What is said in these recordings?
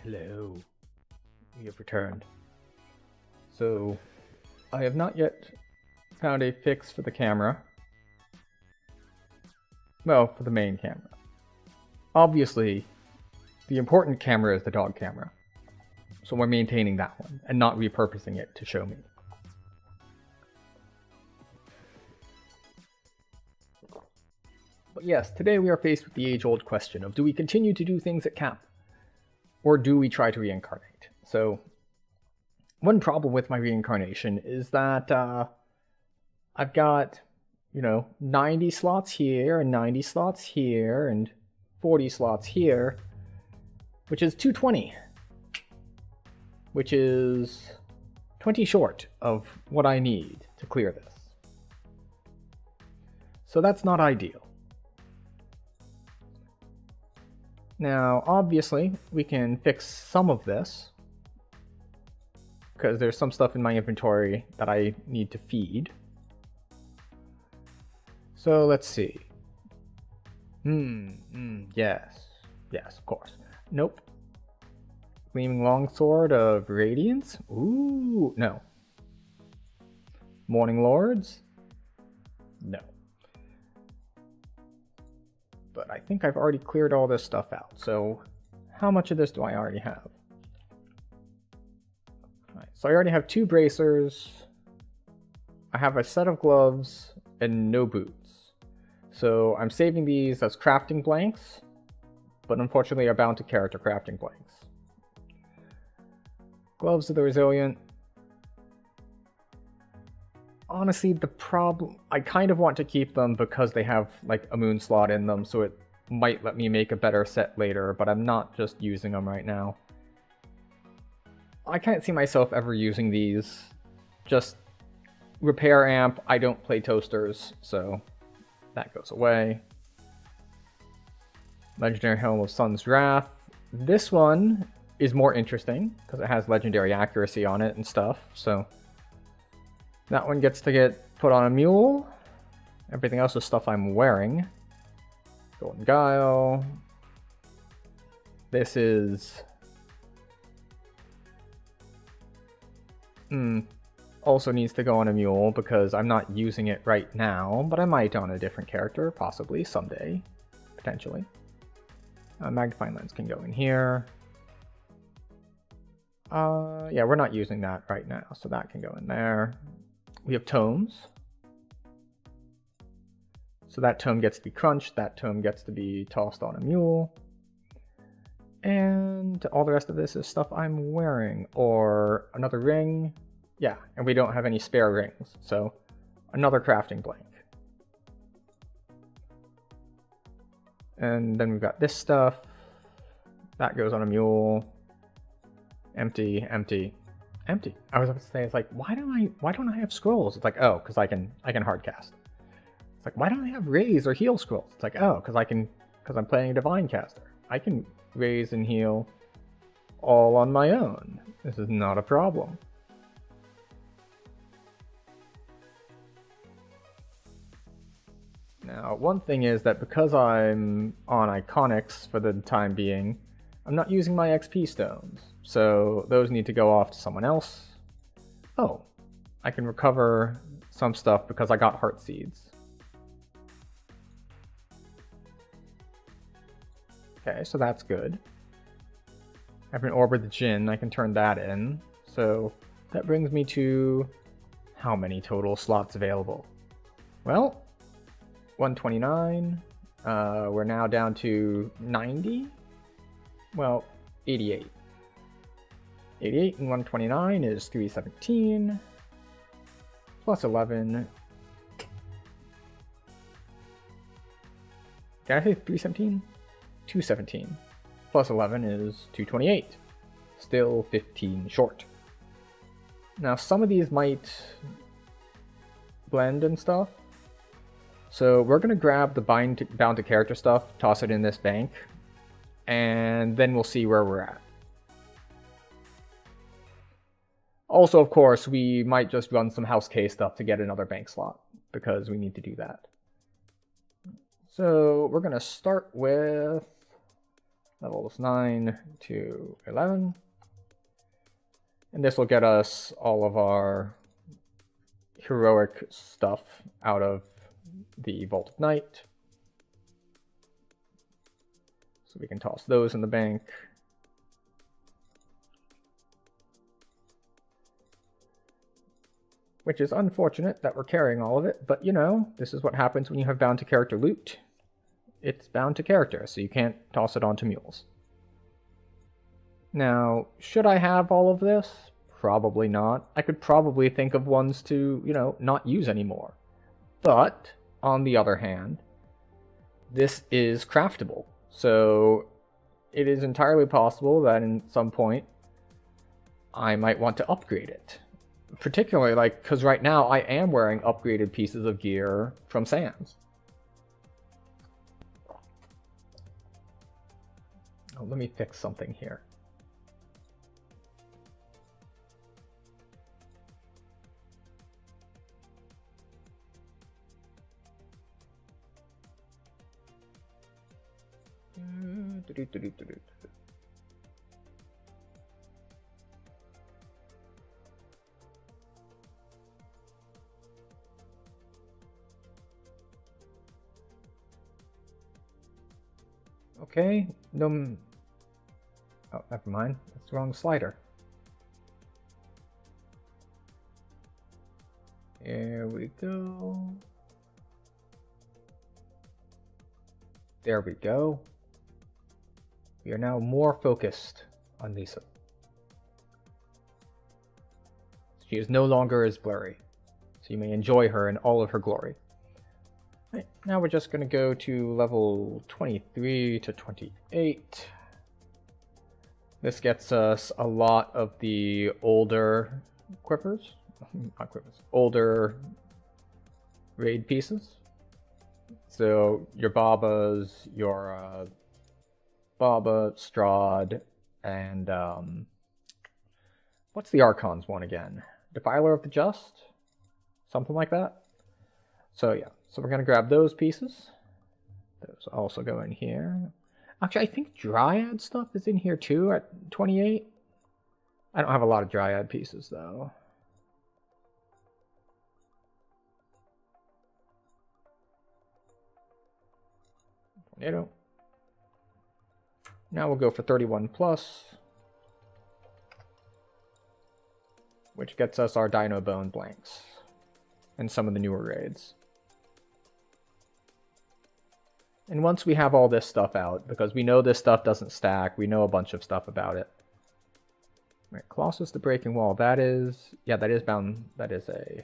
Hello. We have returned. So, I have not yet found a fix for the camera. Well, for the main camera. Obviously, the important camera is the dog camera. So we're maintaining that one, and not repurposing it to show me. But yes, today we are faced with the age-old question of do we continue to do things at camp? Or do we try to reincarnate? So, one problem with my reincarnation is that I've got, 90 slots here, and 90 slots here, and 40 slots here, which is 220. Which is 20 short of what I need to clear this. So that's not ideal. Now, obviously, we can fix some of this, because there's some stuff in my inventory that I need to feed. So let's see. Yes, of course. Nope. Gleaming Longsword of Radiance? Ooh, no. Morning Lords? No. But I think I've already cleared all this stuff out, so how much of this do I already have? Alright, so I already have 2 bracers, I have a set of gloves, and no boots. So I'm saving these as crafting blanks, but unfortunately are bound to character crafting blanks. Gloves of the Resilient. Honestly, the problem... I kind of want to keep them because they have, like, a moon slot in them, so it might let me make a better set later, but I'm not just using them right now. I can't see myself ever using these. Just repair amp. I don't play toasters, so that goes away. Legendary Helm of Sun's Wrath. This one is more interesting because it has legendary accuracy on it and stuff, so that one gets to get put on a mule. Everything else is stuff I'm wearing. Golden Guile. This is also needs to go on a mule because I'm not using it right now, but I might on a different character, possibly someday, potentially. Magnifying lens can go in here. Yeah, we're not using that right now, so that can go in there. We have tomes. So that tome gets to be crunched, that tome gets to be tossed on a mule. And all the rest of this is stuff I'm wearing. Or another ring. Yeah, and we don't have any spare rings, so another crafting blank. And then we've got this stuff. That goes on a mule. Empty, empty, empty. I was about to say, it's like, why don't I have scrolls? It's like, oh, because I can hardcast. It's like, why don't I have raise or heal scrolls? It's like, oh, because I'm playing a divine caster. I can raise and heal all on my own. This is not a problem. Now, one thing is that because I'm on Iconics for the time being, I'm not using my XP stones, so those need to go off to someone else. Oh, I can recover some stuff because I got heart seeds. Okay, so that's good. I have an Orb of the Djinn, I can turn that in. So that brings me to how many total slots available? Well, 129. We're now down to 90. Well, 88. 88 and 129 is 317. Plus 11. Did I say 317? 217. Plus 11 is 228. Still 15 short. Now, some of these might blend and stuff. So we're going to grab the bound to character stuff, toss it in this bank, and then we'll see where we're at. Also, of course, we might just run some House K stuff to get another bank slot, because we need to do that. So we're going to start with levels 9 to 11. And this will get us all of our heroic stuff out of the Vault of Night. So we can toss those in the bank. Which is unfortunate that we're carrying all of it, but you know, this is what happens when you have bound to character loot. It's bound to character, so you can't toss it onto mules. Now, should I have all of this? Probably not. I could probably think of ones to, you know, not use anymore. But, on the other hand, this is craftable. So, it is entirely possible that in some point, I might want to upgrade it. Particularly, like, because right now I am wearing upgraded pieces of gear from Sans. Oh, let me fix something here. Okay, no. Oh, never mind. That's the wrong slider. Here we go. There we go. We are now more focused on Lisa. She is no longer as blurry, so you may enjoy her in all of her glory. Right, now we're just going to go to level 23 to 28. This gets us a lot of the older quivers, not quivers, older raid pieces. So your Babas, your Baba, Strahd, and what's the Archon's one again? Defiler of the Just? Something like that? So yeah, so we're going to grab those pieces. Those also go in here. Actually, I think Dryad stuff is in here too at 28. I don't have a lot of Dryad pieces though. Tornado. Now we'll go for 31 plus, which gets us our Dino Bone blanks and some of the newer raids. And once we have all this stuff out, because we know this stuff doesn't stack, we know a bunch of stuff about it. Right, Colossus the Breaking Wall, that is, yeah, that is bound, that is a,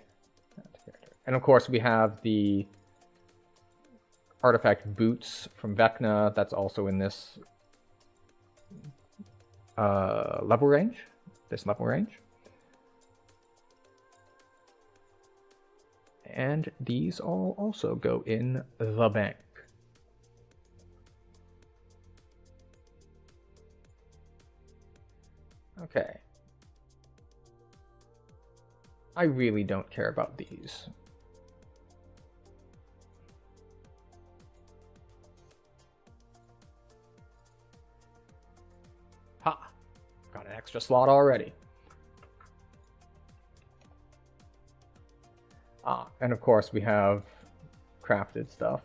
and of course we have the artifact boots from Vecna, that's also in this level range, And these all also go in the bank. Okay. I really don't care about these. Ha! Got an extra slot already. Ah, and of course we have crafted stuff.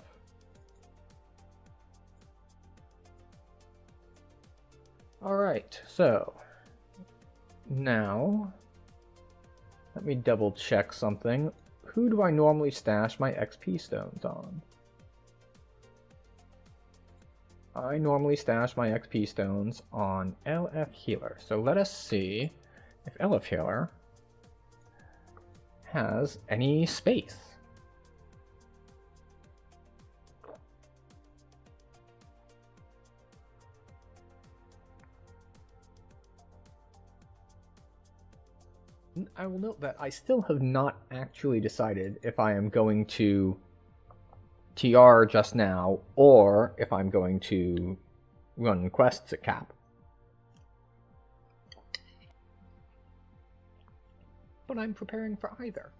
Alright, so now let me double check something. Who do I normally stash my XP stones on? I normally stash my XP stones on LF Healer. So let us see if LF Healer has any space. I will note that I still have not actually decided if I am going to TR just now or if I'm going to run quests at cap. But I'm preparing for either.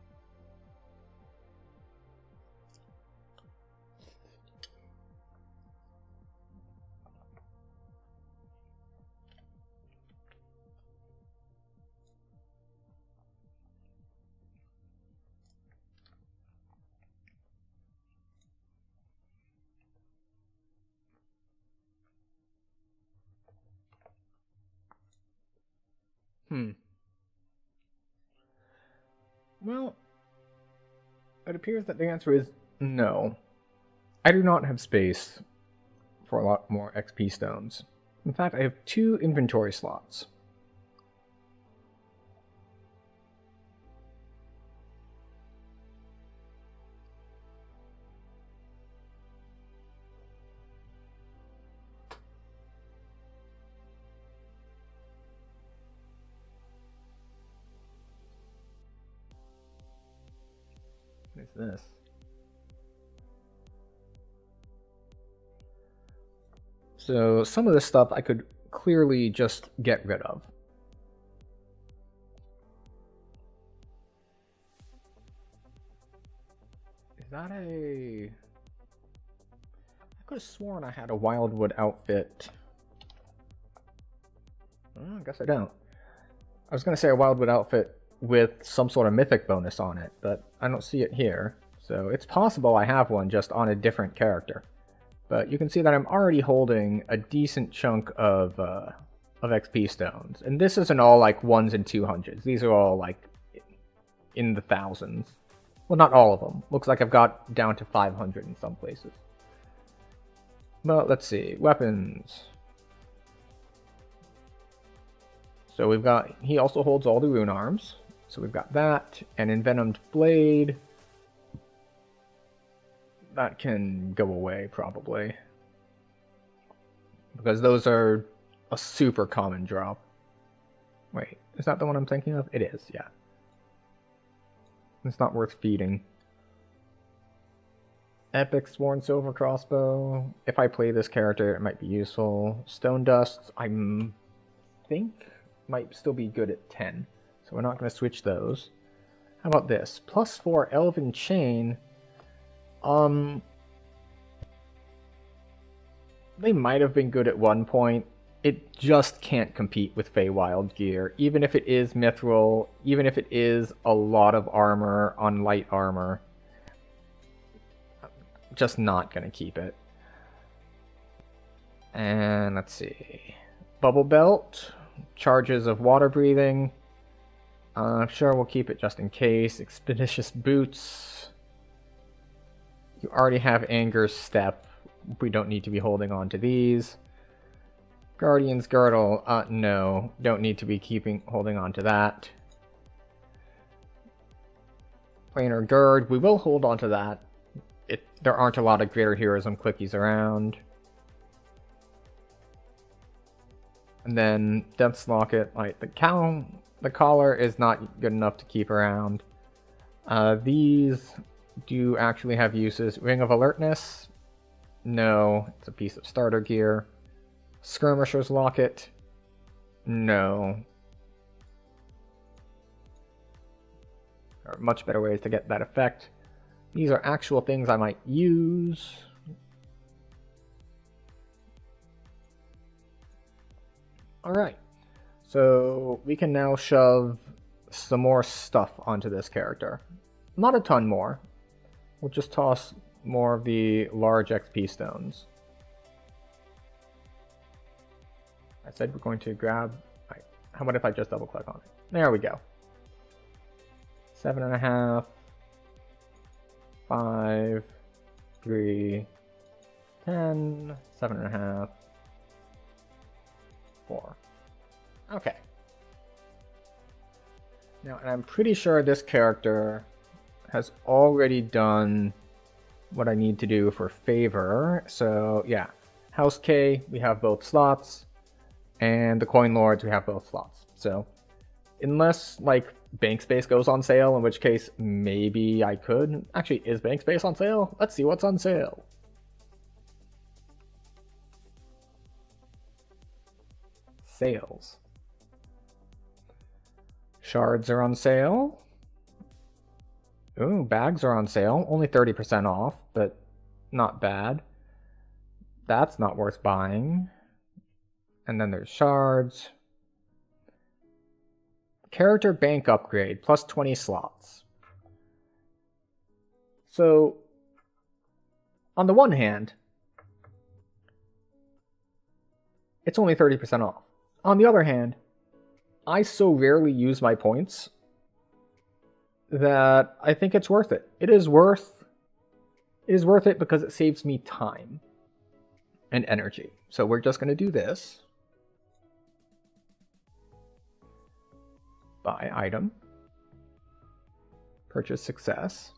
Well, it appears that the answer is no. I do not have space for a lot more XP stones. In fact, I have 2 inventory slots. What is this? So some of this stuff I could clearly just get rid of. Is that a... I could have sworn I had a Wildwood outfit. I guess I don't. I was going to say a Wildwood outfit with some sort of mythic bonus on it, but I don't see it here. So it's possible I have one just on a different character. But you can see that I'm already holding a decent chunk of XP stones. And this isn't all like 1s and 200s. These are all like in the thousands. Well, not all of them. Looks like I've got down to 500 in some places. But let's see. Weapons. So we've got... He also holds all the rune arms. So we've got that. An envenomed blade. That can go away, probably. Because those are a super common drop. Wait, is that the one I'm thinking of? It is, yeah. It's not worth feeding. Epic Sworn Silver Crossbow. If I play this character, it might be useful. Stone Dust, I think, might still be good at 10. So we're not going to switch those. How about this? +4 Elven Chain. They might have been good at one point. It just can't compete with Feywild gear. Even if it is mithril, even if it is a lot of armor on light armor. Just not gonna keep it. And let's see. Bubble Belt. Charges of water breathing. Sure, we'll keep it just in case. Expeditious Boots. You already have Anger's Step. We don't need to be holding on to these. Guardian's Girdle. No. Don't need to be holding on to that. Planar Gird. We will hold on to that. There aren't a lot of Greater Heroism clickies around. And then Death's Locket. Like, the collar is not good enough to keep around. These do actually have uses. Ring of Alertness. No, it's a piece of starter gear. Skirmisher's Locket. No. There are much better ways to get that effect. These are actual things I might use. Alright. So we can now shove some more stuff onto this character. Not a ton more. We'll just toss more of the large XP stones. I said we're going to grab... Right, how about if I just double click on it? There we go. 7.5, 5, 3, 10, 7.5, 4. Okay. Now, and I'm pretty sure this character has already done what I need to do for Favor. So, yeah. House K, we have both slots. And the Coin Lords, we have both slots. So, unless, like, Bank Space goes on sale, in which case, maybe I could. Actually, is Bank Space on sale? Let's see what's on sale. Sales. Shards are on sale. Ooh, bags are on sale. Only 30% off, but not bad. That's not worth buying. And then there's shards. Character bank upgrade, plus 20 slots. So, on the one hand, it's only 30% off. On the other hand, I so rarely use my points that I think it's worth it. It is worth it because it saves me time and energy. So we're just going to do this. Buy item. Purchase success.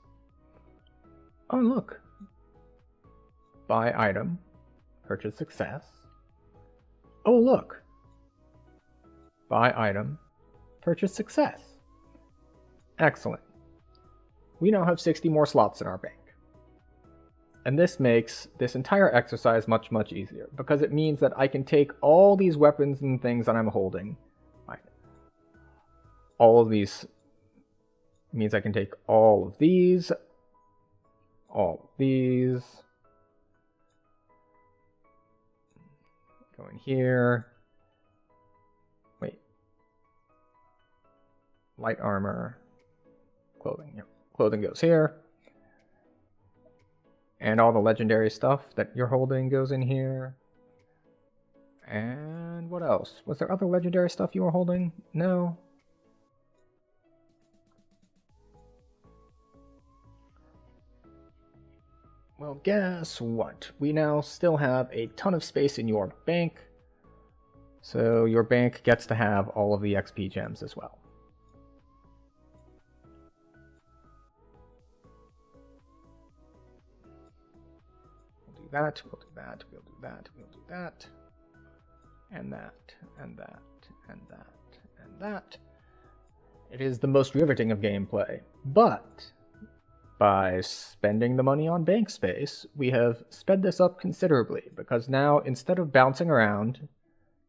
Oh, look. Buy item. Purchase success. Oh, look. Buy item. Purchase success. Excellent. We now have 60 more slots in our bank. And this makes this entire exercise much, much easier, because it means that I can take all these weapons and things that I'm holding. All of these means I can take all of these, go in here, wait, light armor, clothing, yeah. Clothing goes here, and all the legendary stuff that you're holding goes in here. And what else? Was there other legendary stuff you were holding? No. Well, guess what? We now still have a ton of space in your bank, so your bank gets to have all of the XP gems as well. We'll do that, we'll do that, we'll do that, we'll do that, and that, and that, and that, and that. It is the most riveting of gameplay, but by spending the money on bank space, we have sped this up considerably, because now, instead of bouncing around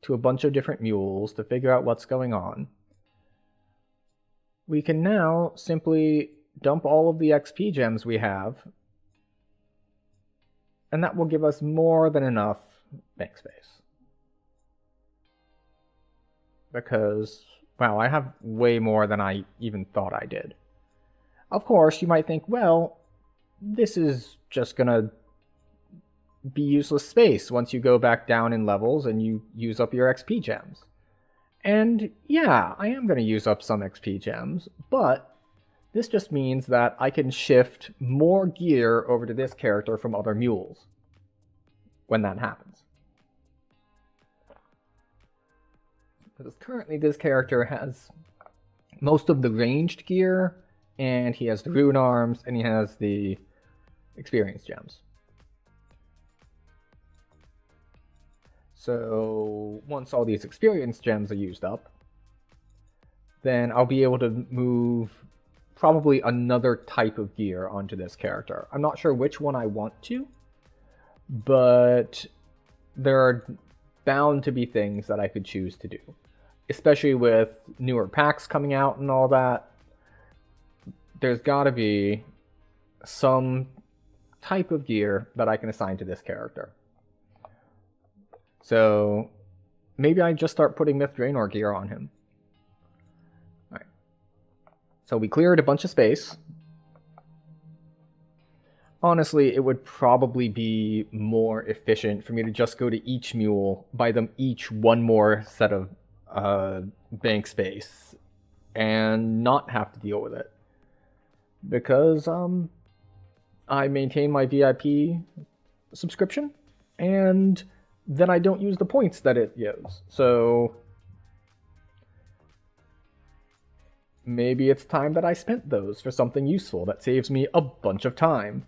to a bunch of different mules to figure out what's going on, we can now simply dump all of the XP gems we have, and that will give us more than enough bank space. Because, wow, I have way more than I even thought I did. Of course, you might think, well, this is just gonna be useless space once you go back down in levels and you use up your XP gems. And yeah, I am gonna use up some XP gems, but this just means that I can shift more gear over to this character from other mules when that happens. Because currently this character has most of the ranged gear, and he has the rune arms, and he has the experience gems. So once all these experience gems are used up, then I'll be able to move probably another type of gear onto this character. I'm not sure which one I want to, but there are bound to be things that I could choose to do, especially with newer packs coming out and all that. There's got to be some type of gear that I can assign to this character. So maybe I just start putting Myth Draenor gear on him. Alright. So we cleared a bunch of space. Honestly, it would probably be more efficient for me to just go to each mule, buy them each one more set of bank space, and not have to deal with it. Because I maintain my VIP subscription, and then I don't use the points that it gives. So maybe it's time that I spent those for something useful that saves me a bunch of time.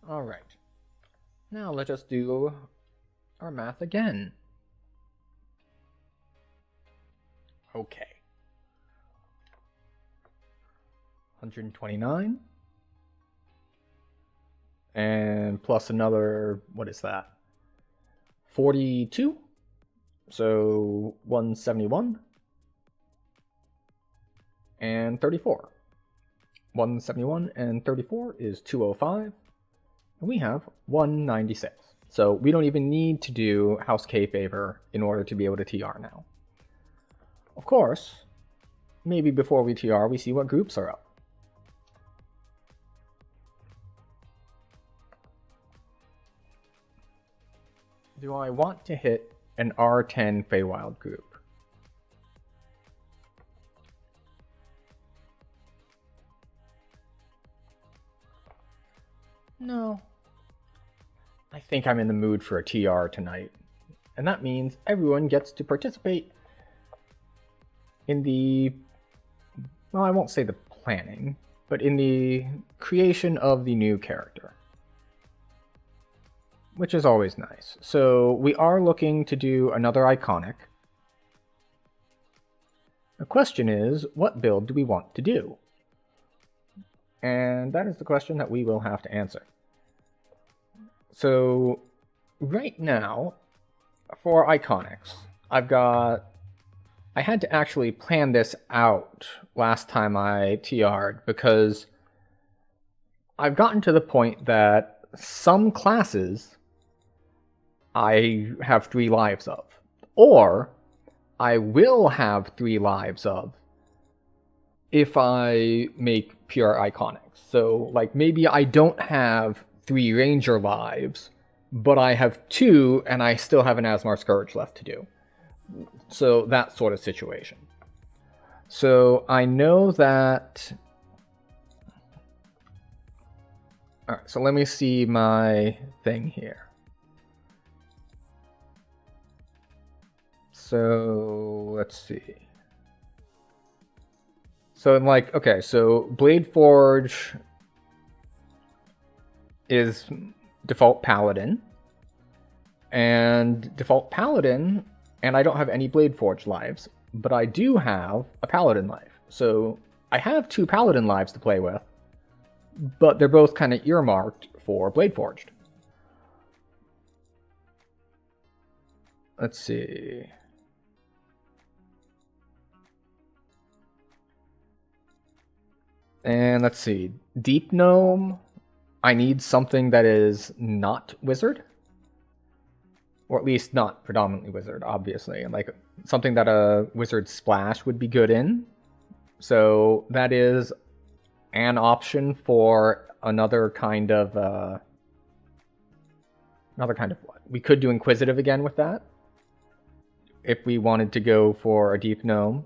Alright, now let us do our math again. Okay. 129 and plus another, what is that? 42? So 171 and 34. 171 and 34 is 205, and we have 196. So we don't even need to do House K favor in order to be able to TR now. Of course, maybe before we TR, we see what groups are up. Do I want to hit an R10 Feywild group? No. I think I'm in the mood for a TR tonight. And that means everyone gets to participate in the, well, I won't say the planning, but in the creation of the new character, which is always nice. So we are looking to do another iconic. The question is, what build do we want to do? And that is the question that we will have to answer. So right now, for iconics, I had to actually plan this out last time I TR'd because I've gotten to the point that some classes I have 3 lives of, or I will have 3 lives of if I make pure iconics. So like maybe I don't have 3 ranger lives, but I have 2 and I still have an Asmar Scourge left to do. So that sort of situation. So I know that... Alright, so let me see my thing here. So let's see. So like, okay, so Blade Forge is default Paladin. And default Paladin, and I don't have any Blade Forge lives, but I do have a Paladin life. So I have 2 Paladin lives to play with, but they're both kind of earmarked for Blade Forged. Let's see. And let's see. Deep Gnome, I need something that is not Wizard. Or at least not predominantly Wizard, obviously. And like something that a Wizard Splash would be good in. So that is an option for another kind of what? We could do Inquisitive again with that, if we wanted to go for a Deep Gnome.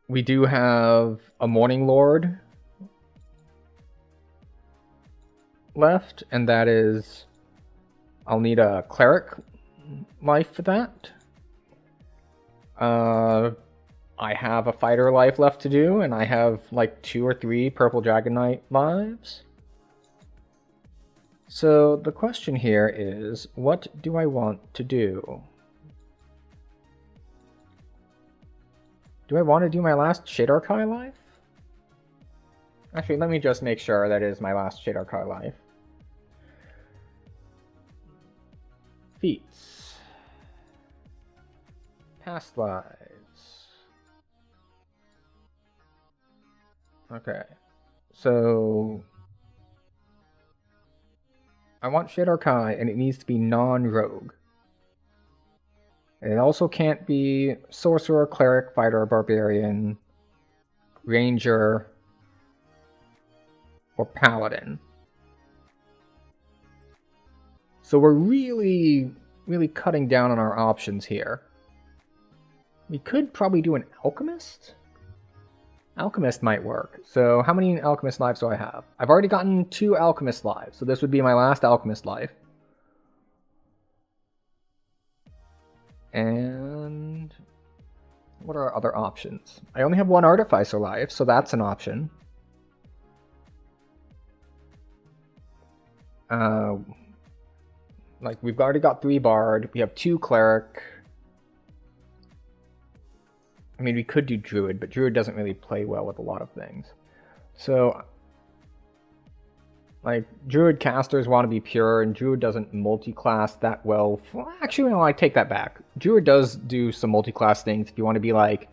We do have a Morning Lord left, and that is... I'll need a Cleric life for that. I have a Fighter life left to do, and I have like 2 or 3 Purple Dragon Knight lives. So the question here is, what do I want to do? Do I want to do my last Shadar Kai life? Actually, let me just make sure that is my last Shadar Kai life. Feats. Past lives. Okay. So I want Shadar Kai, and it needs to be non-rogue. It also can't be Sorcerer, Cleric, Fighter, Barbarian, Ranger, or Paladin. So we're really cutting down on our options here. We could probably do an Alchemist? Alchemist might work. So how many Alchemist lives do I have? I've already gotten 2 Alchemist lives, so this would be my last Alchemist life. And what are our other options? I only have 1 Artificer life, so that's an option. Like, we've already got 3 Bard, we have 2 Cleric. I mean, we could do Druid, but Druid doesn't really play well with a lot of things. So Like, Druid casters want to be pure, and Druid doesn't multi-class that well. Actually, no, I take that back. Druid does do some multi-class things if you want to be like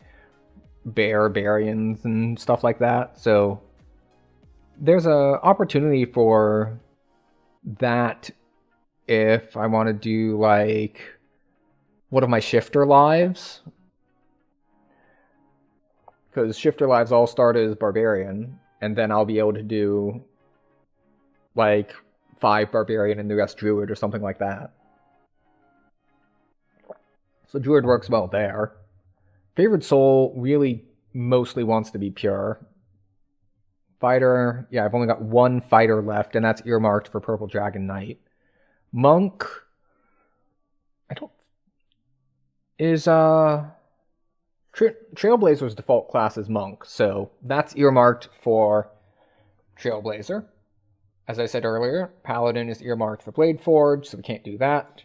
barbarians and stuff like that. So there's a opportunity for that if I want to do like one of my shifter lives. Because shifter lives all start as barbarian, and then I'll be able to do like 5 barbarian and the rest druid or something like that. So druid works well there. Favored soul really mostly wants to be pure. Fighter, yeah, I've only got 1 fighter left, and that's earmarked for Purple Dragon Knight. Monk, I don't, is Trailblazer's default class is Monk, so that's earmarked for Trailblazer. As I said earlier, Paladin is earmarked for Blade Forge, so we can't do that.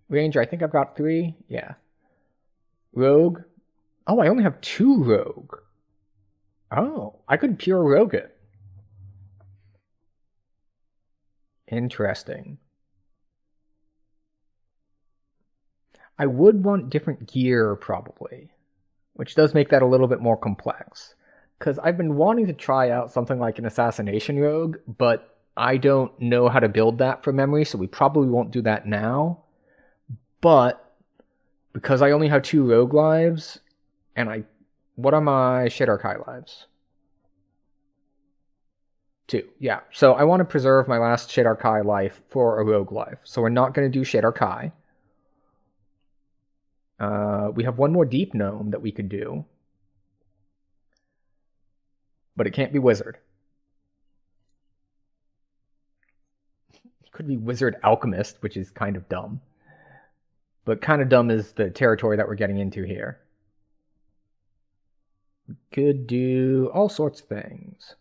Ranger, I think I've got 3. Yeah. Rogue. Oh, I only have 2 Rogue. Oh, I could pure Rogue it. Interesting. I would want different gear, probably, which does make that a little bit more complex. Because I've been wanting to try out something like an Assassination Rogue, but I don't know how to build that from memory, so we probably won't do that now. But because I only have 2 Rogue lives, and what are my Shadar Kai lives? 2, yeah. So I want to preserve my last Shadar Kai life for a Rogue life. So we're not going to do Shadar Kai. We have 1 more Deep Gnome that we could do. But it can't be Wizard. It could be Wizard Alchemist, which is kind of dumb. But kind of dumb is the territory that we're getting into here. We could do all sorts of things.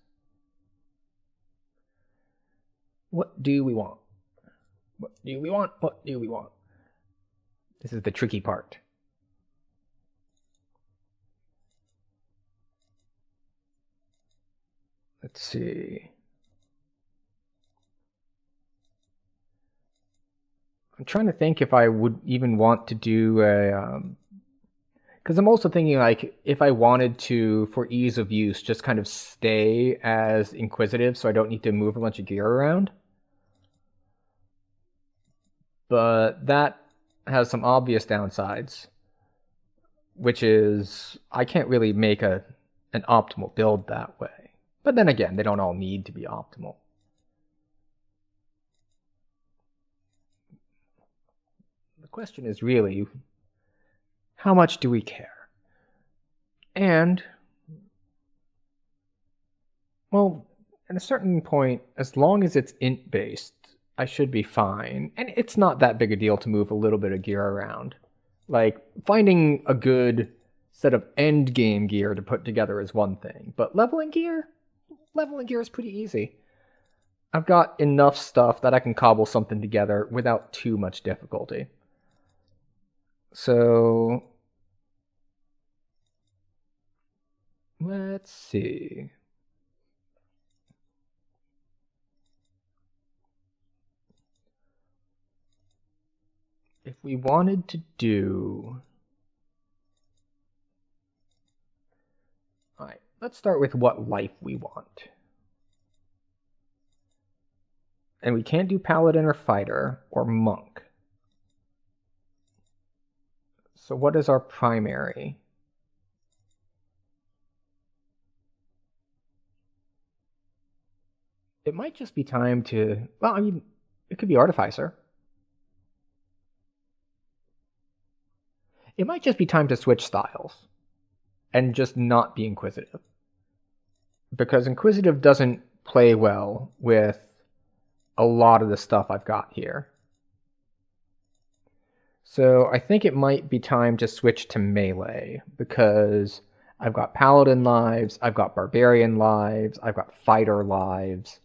What do we want? What do we want? What do we want? This is the tricky part. Let's see. I'm trying to think if I would even want to do a... because I'm also thinking, like, if I wanted to, for ease of use, just kind of stay as Inquisitive so I don't need to move a bunch of gear around. But that has some obvious downsides, which is I can't really make an optimal build that way. But then again, they don't all need to be optimal. The question is really, how much do we care? And, well, at a certain point, as long as it's int-based, I should be fine. And it's not that big a deal to move a little bit of gear around. Like, finding a good set of end game gear to put together is one thing, but leveling gear is pretty easy. I've got enough stuff that I can cobble something together without too much difficulty. So, let's see. If we wanted to do... Alright, let's start with what life we want. And we can't do Paladin or Fighter or Monk. So what is our primary? It might just be time to... Well, I mean, it could be Artificer. It might just be time to switch styles and just not be Inquisitive. Because Inquisitive doesn't play well with a lot of the stuff I've got here. So I think it might be time to switch to melee, because I've got Paladin lives, I've got Barbarian lives, I've got Fighter lives.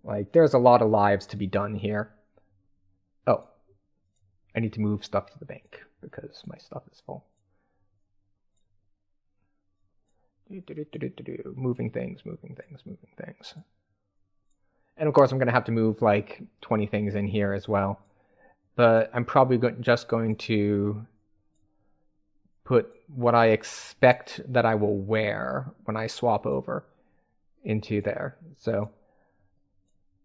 Like, there's a lot of lives to be done here. Oh, I need to move stuff to the bank because my stuff is full. Moving things. And of course, I'm going to have to move like 20 things in here as well. But I'm probably just going to put what I expect that I will wear when I swap over into there. So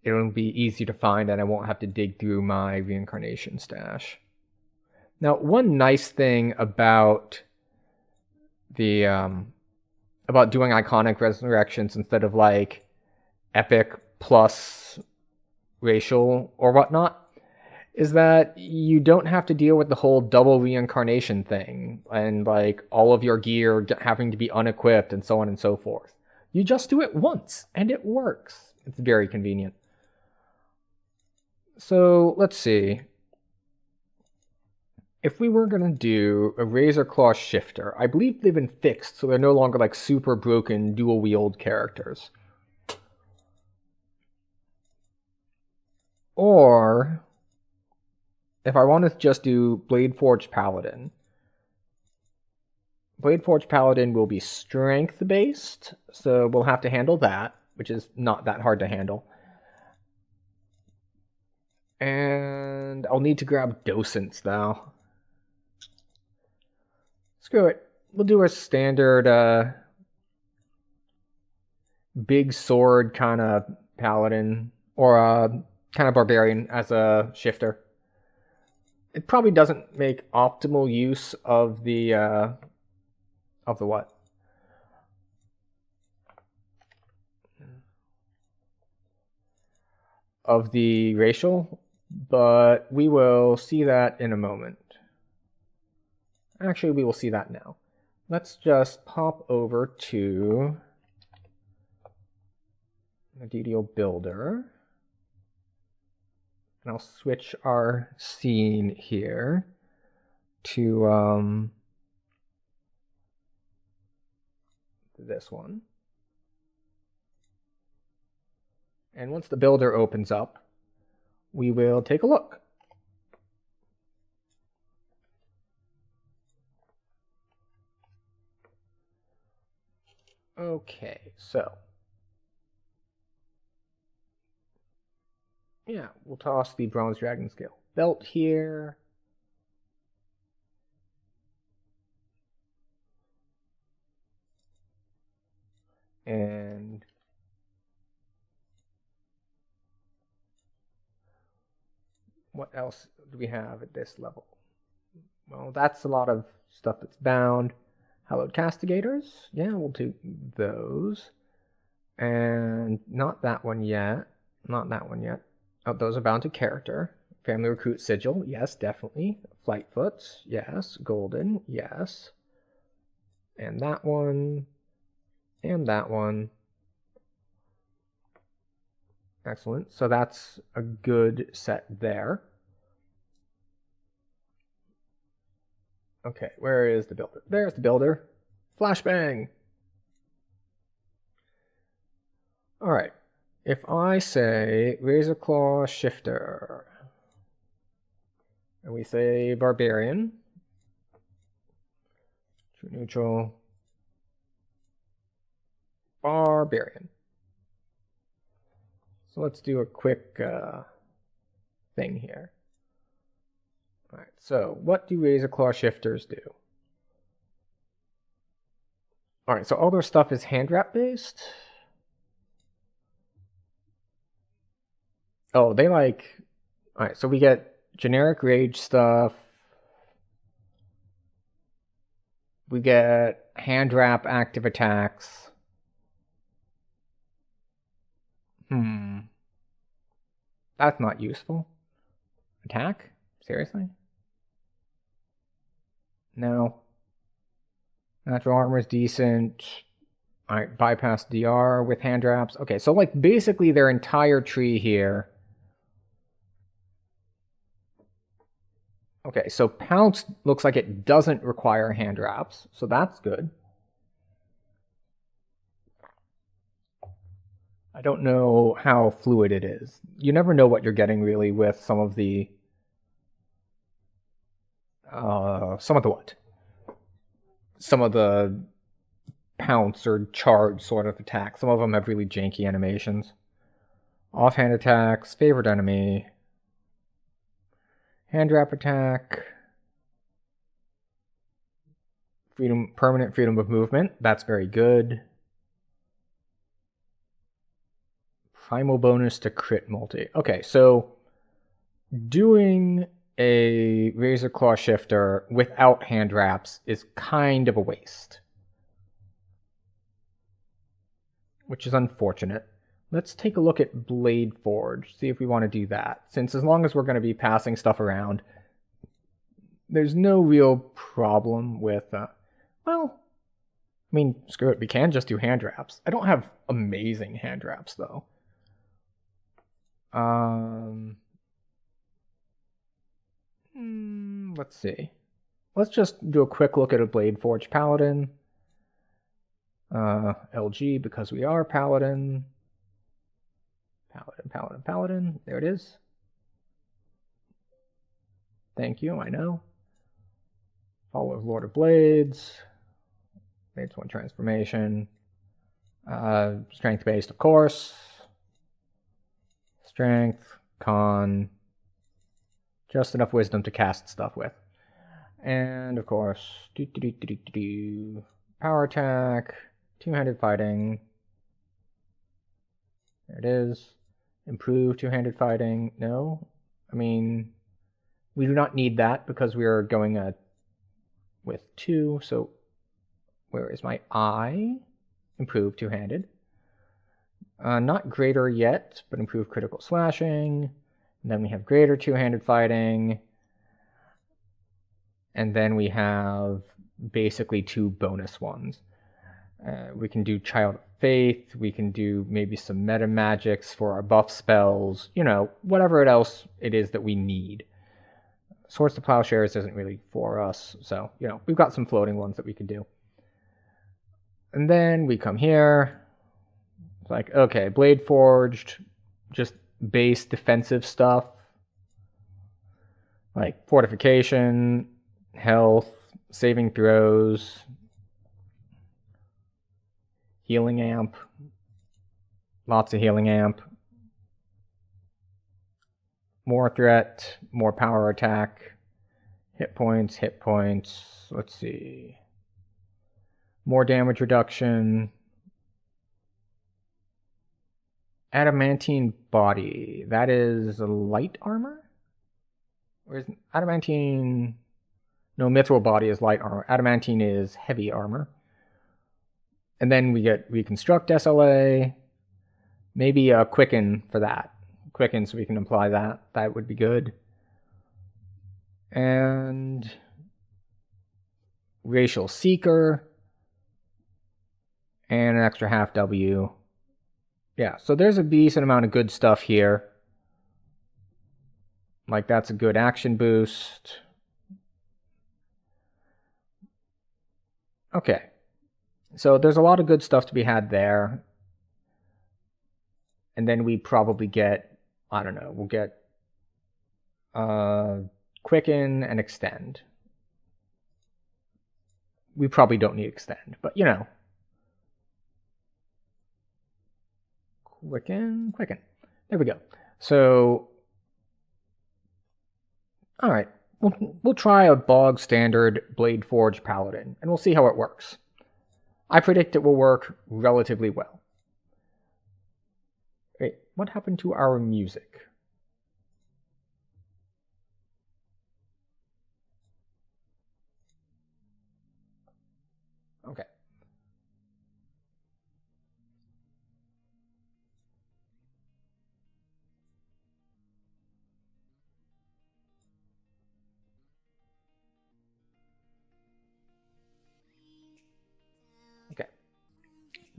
it'll be easy to find and I won't have to dig through my reincarnation stash. Now, one nice thing about the about doing iconic resurrections instead of like epic plus racial or whatnot is that you don't have to deal with the whole double reincarnation thing and like all of your gear having to be unequipped and so on and so forth. You just do it once and it works. It's very convenient. So let's see. If we were going to do a Razor Claw Shifter, I believe they've been fixed, so they're no longer like super broken dual-wield characters. Or if I wanted to just do Bladeforged Paladin. Bladeforged Paladin will be strength-based, so we'll have to handle that, which is not that hard to handle. And I'll need to grab Docents, though. Screw it. We'll do a standard big sword kind of paladin or a kind of barbarian as a shifter. It probably doesn't make optimal use of the what? Of the racial, but we will see that in a moment. Actually, we will see that now. Let's just pop over to the DDO Builder. And I'll switch our scene here to this one. And once the builder opens up, we will take a look. Okay, so yeah, we'll toss the Bronze Dragon Scale belt here. And what else do we have at this level? Well, that's a lot of stuff that's bound. Hallowed Castigators. Yeah, we'll do those. And not that one yet. Not that one yet. Oh, those are bound to character. Family Recruit Sigil. Yes, definitely. Flightfoot. Yes. Golden. Yes. And that one. And that one. Excellent. So that's a good set there. Okay, where is the builder? There's the builder. Flashbang! Alright, if I say Razor Claw Shifter, and we say Barbarian, true neutral, Barbarian. So let's do a quick thing here. Alright, so what do Razor Claw Shifters do? Alright, so all their stuff is hand wrap based. Oh, they like... Alright, so we get generic rage stuff. We get hand wrap active attacks. That's not useful. Attack? Seriously? No. Natural armor is decent. Alright, bypass DR with hand wraps. Okay, so like basically their entire tree here. Okay, so Pounce looks like it doesn't require hand wraps, so that's good. I don't know how fluid it is. You never know what you're getting really with some of the what? Some of the pounce or charge sort of attacks. Some of them have really janky animations. Offhand attacks, favored enemy. Hand wrap attack. Freedom, permanent freedom of movement. That's very good. Primal bonus to crit multi. Okay, so doing a Razor Claw Shifter without hand wraps is kind of a waste, which is unfortunate. Let's take a look at Blade Forge, see if we want to do that. Since as long as we're going to be passing stuff around, there's no real problem with, well, I mean, screw it, we can just do hand wraps. I don't have amazing hand wraps, though. Let's see. Let's just do a quick look at a Blade Forge Paladin. LG, because we are Paladin. Paladin. There it is. Thank you, I know. Follower of Lord of Blades. Blades 1 transformation. Strength based, of course. Strength, con. Just enough wisdom to cast stuff with. And of course, power attack, two-handed fighting. There it is. Improve two-handed fighting. No, I mean, we do not need that because we are going with 2. So where is my I? Improve two-handed. Not greater yet, but improve critical slashing. And then we have greater two-handed fighting. And then we have basically 2 bonus ones. We can do Child of Faith. We can do maybe some meta magics for our buff spells. You know, whatever else it is that we need. Swords to Plowshares isn't really for us. So, you know, we've got some floating ones that we could do. And then we come here. It's like, okay, Blade Forged. Just base defensive stuff. Like fortification, health, saving throws, healing amp, lots of healing amp, more threat, more power attack, hit points, let's see, more damage reduction, adamantine body, that is light armor? Or is adamantine... No, mithril body is light armor. Adamantine is heavy armor. And then we get reconstruct SLA. Maybe a quicken for that. Quicken so we can apply that. That would be good. And racial seeker. And an extra half W. Yeah, so there's a decent amount of good stuff here. Like that's a good action boost. Okay, so there's a lot of good stuff to be had there. And then we probably get, I don't know, we'll get quicken and extend. We probably don't need extend, but you know. Quicken. There we go. So, all right. We'll try a bog standard Blade Forge Paladin, and we'll see how it works. I predict it will work relatively well. Wait, what happened to our music? Okay.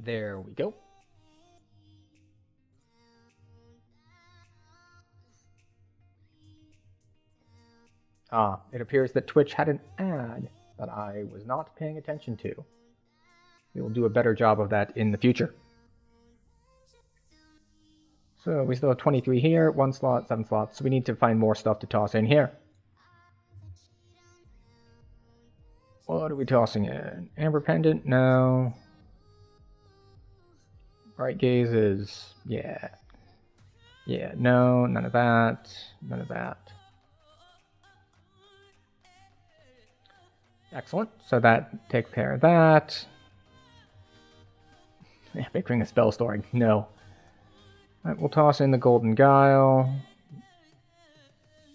There we go. It appears that Twitch had an ad that I was not paying attention to. We will do a better job of that in the future. So we still have 23 here, 1 slot, 7 slots, so we need to find more stuff to toss in here. What are we tossing in? Amber Pendant? No. Bright Gaze is... yeah. Yeah, no, none of that. None of that. Excellent. So that takes care of that. Yeah, Bickering a spell storing. No. Alright, we'll toss in the Golden Guile.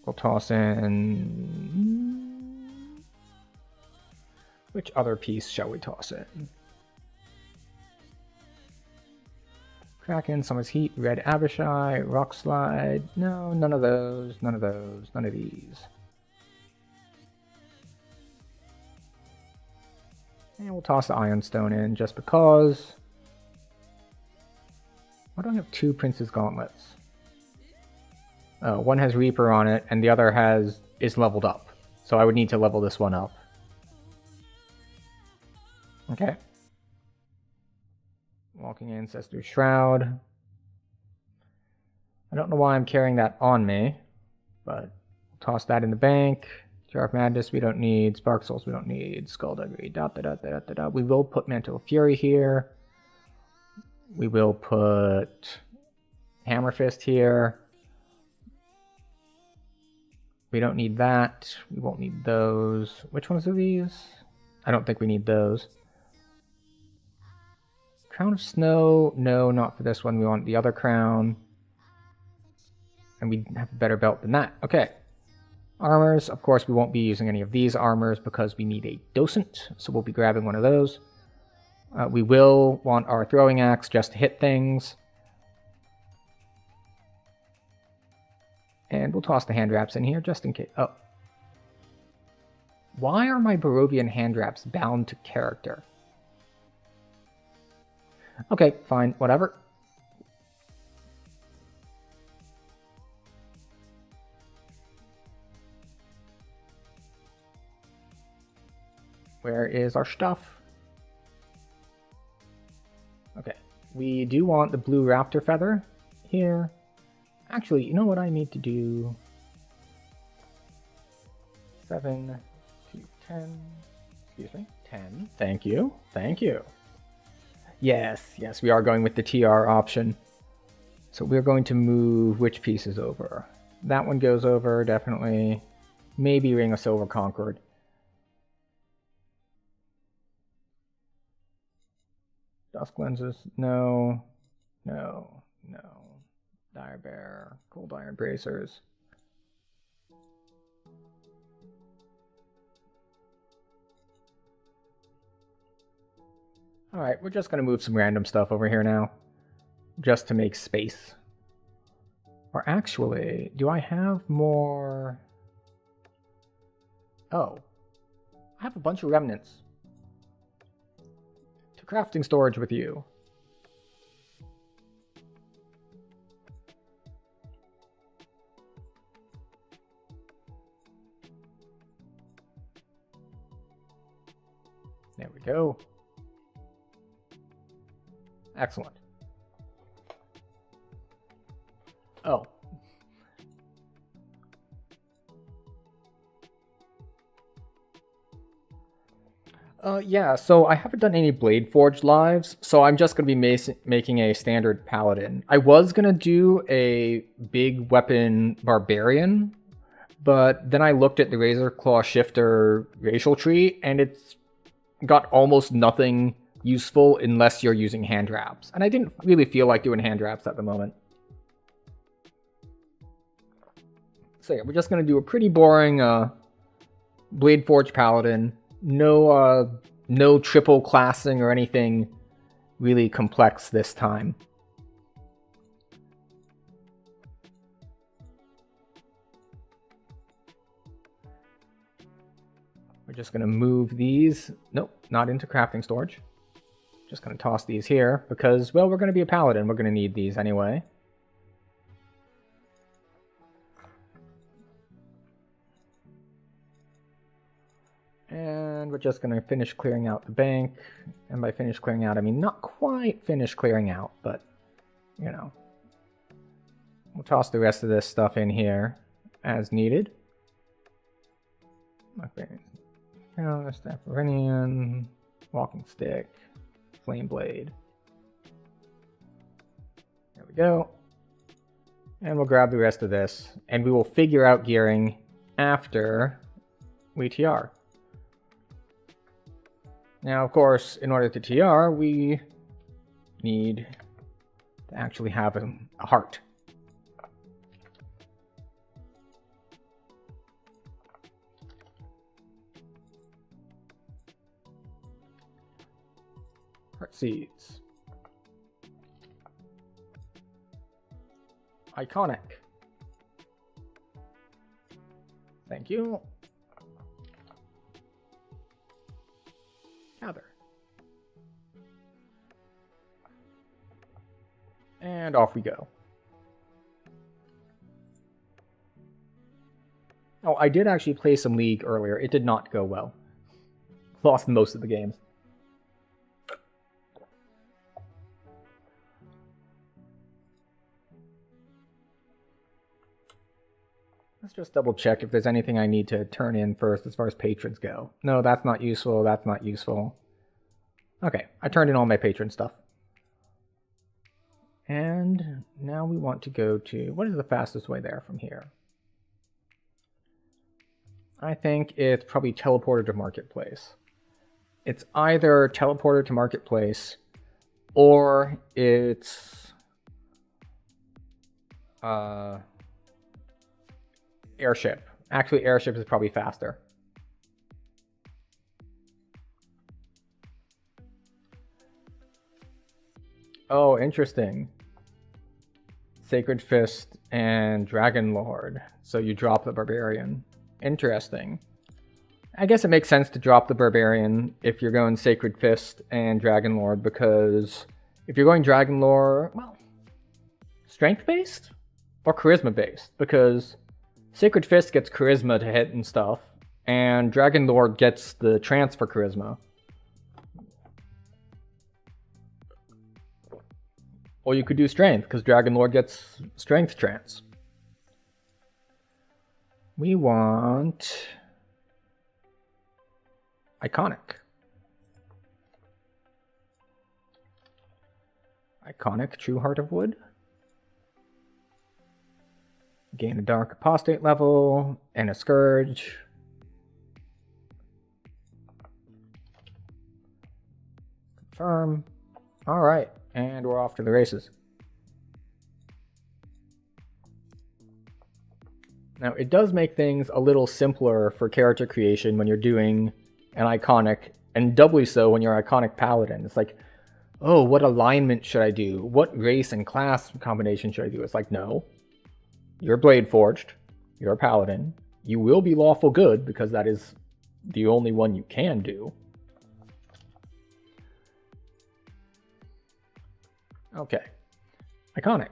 We'll toss in... Which other piece shall we toss in? Kraken, Summer's Heat, Red Abishai, Rock Slide. No, none of those, none of those, none of these. And we'll toss the Ironstone in just because. Why do I have two Prince's Gauntlets? One has Reaper on it, and the other is leveled up. So I would need to level this one up. Okay. Walking Ancestor's Shroud. I don't know why I'm carrying that on me, but we'll toss that in the bank. Jar of Madness we don't need. Spark Souls we don't need. Skullduggery. We will put Mantle of Fury here. We will put Hammer Fist here. We don't need that. We won't need those. Which ones are these? I don't think we need those. Crown of Snow. No, not for this one. We want the other crown. And we have a better belt than that. Okay. Armors. Of course, we won't be using any of these armors because we need a Docent. So we'll be grabbing one of those. We will want our Throwing Axe just to hit things. And we'll toss the hand wraps in here just in case. Oh. Why are my Barovian hand wraps bound to character? Okay, fine, whatever. Where is our stuff? Okay, we do want the blue raptor feather here. Actually, you know what I need to do? 7 to 10. Excuse me, 10. Thank you, thank you. Yes, yes, we are going with the TR option. So we're going to move which pieces over? That one goes over, definitely. Maybe Ring of Silver Concord. Dusk Lenses, no, no, no. Dire Bear, Cold Iron Bracers. Alright, we're just going to move some random stuff over here now. Just to make space. Or actually, do I have more... Oh. I have a bunch of remnants. To crafting storage with you. There we go. Excellent. Oh. Yeah, so I haven't done any Blade Forge lives, so I'm just going to be making a standard Paladin. I was going to do a big weapon Barbarian, but then I looked at the Razor Claw Shifter racial tree, and it's got almost nothing useful unless you're using hand wraps. And I didn't really feel like doing hand wraps at the moment. So yeah, we're just going to do a pretty boring Blade Forge Paladin. No triple classing or anything really complex this time. We're just going to move these. Nope, not into crafting storage. Just going to toss these here because, well, we're going to be a paladin. We're going to need these anyway. And we're just going to finish clearing out the bank. And by finish clearing out, I mean not quite finish clearing out, but, you know. We'll toss the rest of this stuff in here as needed. Okay. Staff of Renian, Walking Stick, Flame Blade. There we go. And we'll grab the rest of this, and we will figure out gearing after we TR. Now, of course, in order to TR, we need to actually have a heart. Heart seeds. Iconic. Thank you. Gather. And off we go. Oh, I did actually play some League earlier. It did not go well. Lost most of the games. Let's just double check if there's anything I need to turn in first as far as patrons go. No, that's not useful. That's not useful. Okay, I turned in all my patron stuff. And now we want to go to... What is the fastest way there from here? I think it's probably teleporter to Marketplace. It's either teleporter to Marketplace or it's... airship. Actually, airship is probably faster. Oh, interesting. Sacred Fist and Dragon Lord. So you drop the Barbarian. Interesting. I guess it makes sense to drop the Barbarian if you're going Sacred Fist and Dragon Lord, because if you're going Dragon Lord, well, strength based or charisma based, because Sacred Fist gets charisma to hit and stuff, and Dragon Lord gets the trance for charisma. Or you could do strength, because Dragon Lord gets strength trance. We want... Iconic. Iconic True Heart of Wood. Gain a Dark Apostate level, and a Scourge. Confirm. Alright, and we're off to the races. Now, it does make things a little simpler for character creation when you're doing an Iconic, and doubly so when you're Iconic Paladin. It's like, oh, what alignment should I do? What race and class combination should I do? It's like, no. You're Blade Forged. You're a Paladin. You will be Lawful Good, because that is the only one you can do. Okay. Iconic.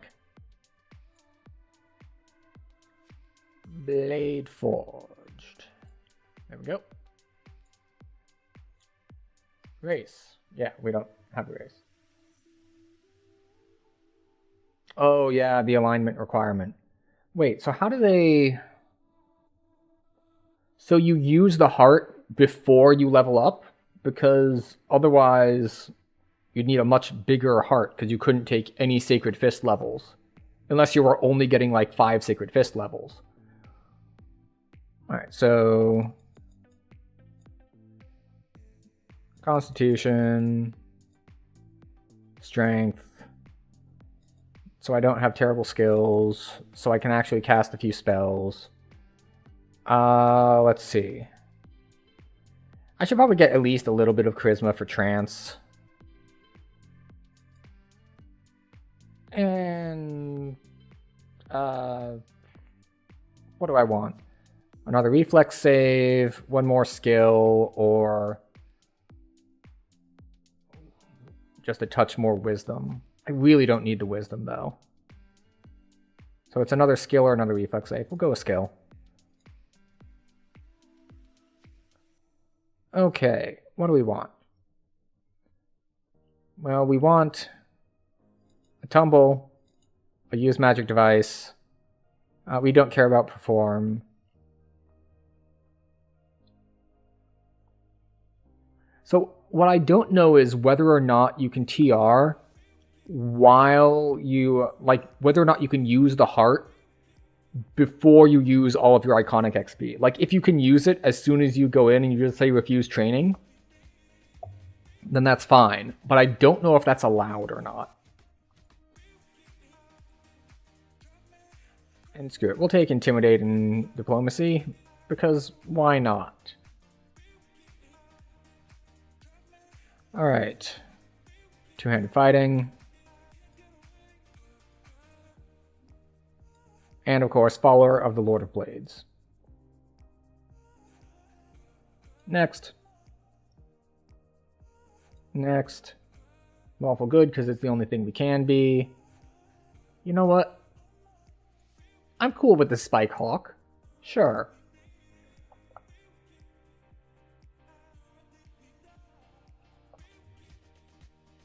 Blade Forged. There we go. Race. Yeah, we don't have a race. Oh, yeah, the alignment requirement. Wait, so how do they... So you use the heart before you level up? Because otherwise you'd need a much bigger heart, because you couldn't take any Sacred Fist levels. Unless you were only getting like 5 Sacred Fist levels. Alright, so... Constitution... Strength... So I don't have terrible skills, so I can actually cast a few spells. Let's see. I should probably get at least a little bit of charisma for trance. And... what do I want? Another reflex save, one more skill, or... just a touch more wisdom. I really don't need the wisdom, though. So it's another skill or another reflex save. We'll go with skill. Okay, what do we want? Well, we want a tumble, a use magic device. We don't care about perform. So what I don't know is whether or not you can TR while you, like, whether or not you can use the heart before you use all of your iconic XP. Like, if you can use it as soon as you go in and you just say refuse training, then that's fine. But I don't know if that's allowed or not. And screw it. We'll take Intimidate and Diplomacy, because why not? Alright. Two-handed fighting. And, of course, Follower of the Lord of Blades. Next. Next. Lawful Good, because it's the only thing we can be. You know what? I'm cool with the Spike Hawk. Sure.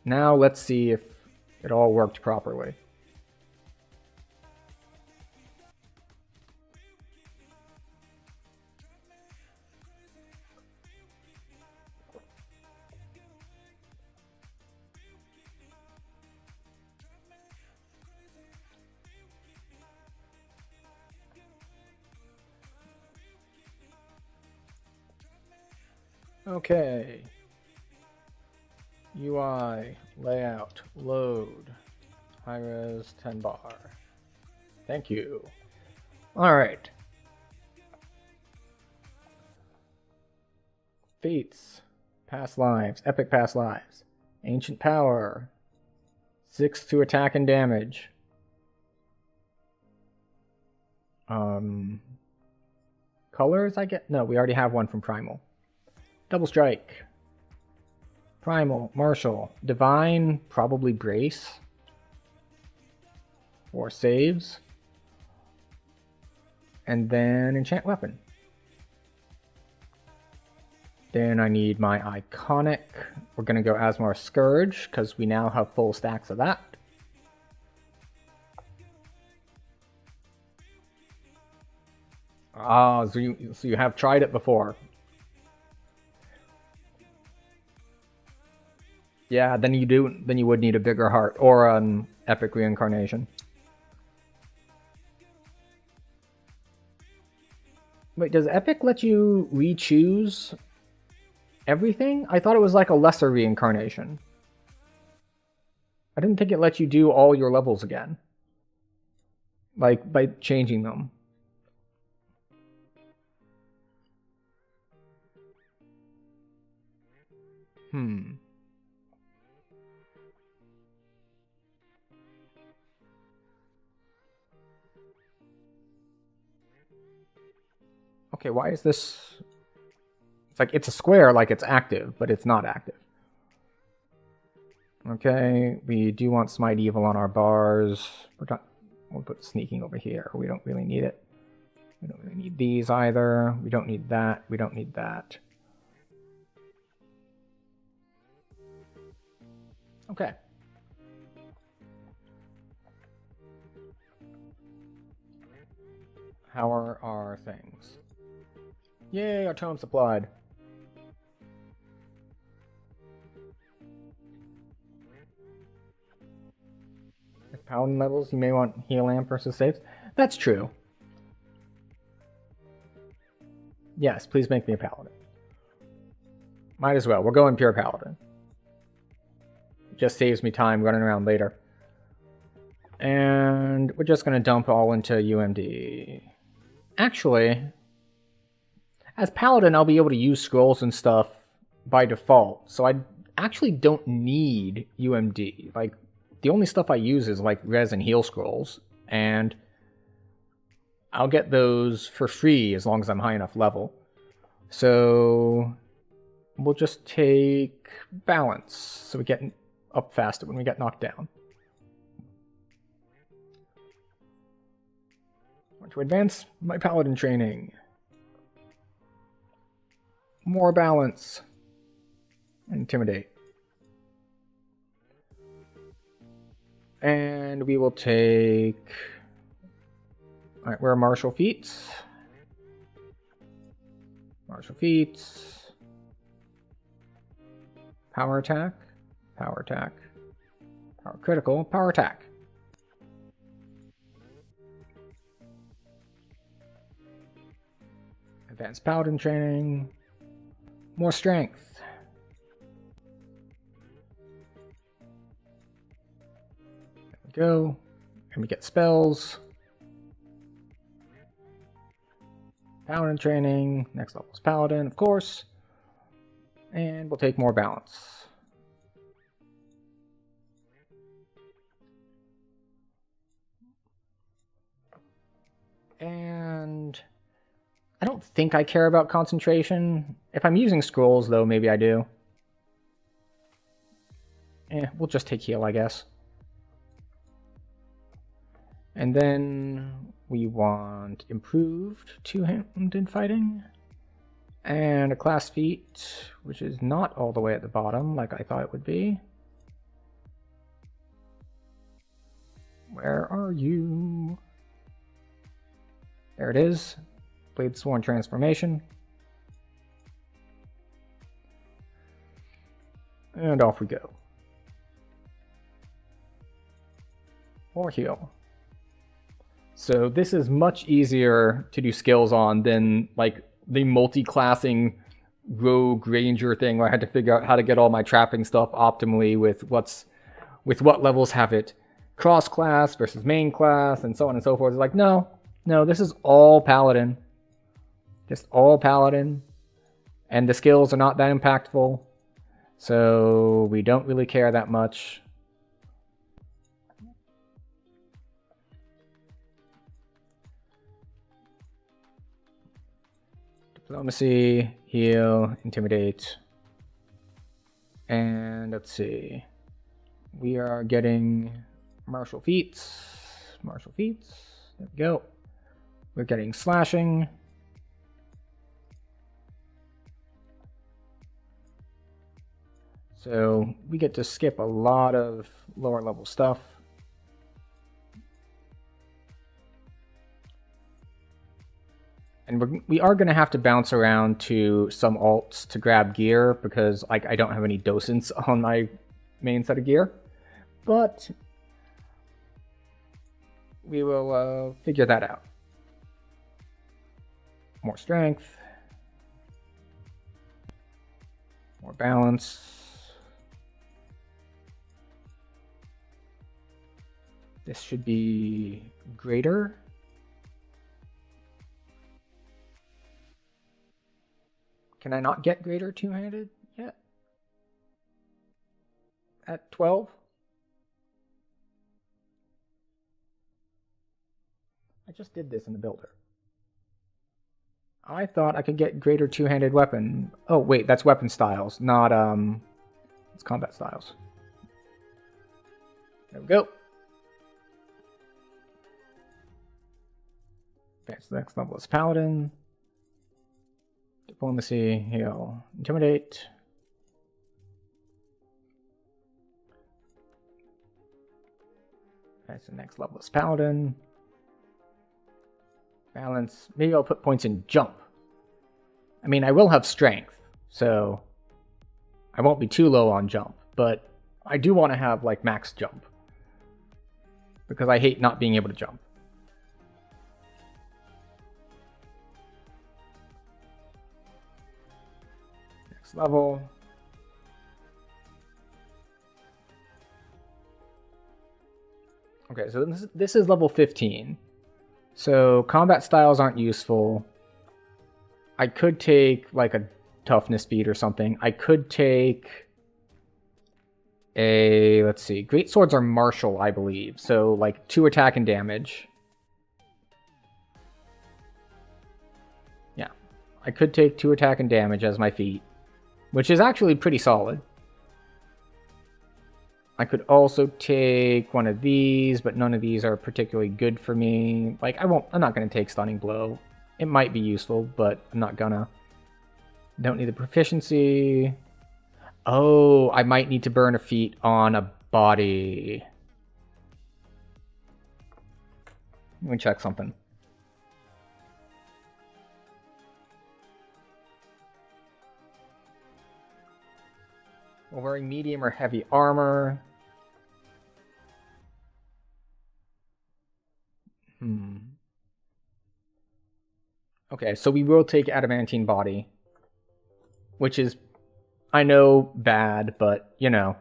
Now let's see if it all worked properly. Okay. UI, layout, load, high-res, 10 bar. Thank you. All right. Feats, past lives, epic past lives, ancient power, 6 to attack and damage. Colors, I get? No, we already have one from Primal. Double strike. Primal, martial, divine, probably brace. Or saves. And then enchant weapon. Then I need my iconic. We're going to go Asmar Scourge, because we now have full stacks of that. Ah, so you have tried it before. Yeah, then you would need a bigger heart or an epic reincarnation. Wait, does epic let you re-choose everything? I thought it was like a lesser reincarnation. I didn't think it let you do all your levels again. Like, by changing them. Okay, why is this... It's like, it's a square, like it's active, but it's not active. Okay, we do want Smite Evil on our bars. We'll put Sneaking over here. We don't really need it. We don't really need these either. We don't need that. We don't need that. Okay. How are our things? Yay, our tome supplied. If Paladin levels, you may want heal amp versus saves. That's true. Yes, please make me a Paladin. Might as well. We're going pure Paladin. It just saves me time running around later. And we're just going to dump all into UMD. Actually, as Paladin, I'll be able to use scrolls and stuff by default. So I actually don't need UMD. Like, the only stuff I use is like res and heal scrolls. And I'll get those for free as long as I'm high enough level. So we'll just take balance. So we get up faster when we get knocked down. Want to advance my Paladin training. More balance. Intimidate. And we will take... Alright, where are martial feats? Martial feats. Power attack. Power attack. Power critical, power attack. Advanced paladin training. More strength. There we go. And we get spells. Paladin training. Next level is paladin, of course. And we'll take more balance. And I don't think I care about concentration. If I'm using scrolls, though, maybe I do. We'll just take heal, I guess. And then we want improved two-handed fighting. And a class feat, which is not all the way at the bottom like I thought it would be. Where are you? There it is. Blade Sworn Transformation. And off we go. Or heal. So this is much easier to do skills on than like the multi-classing rogue ranger thing where I had to figure out how to get all my trapping stuff optimally with what levels have it cross class versus main class and so on and so forth. It's like, no, this is all paladin. Just all paladin. And the skills are not that impactful. So we don't really care that much. Diplomacy, heal, intimidate. And let's see. We are getting martial feats. Martial feats. There we go. We're getting slashing. So we get to skip a lot of lower level stuff. And we are going to have to bounce around to some alts to grab gear because like I don't have any docents on my main set of gear. But we will figure that out. More strength. More balance. This should be greater. Can I not get greater two-handed yet? At 12? I just did this in the builder. I thought I could get greater two-handed weapon. Oh, wait, that's weapon styles, not, it's combat styles. There we go. Okay, so the next level is Paladin. Diplomacy, heal, intimidate. Okay, so the next level is Paladin. Balance. Maybe I'll put points in jump. I mean, I will have strength, so I won't be too low on jump, but I do want to have, like, max jump. Because I hate not being able to jump. Next level. Okay, so this is level 15. So combat styles aren't useful. I could take like a toughness feat or something. I could take a, let's see, great swords are martial, I believe. So like 2 attack and damage. Yeah, I could take 2 attack and damage as my feat, which is actually pretty solid. I could also take one of these, but none of these are particularly good for me. Like, I'm not going to take Stunning Blow. It might be useful, but I'm not gonna. Don't need the proficiency. Oh, I might need to burn a feat on a body. Let me check something. While wearing medium or heavy armor. Okay, so we will take Adamantine Body, which is, I know, bad, but, you know.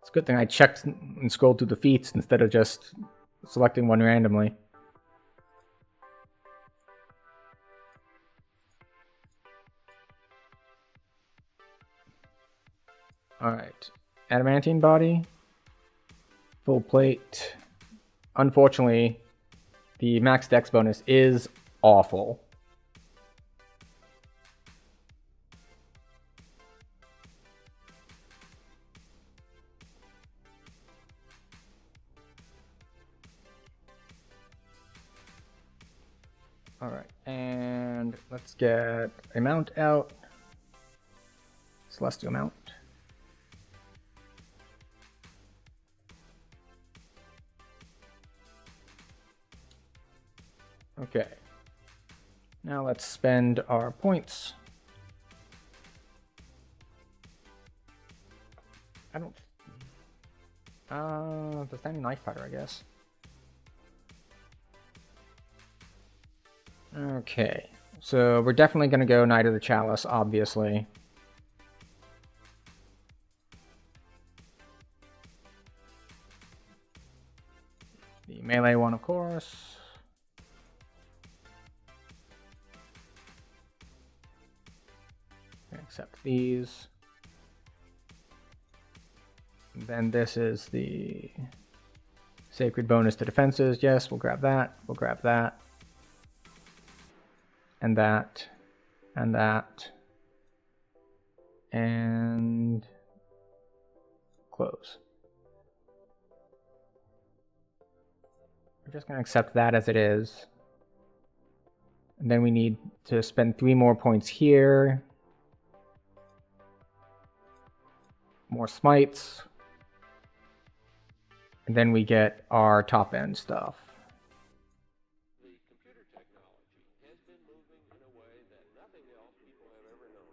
It's a good thing I checked and scrolled through the feats instead of just selecting one randomly. Alright, Adamantine Body, full plate. Unfortunately, the max dex bonus is awful. Alright, and let's get a mount out. Celestial mount. Okay. Now let's spend our points. I don't... the Standing Knife Fighter, I guess. Okay. So we're definitely going to go Knight of the Chalice, obviously. The melee one, of course. Accept these. Then this is the sacred bonus to defenses. Yes, we'll grab that. We'll grab that. And that. And that. And close. We're just going to accept that as it is. And then we need to spend 3 more points here. More smites. And then we get our top end stuff. The computer technology has been moving in a way that nothing else people have ever known.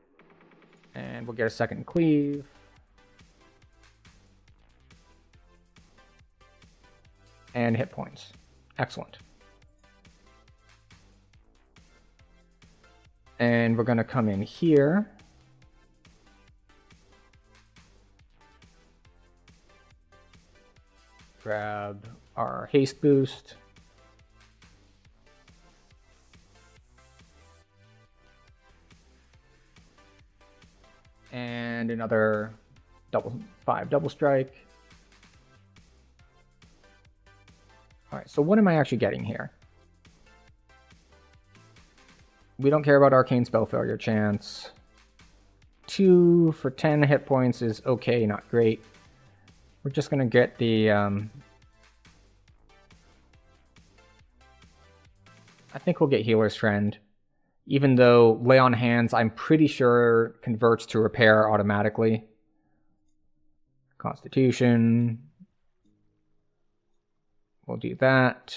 And we'll get a second cleave. And hit points. Excellent. And we're going to come in here. Grab our haste boost. And another 5 double strike. Alright, so what am I actually getting here? We don't care about Arcane Spell Failure chance. 2 for 10 hit points is okay, not great. We're just going to get the... I think we'll get Healer's Friend. Even though Lay on Hands, I'm pretty sure converts to Repair automatically. Constitution. We'll do that.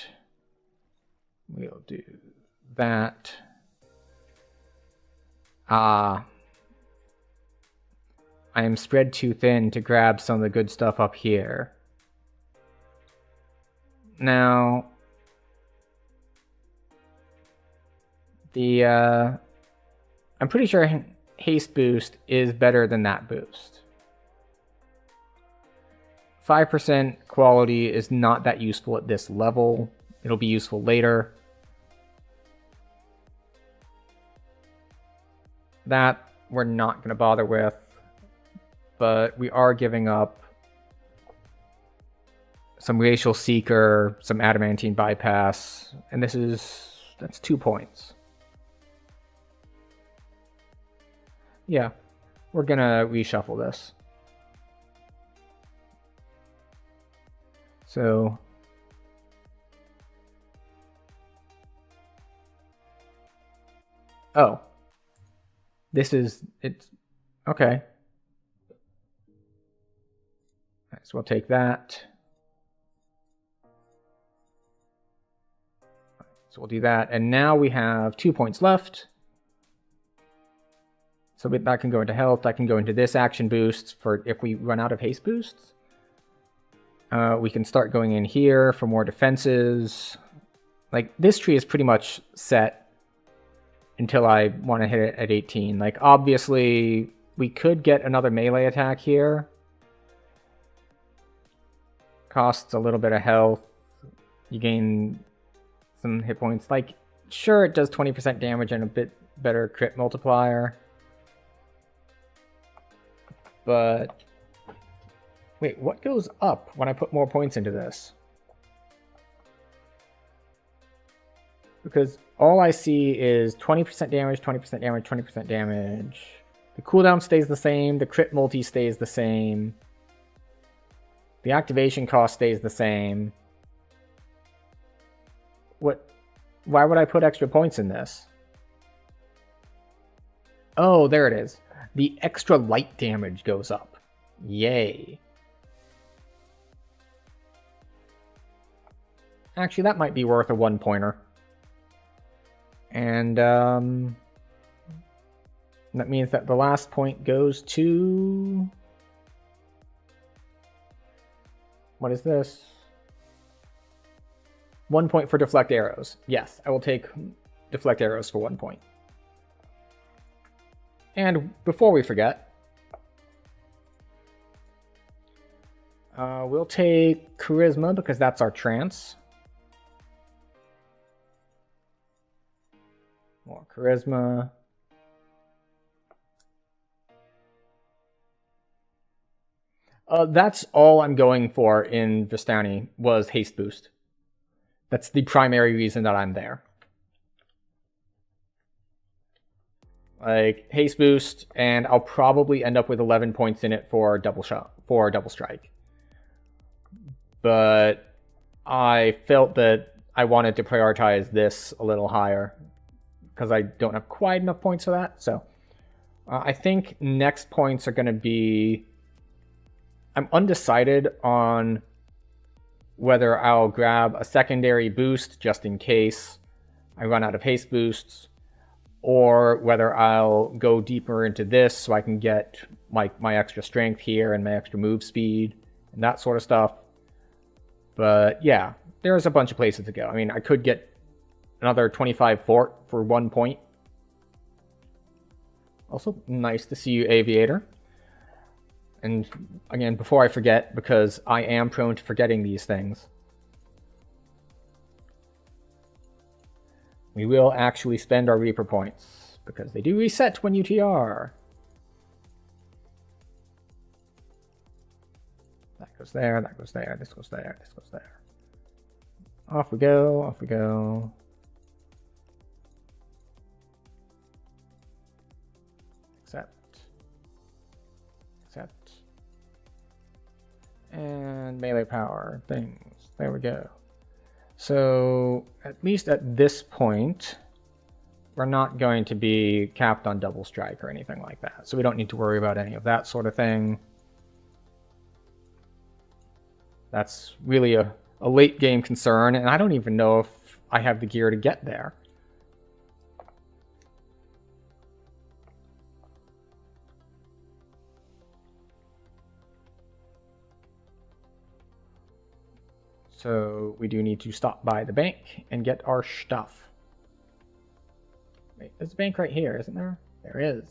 We'll do that. I am spread too thin to grab some of the good stuff up here. Now, I'm pretty sure haste boost is better than that boost. 5% quality is not that useful at this level. It'll be useful later. That we're not going to bother with. But we are giving up some Racial Seeker, some Adamantine Bypass, and that's 2 points. Yeah, we're gonna reshuffle this. So oh, it's okay. So we'll take that. So we'll do that. And now we have 2 points left. So that can go into health, that can go into this action boost for if we run out of haste boosts. We can start going in here for more defenses. Like, this tree is pretty much set until I want to hit it at 18. Like, obviously, we could get another melee attack here. Costs a little bit of health. You gain some hit points. Like, sure, it does 20% damage and a bit better crit multiplier. But wait, what goes up when I put more points into this? Because all I see is 20% damage, 20% damage, 20% damage. The cooldown stays the same, the crit multi stays the same. The activation cost stays the same. What? Why would I put extra points in this? Oh, there it is. The extra light damage goes up. Yay. Actually, that might be worth a 1-pointer. And that means that the last point goes to... What is this? 1 point for deflect arrows. Yes, I will take deflect arrows for 1 point. And before we forget, we'll take charisma because that's our trance. More charisma. That's all I'm going for in Vistani was haste boost. That's the primary reason that I'm there. Like, haste boost, and I'll probably end up with 11 points in it for double shot, for double strike. But I felt that I wanted to prioritize this a little higher because I don't have quite enough points for that. So I think next points are going to be... I'm undecided on whether I'll grab a secondary boost just in case I run out of haste boosts, or whether I'll go deeper into this so I can get my extra strength here and my extra move speed and that sort of stuff. But yeah, there's a bunch of places to go. I mean, I could get another 25 fort for 1 point. Also, nice to see you, Aviator. And again, before I forget, because I am prone to forgetting these things, we will actually spend our Reaper points, because they do reset when you TR. That goes there, that goes there, this goes there, this goes there. Off we go, off we go. Accept. And melee power, things. There we go. So, at least at this point, we're not going to be capped on double strike or anything like that. So we don't need to worry about any of that sort of thing. That's really a late game concern, and I don't even know if I have the gear to get there. So we do need to stop by the bank and get our stuff. Wait, there's a bank right here, isn't there? There is.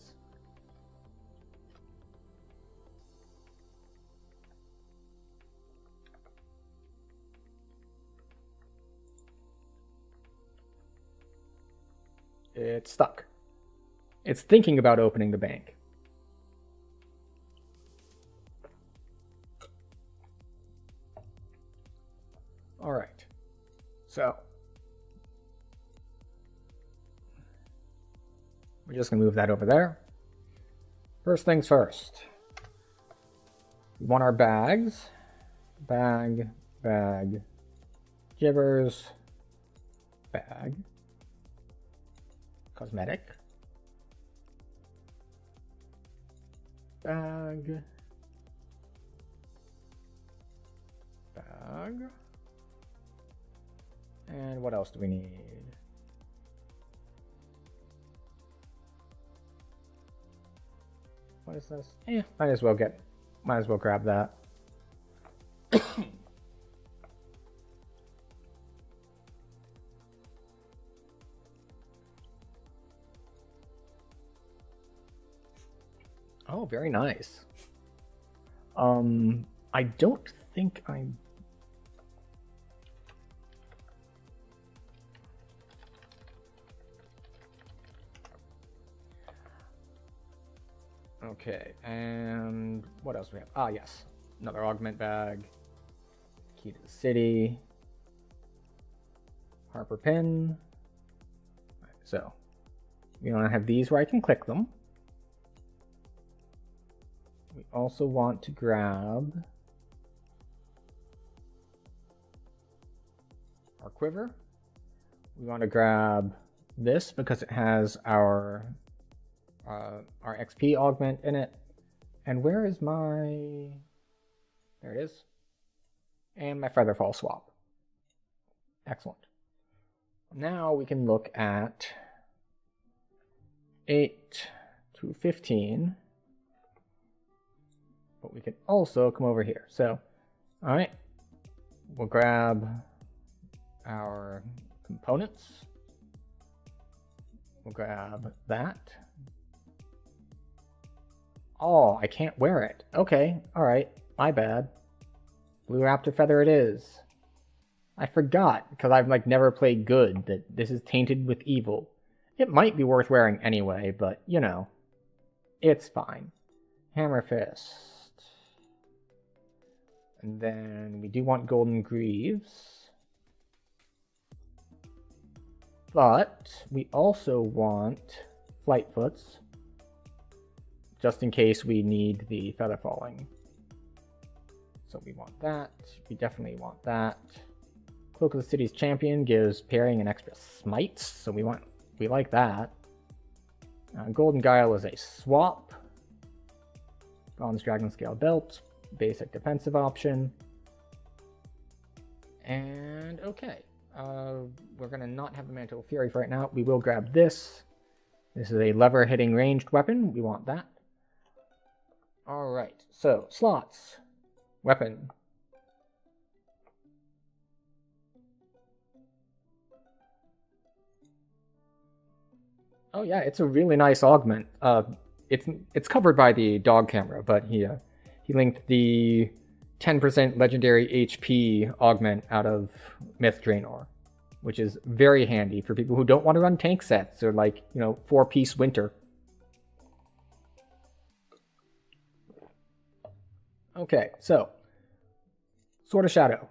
It's stuck. It's thinking about opening the bank. All right, so we're just gonna move that over there. First things first, we want our bags. Bag, bag, gibbers, bag, cosmetic, bag, bag. And what else do we need? What is this? Might as well grab that. Oh, very nice. I don't think I'm... Okay, and what else do we have? Ah, yes. Another augment bag. Key to the city. Harper pen. Right, so, we want to have these where I can click them. We also want to grab our quiver. We want to grab this because it has our XP augment in it. And where is my... There it is. And my Featherfall swap. Excellent. Now we can look at 8 to 15. But we can also come over here. So, all right, we'll grab our components. We'll grab that. Oh, I can't wear it. Okay, all right, my bad. Blue Raptor Feather it is. I forgot, because I've like never played good, that this is tainted with evil. It might be worth wearing anyway, but you know, it's fine. Hammer Fist. And then we do want Golden Greaves. But we also want Flightfoots, just in case we need the Feather Falling. So we want that. We definitely want that. Cloak of the City's Champion gives parrying and extra smites, so we like that. Golden Guile is a swap. Bronze Dragon Scale Belt. Basic defensive option. And okay, we're gonna not have the Mantle of Fury for right now. We will grab this. This is a lever hitting ranged weapon. We want that. All right, so slots, weapon. Oh yeah, it's a really nice augment. It's covered by the dog camera, but he linked the 10% legendary HP augment out of Myth Draenor, which is very handy for people who don't want to run tank sets or like, you know, 4-piece winter. Okay, so Sword of Shadow.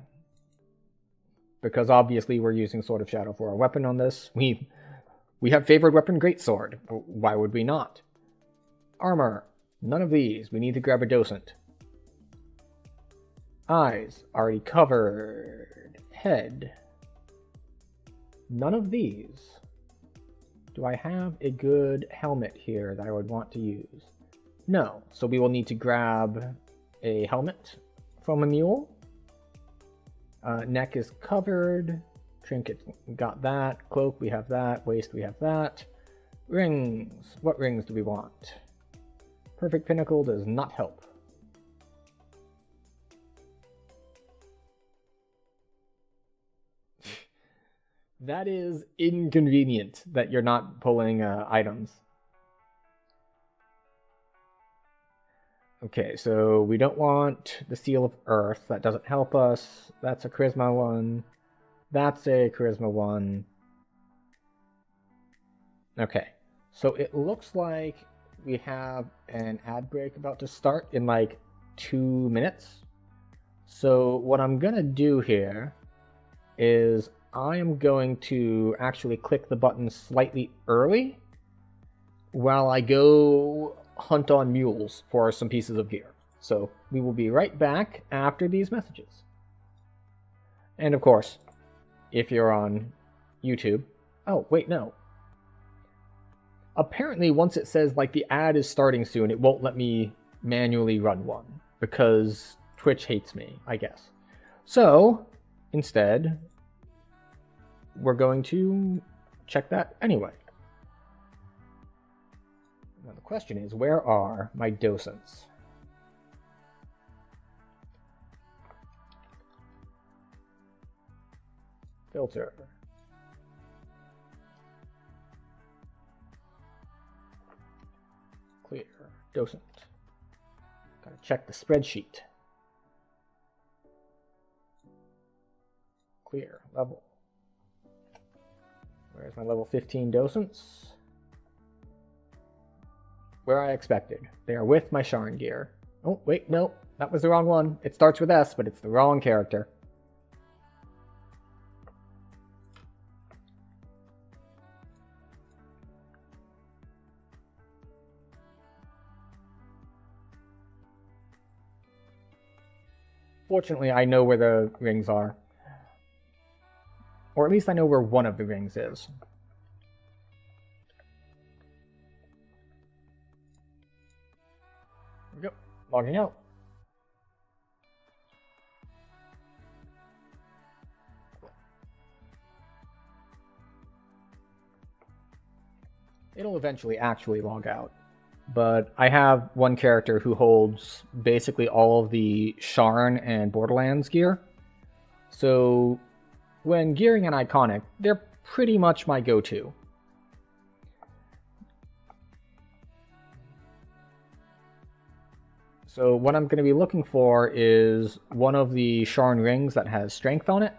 Because obviously we're using Sword of Shadow for our weapon on this. We have favored weapon Greatsword. Why would we not? Armor. None of these. We need to grab a Docent. Eyes, already covered. Head. None of these. Do I have a good helmet here that I would want to use? No, so we will need to grab a helmet from a mule. Neck is covered. Trinket, got that. Cloak, we have that. Waist, we have that. Rings, what rings do we want? Perfect Pinnacle does not help. That is inconvenient that you're not pulling items. Okay, so we don't want the Seal of Earth. That doesn't help us. That's a Charisma one. That's a Charisma one. Okay, so it looks like we have an ad break about to start in like 2 minutes. So what I'm gonna do here is I am going to actually click the button slightly early while I go hunt on mules for some pieces of gear. So we will be right back after these messages. And of course, if you're on YouTube... Oh, wait, no. Apparently, once it says, like, the ad is starting soon, it won't let me manually run one, because Twitch hates me, I guess. So, instead, we're going to check that anyway. Now the question is, where are my docents? Filter. Clear. Docent. Gotta check the spreadsheet. Clear. Level. Where's my level 15 docents? Where I expected. They are with my Sharn gear. Oh, wait, no. That was the wrong one. It starts with S, but it's the wrong character. Fortunately, I know where the rings are. Or at least I know where one of the rings is. There we go. Logging out. It'll eventually actually log out. But I have one character who holds basically all of the Sharn and Borderlands gear. So when gearing an iconic, they're pretty much my go-to. So what I'm going to be looking for is one of the Sharn rings that has strength on it,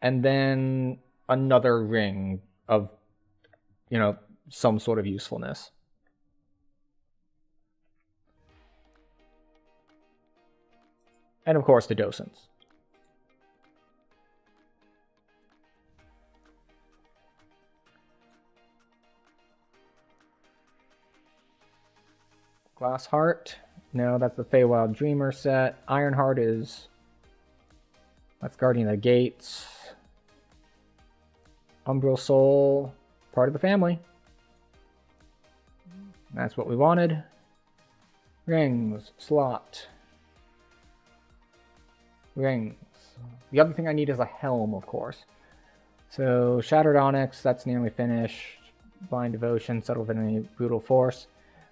and then another ring of, you know, some sort of usefulness. And of course the docents. Glass Heart. No, that's the Feywild Dreamer set. Ironheart is... that's Guardian of the Gates. Umbral Soul. Part of the family. That's what we wanted. Rings. Slot. Rings. The other thing I need is a helm, of course. So, Shattered Onyx, that's nearly finished. Blind Devotion, Subtle Divinity, Brutal Force.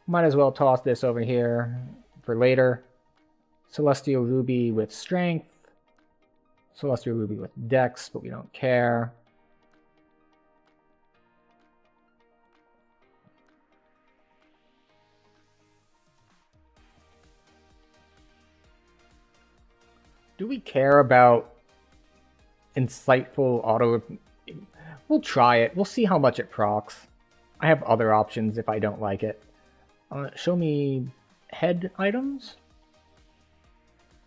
Might as well toss this over here for later. Celestial Ruby with Strength. Celestial Ruby with Dex, but we don't care. Do we care about insightful auto? We'll try it. We'll see how much it procs. I have other options if I don't like it. Show me head items.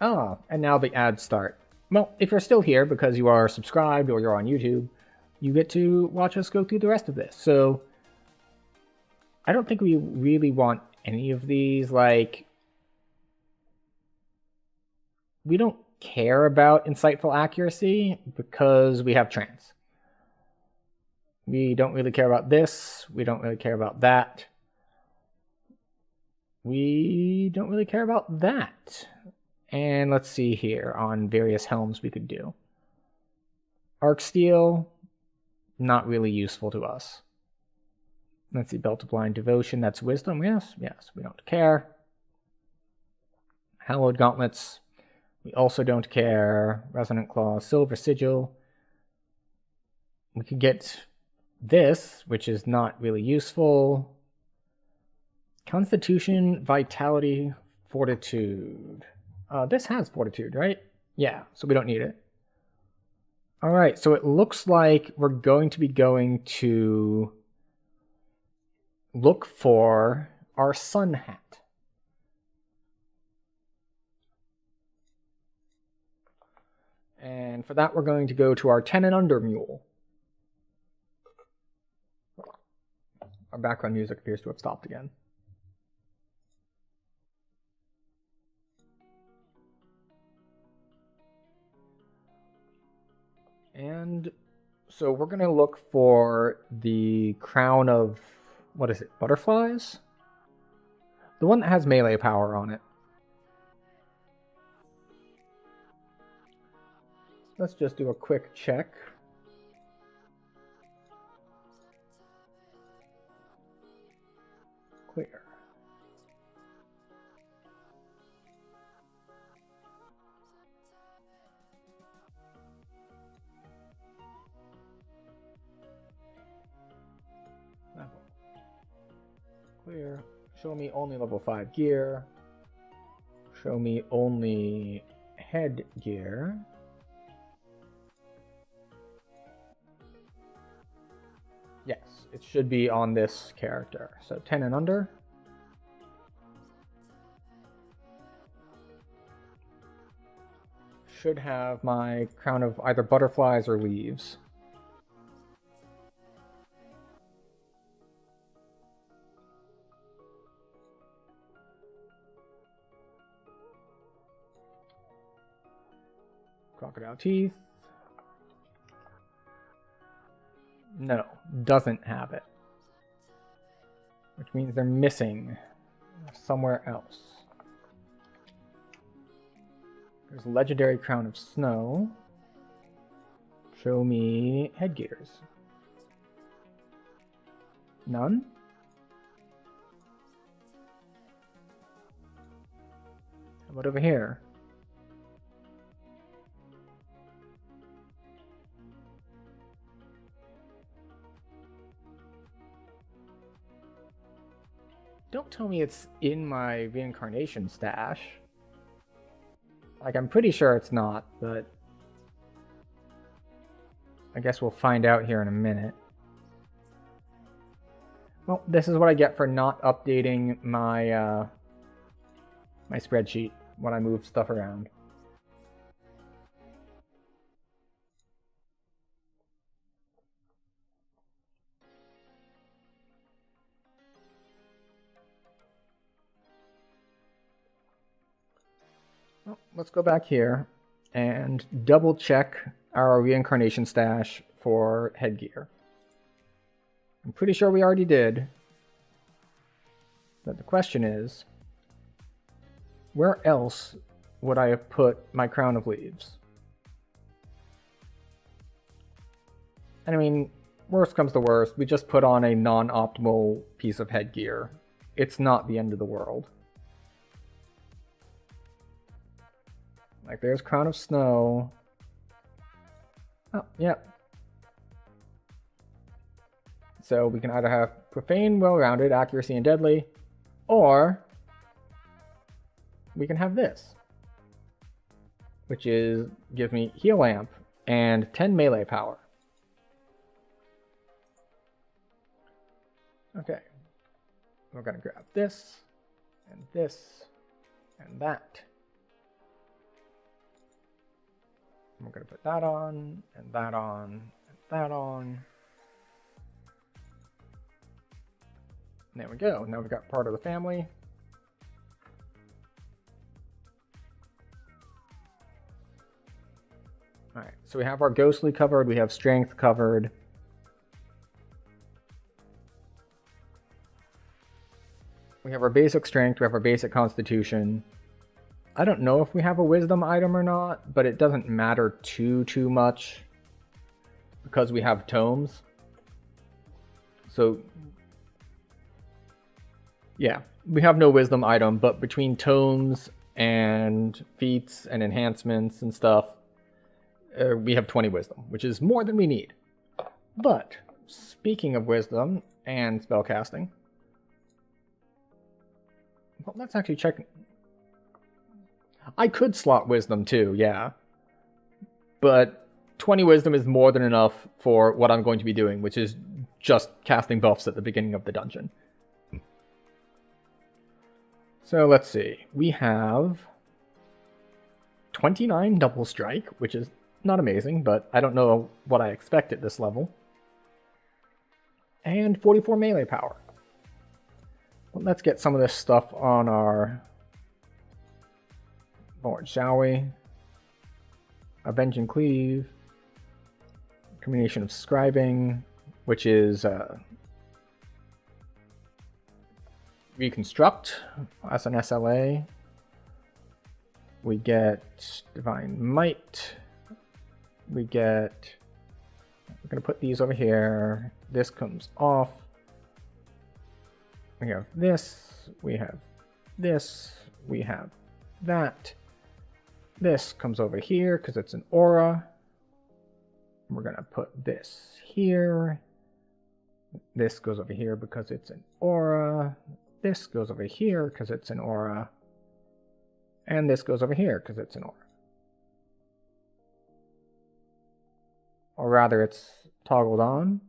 Ah, and now the ads start. Well, if you're still here because you are subscribed or you're on YouTube, you get to watch us go through the rest of this. So I don't think we really want any of these. Like, we don't care about insightful accuracy because we have trance. We don't really care about this. We don't really care about that. We don't really care about that. And let's see here on various helms we could do. Arc Steel, not really useful to us. Let's see, Belt of Blind Devotion, that's Wisdom. Yes, we don't care. Hallowed Gauntlets, we also don't care. Resonant Claw, Silver Sigil. We could get this, which is not really useful. Constitution, Vitality, Fortitude. This has Fortitude, right? Yeah, so we don't need it. Alright, so it looks like we're going to be going to look for our sun hat. And for that, we're going to go to our 10 and under mule. Our background music appears to have stopped again. And so we're going to look for the crown of, what is it, butterflies? The one that has melee power on it. Let's just do a quick check. Clear. Level. Clear. Show me only level 5 gear. Show me only head gear. Yes, it should be on this character. So 10 and under. Should have my crown of either butterflies or leaves. Crocodile teeth. No, doesn't have it. Which means they're missing somewhere else. There's legendary crown of snow. Show me headgears. None? How about over here? Don't tell me it's in my reincarnation stash. Like, I'm pretty sure it's not, but I guess we'll find out here in a minute. Well, this is what I get for not updating my my spreadsheet when I move stuff around. Well, let's go back here and double check our reincarnation stash for headgear. I'm pretty sure we already did. But the question is, where else would I have put my crown of leaves? And I mean, worst comes to worst, we just put on a non-optimal piece of headgear. It's not the end of the world. Like, there's Crown of Snow. Oh, yeah. So we can either have Profane, Well-Rounded, Accuracy, and Deadly, or we can have this, which is give me Heal Amp and 10 melee power. Okay. We're going to grab this, and that. We're going to put that on, and that on, and that on. And there we go. Now we've got part of the family. Alright, so we have our Ghostly covered, we have Strength covered. We have our basic Strength, we have our basic Constitution. I don't know if we have a Wisdom item or not, but it doesn't matter too much because we have tomes. So yeah, we have no Wisdom item, but between tomes and feats and enhancements and stuff, we have 20 Wisdom, which is more than we need. But speaking of Wisdom and spellcasting, well, let's actually check. I could slot Wisdom too, yeah. But 20 Wisdom is more than enough for what I'm going to be doing, which is just casting buffs at the beginning of the dungeon. So let's see. We have 29 Double Strike, which is not amazing, but I don't know what I expect at this level. And 44 melee power. Well, let's get some of this stuff on our board, shall we? Avenge and Cleave. Combination of Scribing, which is Reconstruct as an SLA. We get Divine Might. We're going to put these over here. This comes off. We have this, we have this, we have that. This comes over here because it's an aura. We're going to put this here. This goes over here because it's an aura. This goes over here because it's an aura. And this goes over here because it's an aura. Or rather, it's toggled on.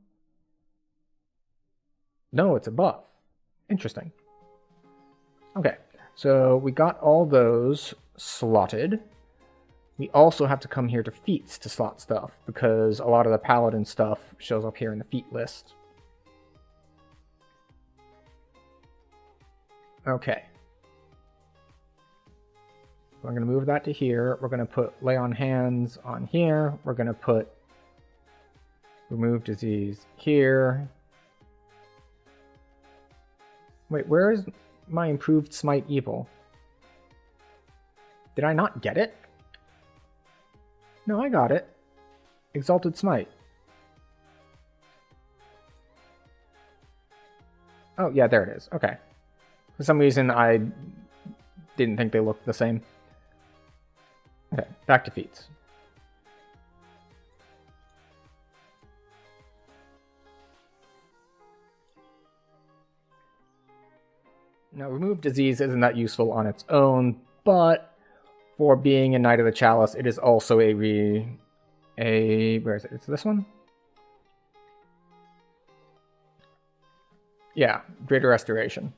No, it's a buff. Interesting. Okay, so we got all those slotted. We also have to come here to feats to slot stuff, because a lot of the paladin stuff shows up here in the feat list. Okay. We're going to move that to here. We're going to put lay on hands on here. We're going to put remove disease here. Wait, where is my improved smite evil? Did I not get it? No, I got it. Exalted smite. Oh, yeah, there it is. Okay. For some reason, I didn't think they looked the same. Okay, back to feats. Now, remove disease isn't that useful on its own, but for being a Knight of the Chalice, it is also a where is it? It's this one? Yeah, Greater Restoration.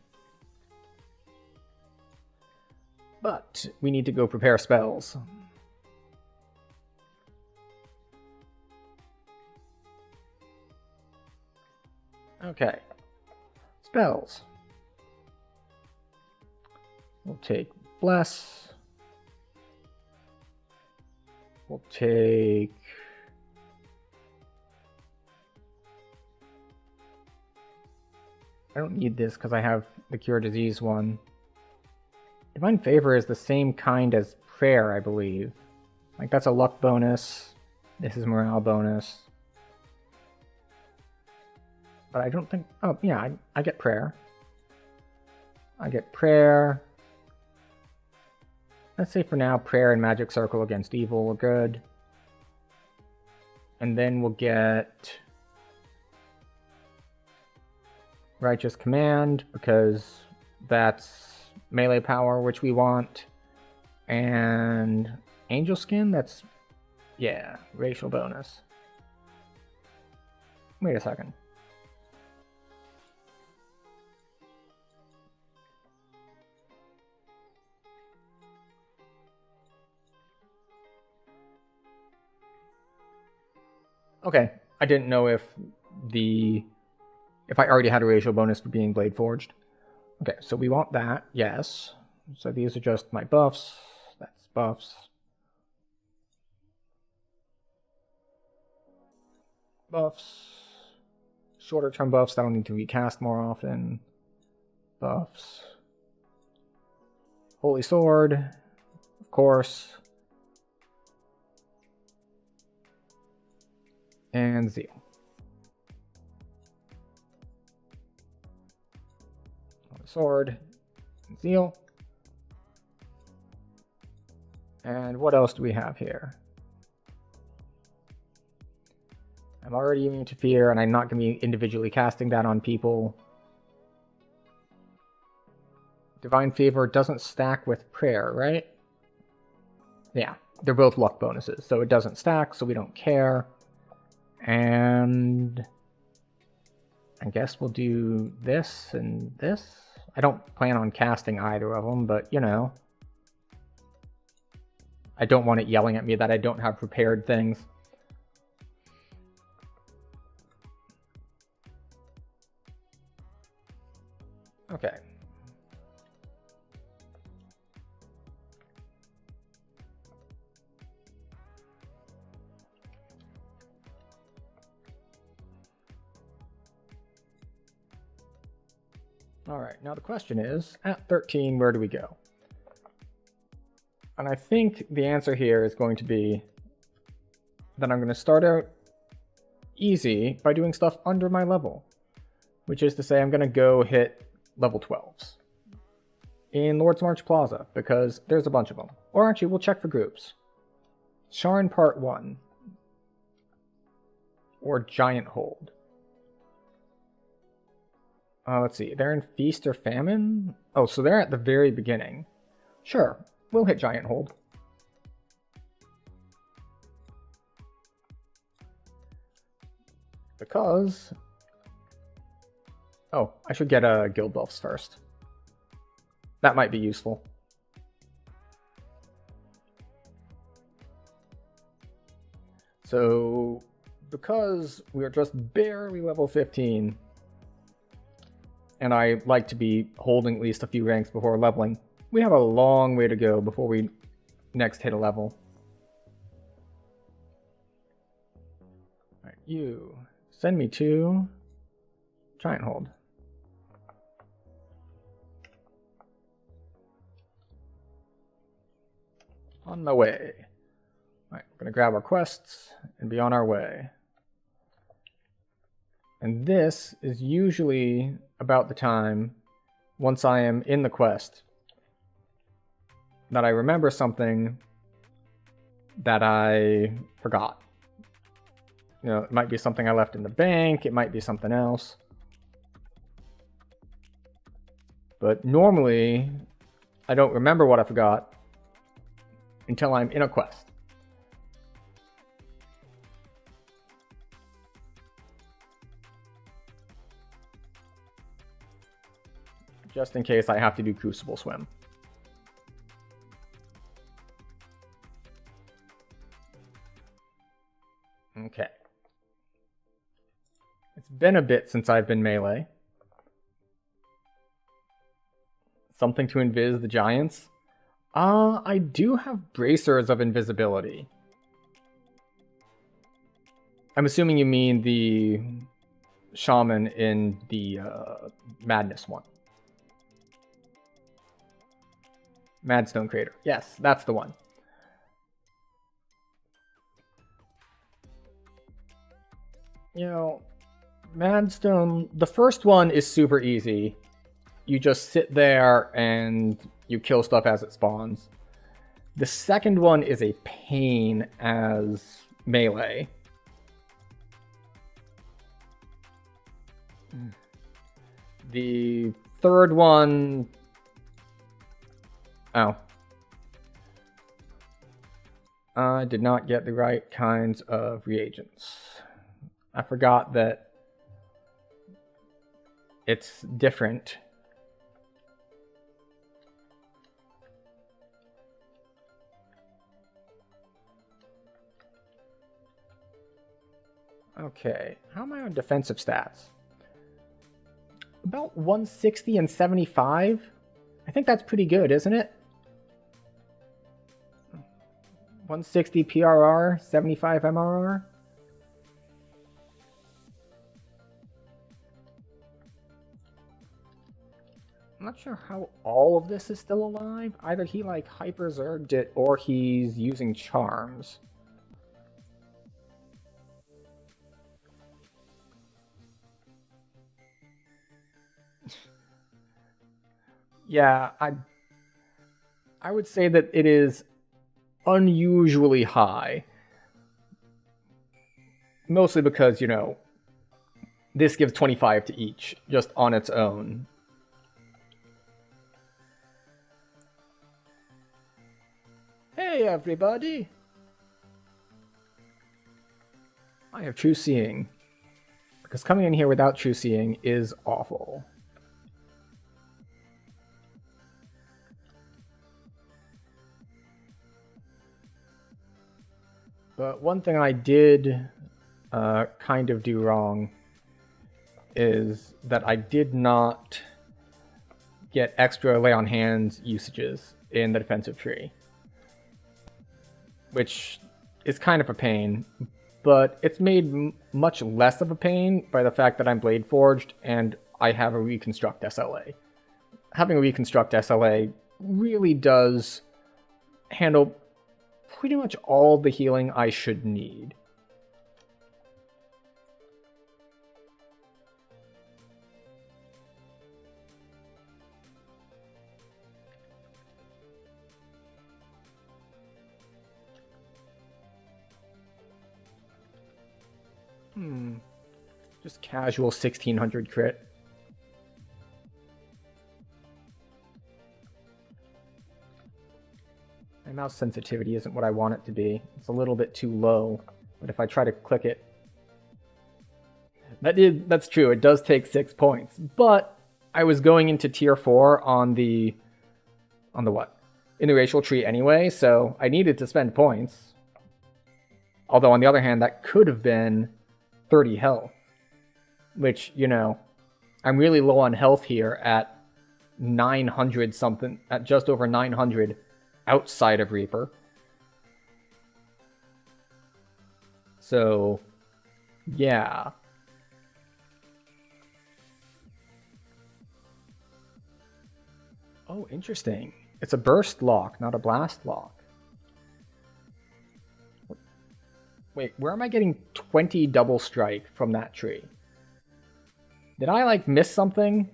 But we need to go prepare spells. Okay. Spells. We'll take Bless. We'll take... I don't need this because I have the Cure Disease one. Divine Favor is the same kind as Prayer, I believe. Like, that's a luck bonus. This is morale bonus. But I don't think... Oh, yeah, I get Prayer. I get Prayer. Let's say for now, Prayer and Magic Circle against Evil are good. And then we'll get Righteous Command, because that's melee power, which we want. And Angel Skin, that's... yeah, racial bonus. Wait a second. Okay, I didn't know if I already had a racial bonus for being Blade Forged. Okay, so we want that, yes. So these are just my buffs. That's buffs. Buffs. Shorter term buffs that I'll need to recast more often. Buffs. Holy Sword, of course. And Zeal. Sword, and Zeal. And what else do we have here? I'm already immune to fear, and I'm not going to be individually casting that on people. Divine Favor doesn't stack with Prayer, right? Yeah, they're both luck bonuses, so it doesn't stack, so we don't care. And I guess we'll do this and this. I don't plan on casting either of them, but you know. I don't want it yelling at me that I don't have prepared things. Okay. Alright, now the question is, at 13, where do we go? And I think the answer here is going to be that I'm going to start out easy by doing stuff under my level. Which is to say, I'm going to go hit level 12s in Lord's March Plaza, because there's a bunch of them. Or actually, we'll check for groups. Sharn Part 1. Or Giant Hold. Let's see, they're in Feast or Famine? Oh, so they're at the very beginning. Sure, we'll hit Giant Hold. Because... oh, I should get guild buffs first. That might be useful. So, because we are just barely level 15, and I like to be holding at least a few ranks before leveling, we have a long way to go before we next hit a level. Alright, you send me to Giant Hold. On my way. Alright, we're gonna grab our quests and be on our way. And this is usually about the time, once I am in the quest, that I remember something that I forgot. You know, it might be something I left in the bank, it might be something else. But normally, I don't remember what I forgot until I'm in a quest. Just in case I have to do Crucible Swim. Okay. It's been a bit since I've been melee. Something to invis the giants? I do have bracers of invisibility. I'm assuming you mean the shaman in the Madness one. Madstone Crater. Yes, that's the one. You know, Madstone, the first one is super easy. You just sit there and you kill stuff as it spawns. The second one is a pain as melee. The third one... oh. I did not get the right kinds of reagents. I forgot that it's different. Okay, how am I on defensive stats? About 160 and 75? I think that's pretty good, isn't it? 160 PRR, 75 MRR? I'm not sure how all of this is still alive. Either he like hyper zerged it or he's using charms. Yeah, I would say that it is unusually high. Mostly because, you know, this gives 25 to each, just on its own. Hey everybody! I have True Seeing. Because coming in here without True Seeing is awful. But one thing I did kind of do wrong is that I did not get extra lay on hands usages in the defensive tree. Which is kind of a pain, but it's made much less of a pain by the fact that I'm Blade Forged and I have a Reconstruct SLA. Having a Reconstruct SLA really does handle pretty much all the healing I should need. Just casual 1600 crit. My mouse sensitivity isn't what I want it to be. It's a little bit too low, but if I try to click it... That's true, it does take 6 points, but I was going into tier 4 on the what? In the racial tree anyway, so I needed to spend points. Although on the other hand, that could have been 30 health, which, you know, I'm really low on health here at 900 something, at just over 900 outside of Reaper. So, yeah. Oh, interesting. It's a burst lock, not a blast lock. Wait, where am I getting 20 double strike from that tree? Did I, like, miss something?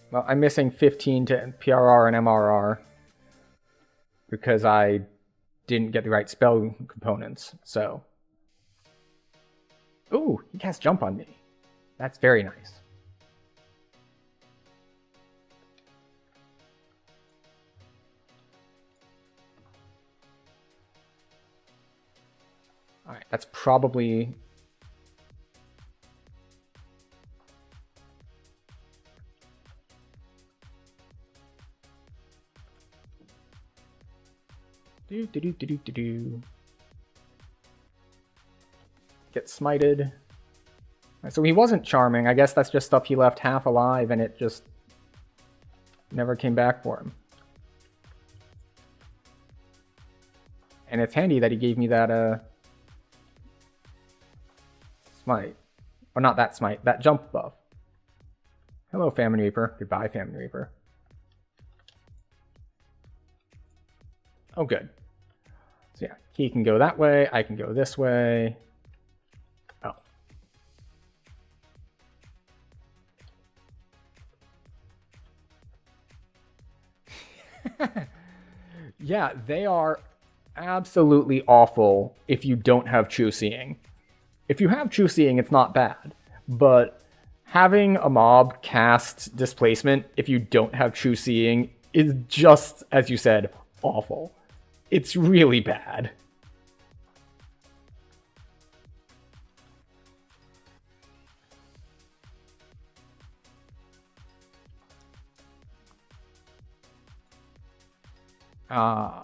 Well, I'm missing 15 to PRR and MRR because I didn't get the right spell components, so... Ooh, he cast jump on me. That's very nice. Alright, that's probably... Get smited. So he wasn't charming. I guess that's just stuff he left half alive and it just never came back for him. And it's handy that he gave me that smite. Or not that smite, that jump buff. Hello, Famine Reaper. Goodbye, Famine Reaper. Oh, good. So yeah, he can go that way, I can go this way. Oh. Yeah, they are absolutely awful if you don't have True Seeing. If you have True Seeing, it's not bad. But having a mob cast Displacement if you don't have True Seeing is just, as you said, awful. It's really bad. Ah.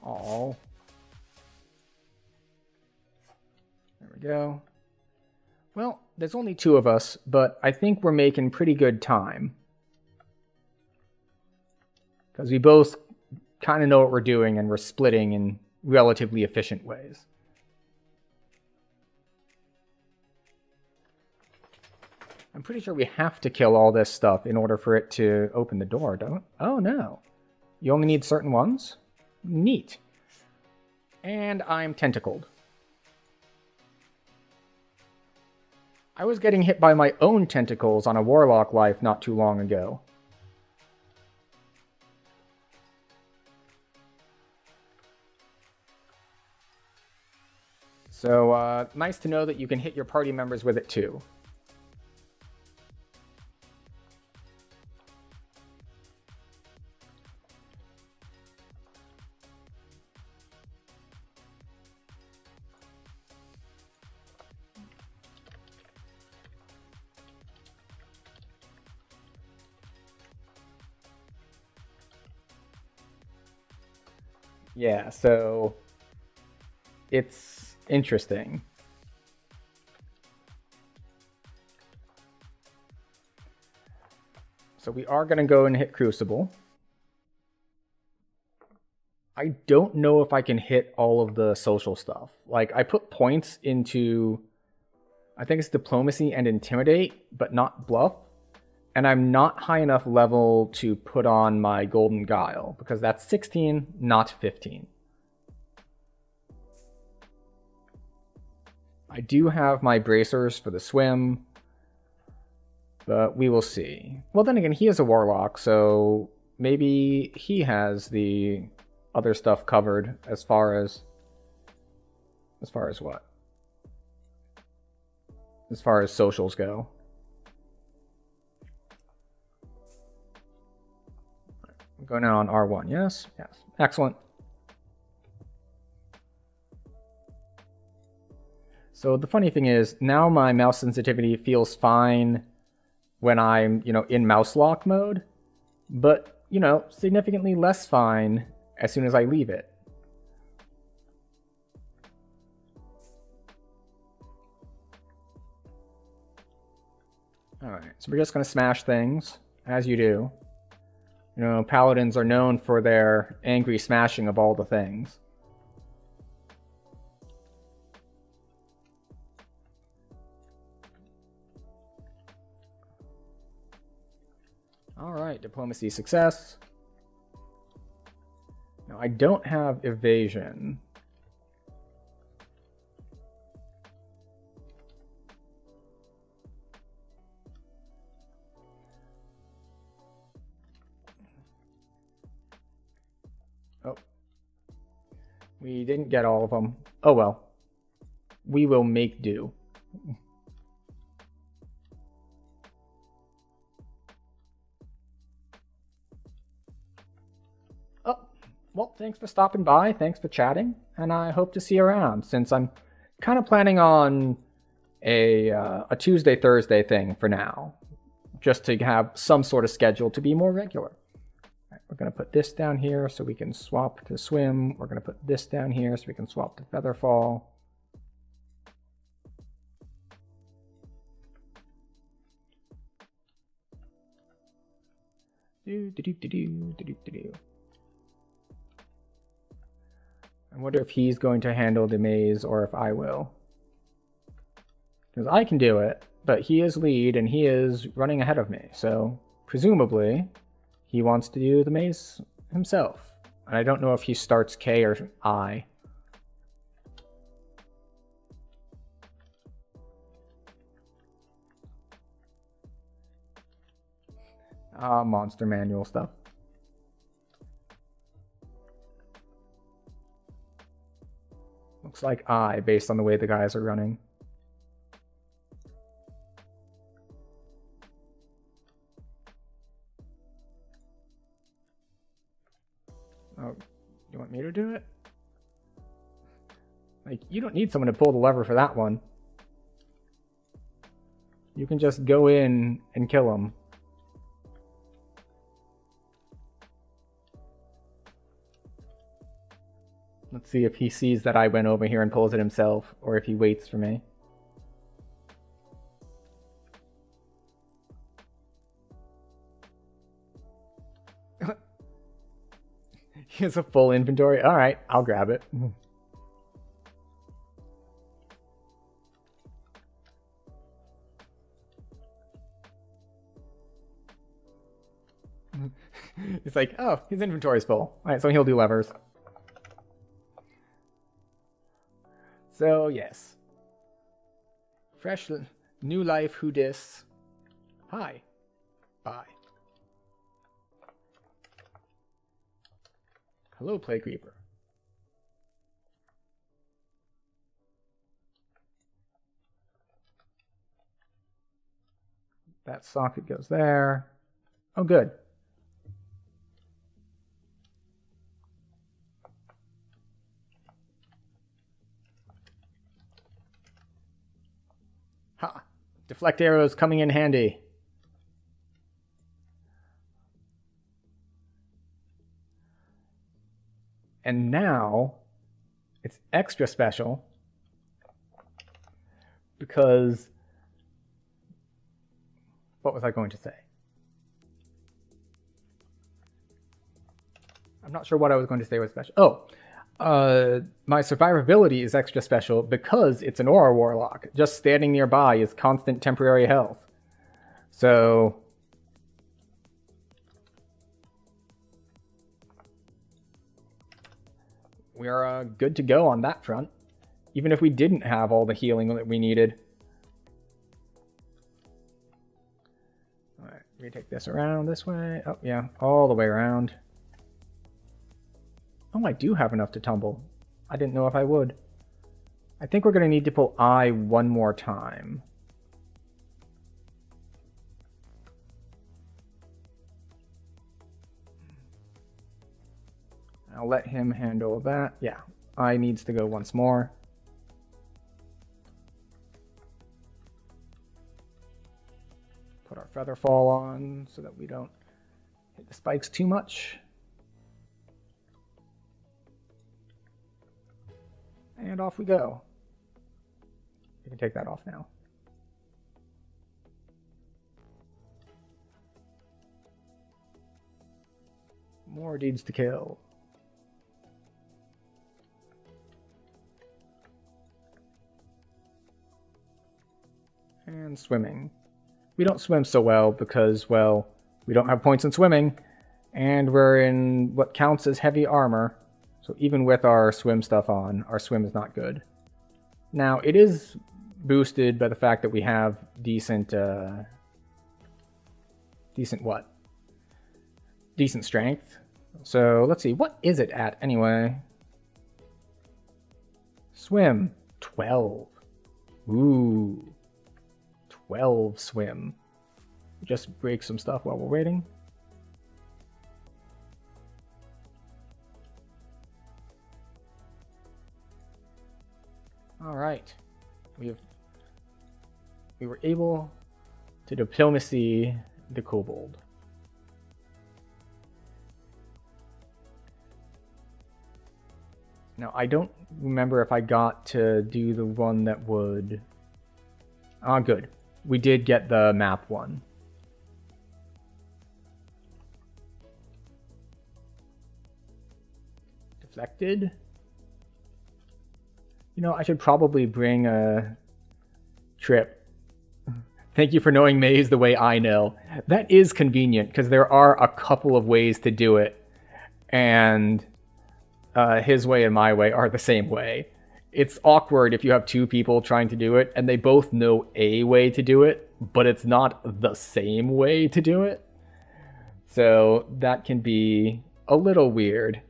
Oh. There we go. Well, there's only 2 of us, but I think we're making pretty good time. Because we both kind of know what we're doing and we're splitting in relatively efficient ways. I'm pretty sure we have to kill all this stuff in order for it to open the door, don't? Oh no. You only need certain ones? Neat. And I'm tentacled. I was getting hit by my own tentacles on a Warlock life not too long ago. So, nice to know that you can hit your party members with it too. Yeah, so it's interesting. So we are going to go and hit Crucible. I don't know if I can hit all of the social stuff. Like, I put points into, I think it's Diplomacy and Intimidate, but not Bluff. And I'm not high enough level to put on my Golden Guile, because that's 16, not 15. I do have my bracers for the swim, but we will see. Well, then again, he is a warlock, so maybe he has the other stuff covered as far as what? As far as socials go. Go now on R1, yes? Yes. Excellent. So the funny thing is, now my mouse sensitivity feels fine when I'm, in mouse lock mode, but, significantly less fine as soon as I leave it. Alright, so we're just going to smash things, as you do. Paladins are known for their angry smashing of all the things. Alright, diplomacy success. Now, I don't have evasion. Oh. We didn't get all of them. Oh well. We will make do. Well, thanks for stopping by, thanks for chatting, and I hope to see you around, since I'm kind of planning on a Tuesday, Thursday thing for now, just to have some sort of schedule to be more regular. Right, we're going to put this down here so we can swap to swim. We're going to put this down here so we can swap to featherfall. I wonder if he's going to handle the maze or if I will. Because I can do it, but he is lead and he is running ahead of me. So presumably he wants to do the maze himself. And I don't know if he starts K or I. Monster manual stuff. Looks like I, based on the way the guys are running. Oh, you want me to do it? Like, you don't need someone to pull the lever for that one. You can just go in and kill him. Let's see if he sees that I went over here and pulls it himself, or if he waits for me. He has a full inventory. Alright, I'll grab it. It's like, oh, his inventory's full. Alright, so he'll do levers. So, yes. Fresh, new life, who dis? Hi. Bye. Hello, Plague Reaper. That socket goes there. Oh, good. Ha! Deflect arrows coming in handy. And now it's extra special because what was I going to say? I'm not sure what I was going to say was special. Oh, my survivability is extra special because it's an aura warlock. Just standing nearby is constant temporary health. So we are good to go on that front. even if we didn't have all the healing that we needed. Alright, we take this around this way. Oh, yeah, all the way around. Oh, I do have enough to tumble. I didn't know if I would. I think we're going to need to pull I one more time. I'll let him handle that. Yeah, I needs to go once more. Put our feather fall on so that we don't hit the spikes too much. And off we go. You can take that off now. More deeds to kill. And swimming. We don't swim so well because, well, we don't have points in swimming, and we're in what counts as heavy armor. So even with our swim stuff on, our swim is not good. Now, it is boosted by the fact that we have decent strength. So let's see, what is it at anyway? Swim, 12. Ooh, 12 swim. Just break some stuff while we're waiting. All right, we were able to diplomacy the kobold. Now, I don't remember if I got to do the one that would... Ah, good. We did get the map one. Deflected. You know, I should probably bring a trip. Thank you for knowing Maze the way I know. That is convenient, because there are a couple of ways to do it. And his way and my way are the same way. It's awkward if you have two people trying to do it, and they both know a way to do it, but it's not the same way to do it. So that can be a little weird.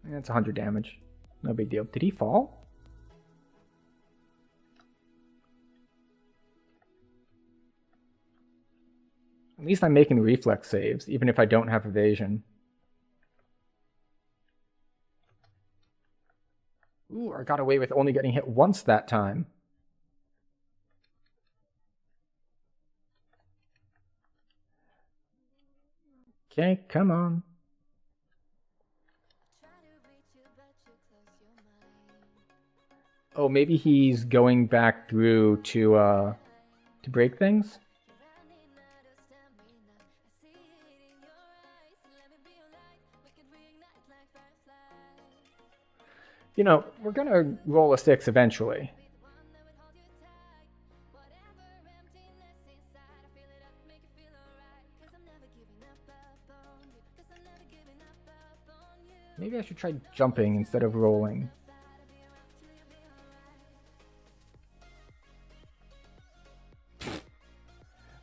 That's 100 damage. No big deal. Did he fall? At least I'm making reflex saves, even if I don't have evasion. Ooh, I got away with only getting hit once that time. Okay, come on. Oh, maybe he's going back through to break things? You know, we're gonna roll a 6 eventually. Maybe I should try jumping instead of rolling.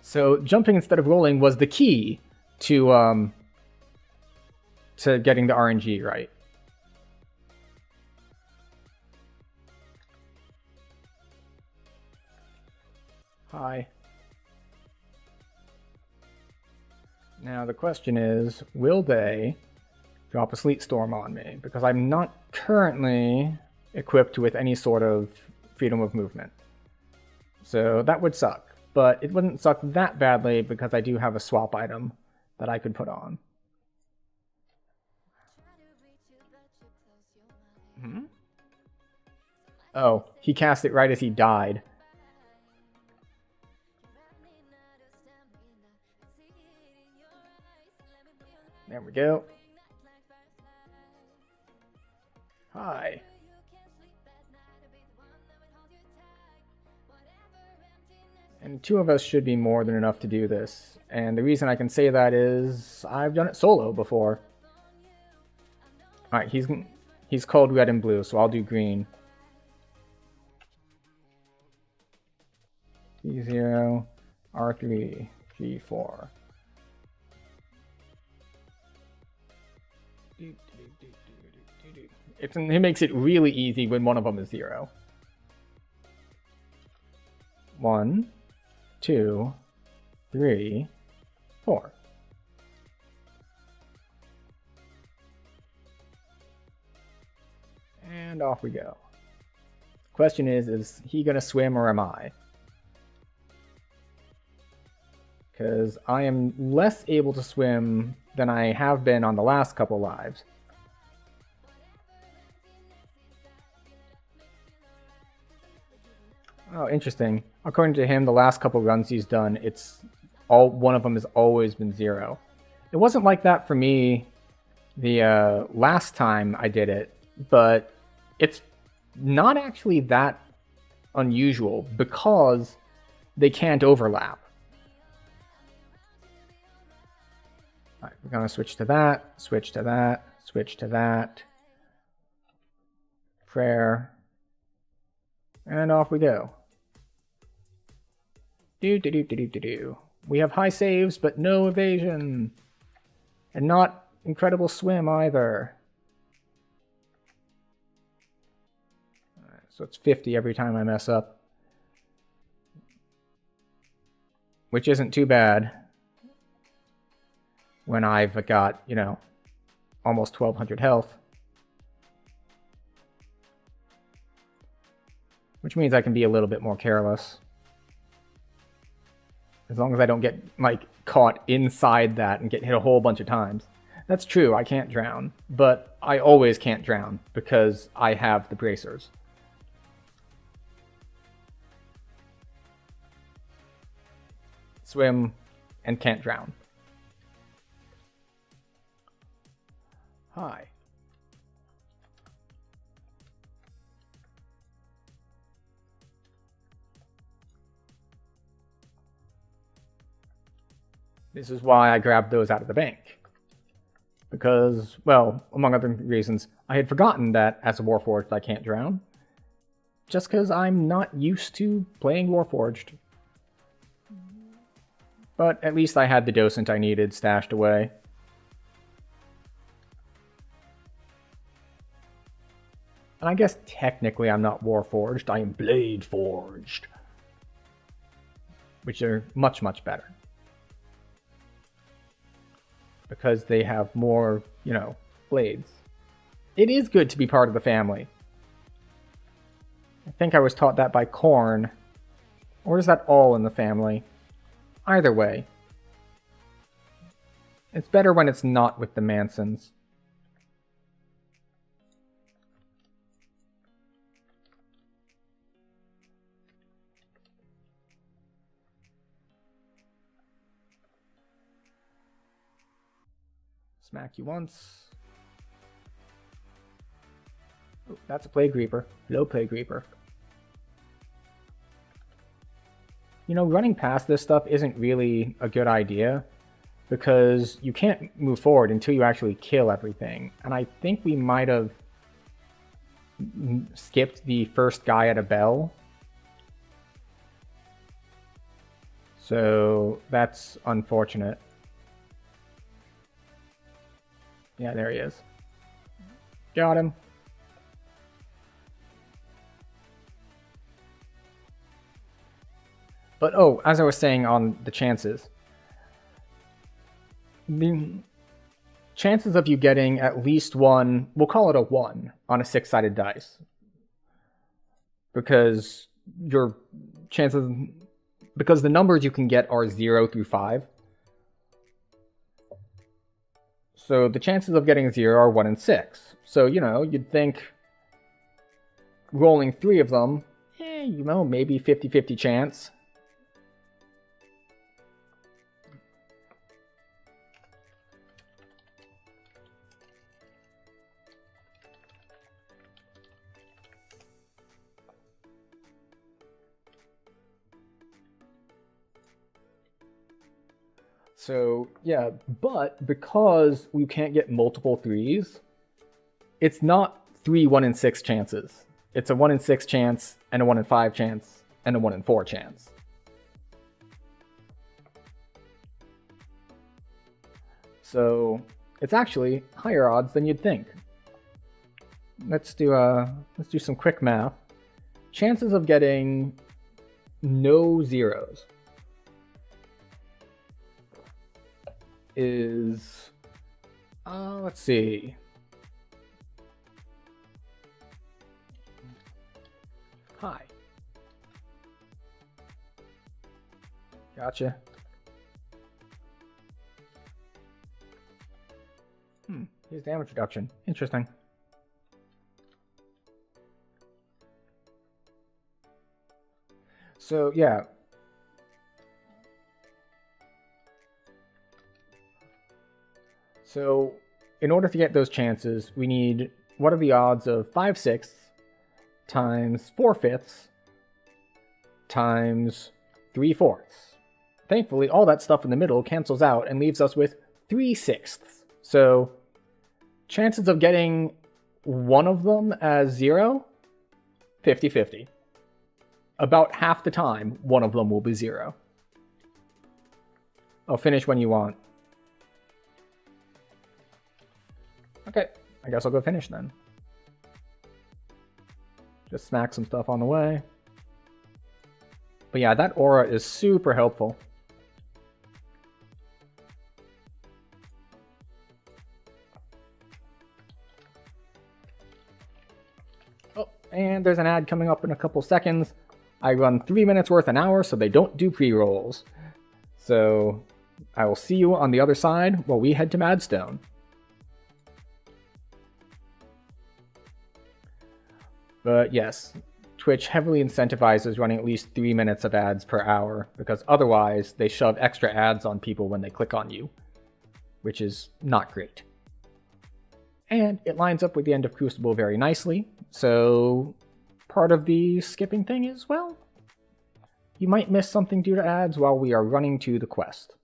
So jumping instead of rolling was the key to getting the RNG right. Hi. Now the question is, will they drop a sleet storm on me? Because I'm not currently equipped with any sort of freedom of movement. So that would suck. But it wouldn't suck that badly because I do have a swap item that I could put on. Hmm? Oh, he cast it right as he died. There we go. Hi. And 2 of us should be more than enough to do this. And the reason I can say that is I've done it solo before. Alright, he's called red and blue, so I'll do green. G0, R3, G4. It makes it really easy when one of them is 0. 1, 2, 3, 4. And off we go. Question is he gonna swim or am I? Because I am less able to swim than I have been on the last couple lives. Oh, interesting. According to him, the last couple runs he's done, one of them has always been 0. It wasn't like that for me the last time I did it, but it's not actually that unusual because they can't overlap. All right, we're gonna switch to that, switch to that, switch to that. Prayer. And off we go. We have high saves, but no evasion. And not incredible swim either. Right, so it's 50 every time I mess up. Which isn't too bad when I've got, you know, almost 1200 health. Which means I can be a little bit more careless. As long as I don't get, like, caught inside that and get hit a whole bunch of times. That's true, I can't drown. But I always can't drown because I have the bracers. Swim and can't drown. Hi. This is why I grabbed those out of the bank. Because, well, among other reasons, I had forgotten that as a Warforged I can't drown. Just because I'm not used to playing Warforged. But at least I had the docent I needed stashed away. And I guess technically I'm not Warforged, I am Blade Forged. Which are much, much better. Because they have more, you know, blades. It is good to be part of the family. I think I was taught that by Korn. Or is that all in the family? Either way. It's better when it's not with the Mansons. Smack you once. Oh, that's a Plague Reaper. Low Plague Reaper. You know, running past this stuff isn't really a good idea because you can't move forward until you actually kill everything. And I think we might have skipped the first guy at a bell. So that's unfortunate. Yeah, there he is. Got him. But oh, as I was saying on the chances. The chances of you getting at least one, we'll call it a 1 on a 6-sided dice. Because your chances, because the numbers you can get are 0 through 5. So the chances of getting 0 are 1 in 6. So, you know, you'd think rolling 3 of them, you know, maybe 50-50 chance. So, yeah, but because we can't get multiple 3s, it's not 3 1 in 6 chances. It's a 1 in 6 chance, and a 1 in 5 chance, and a 1 in 4 chance. So it's actually higher odds than you'd think. Let's do some quick math. Chances of getting no zeros is, let's see. Hi. Gotcha. Here's damage reduction. Interesting. So, yeah. So, in order to get those chances, we need, what are the odds of 5/6 times 4/5 times 3/4? Thankfully, all that stuff in the middle cancels out and leaves us with 3/6. So, chances of getting one of them as 0, 50-50. About half the time, one of them will be 0. I'll finish when you want. Okay, I guess I'll go finish then. Just smack some stuff on the way. But yeah, that aura is super helpful. Oh, and there's an ad coming up in a couple seconds. I run 3 minutes worth an hour, so they don't do pre-rolls. So I will see you on the other side while we head to Madstone. But yes, Twitch heavily incentivizes running at least 3 minutes of ads per hour, because otherwise they shove extra ads on people when they click on you, which is not great. And it lines up with the end of Crucible very nicely, so part of the skipping thing is, well, you might miss something due to ads while we are running to the quest.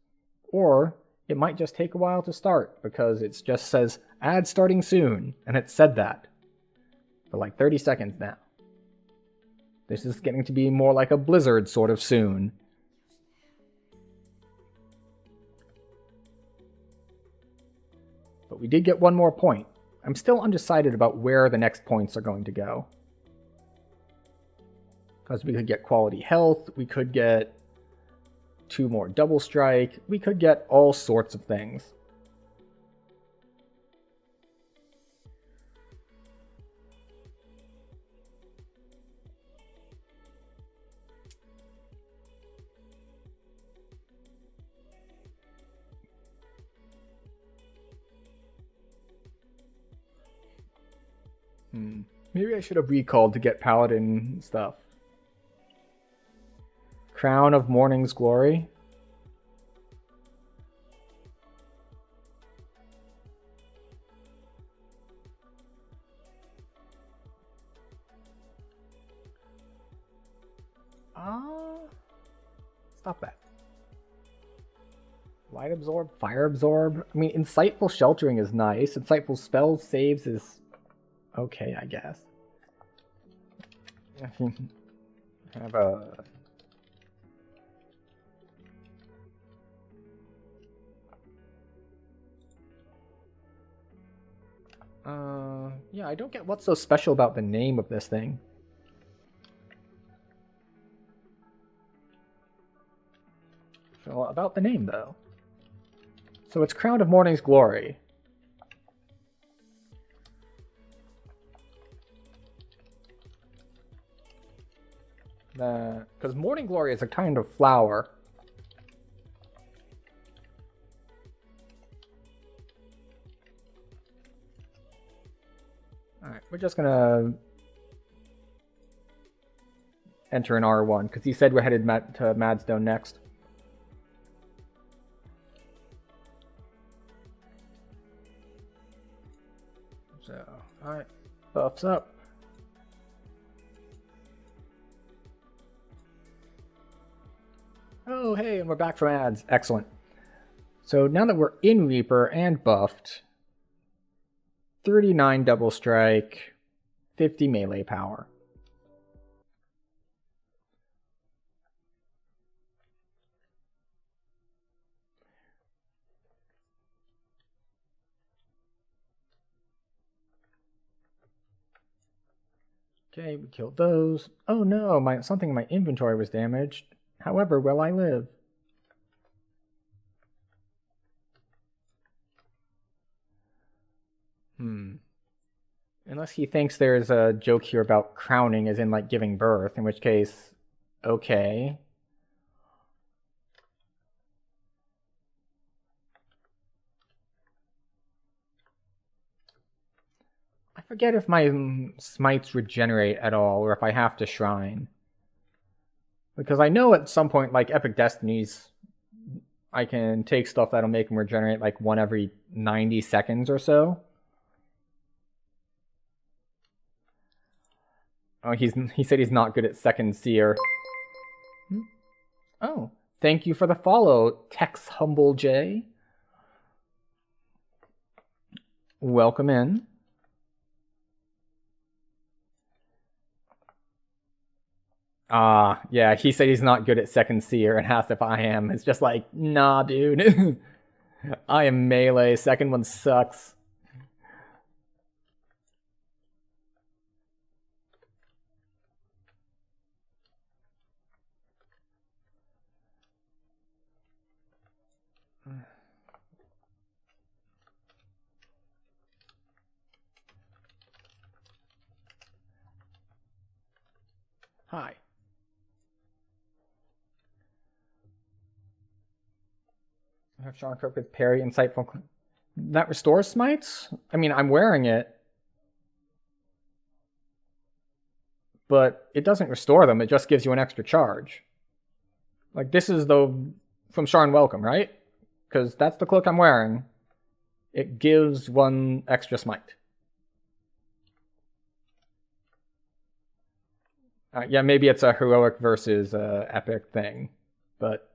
Or it might just take a while to start, because it just says, ads starting soon, and it said that for like 30 seconds now. This is getting to be more like a Blizzard sort of soon. But we did get one more point. I'm still undecided about where the next points are going to go. Because we could get quality health, we could get 2 more double strike, we could get all sorts of things. Maybe I should have recalled to get Paladin stuff. Crown of Morning's Glory. Stop that. Light Absorb, Fire Absorb. I mean, Insightful Sheltering is nice. Insightful Spells Saves is okay, I guess. Have a... yeah, I don't get what's so special about the name of this thing. So, about the name, though. So it's Crown of Morning's Glory. Because Morning Glory is a kind of flower. Alright, we're just gonna enter an R1, because he said we're headed to Madstone next. So, alright, buffs up. Oh, hey, and we're back from ads. Excellent. So now that we're in Reaper and buffed, 39 double strike, 50 melee power. Okay, we killed those. Oh no, something in my inventory was damaged. However, will I live? Unless he thinks there's a joke here about crowning as in like giving birth, in which case, okay. I forget if my smites regenerate at all, or if I have to shrine. Because I know at some point, like Epic Destinies, I can take stuff that'll make them regenerate like one every 90 seconds or so. Oh, he said he's not good at Second Seer. Oh, thank you for the follow, Tex Humble J. Welcome in. Yeah, he said he's not good at Second Seer and asked if I am. It's just like, nah, dude. I am melee. Second one sucks. Hi. I have Sean Crook with parry, insightful. That restores smites? I mean, I'm wearing it. But it doesn't restore them, it just gives you an extra charge. Like, this is from Sharn Welcome, right? Because that's the cloak I'm wearing. It gives one extra smite. Yeah, maybe it's a heroic versus epic thing. But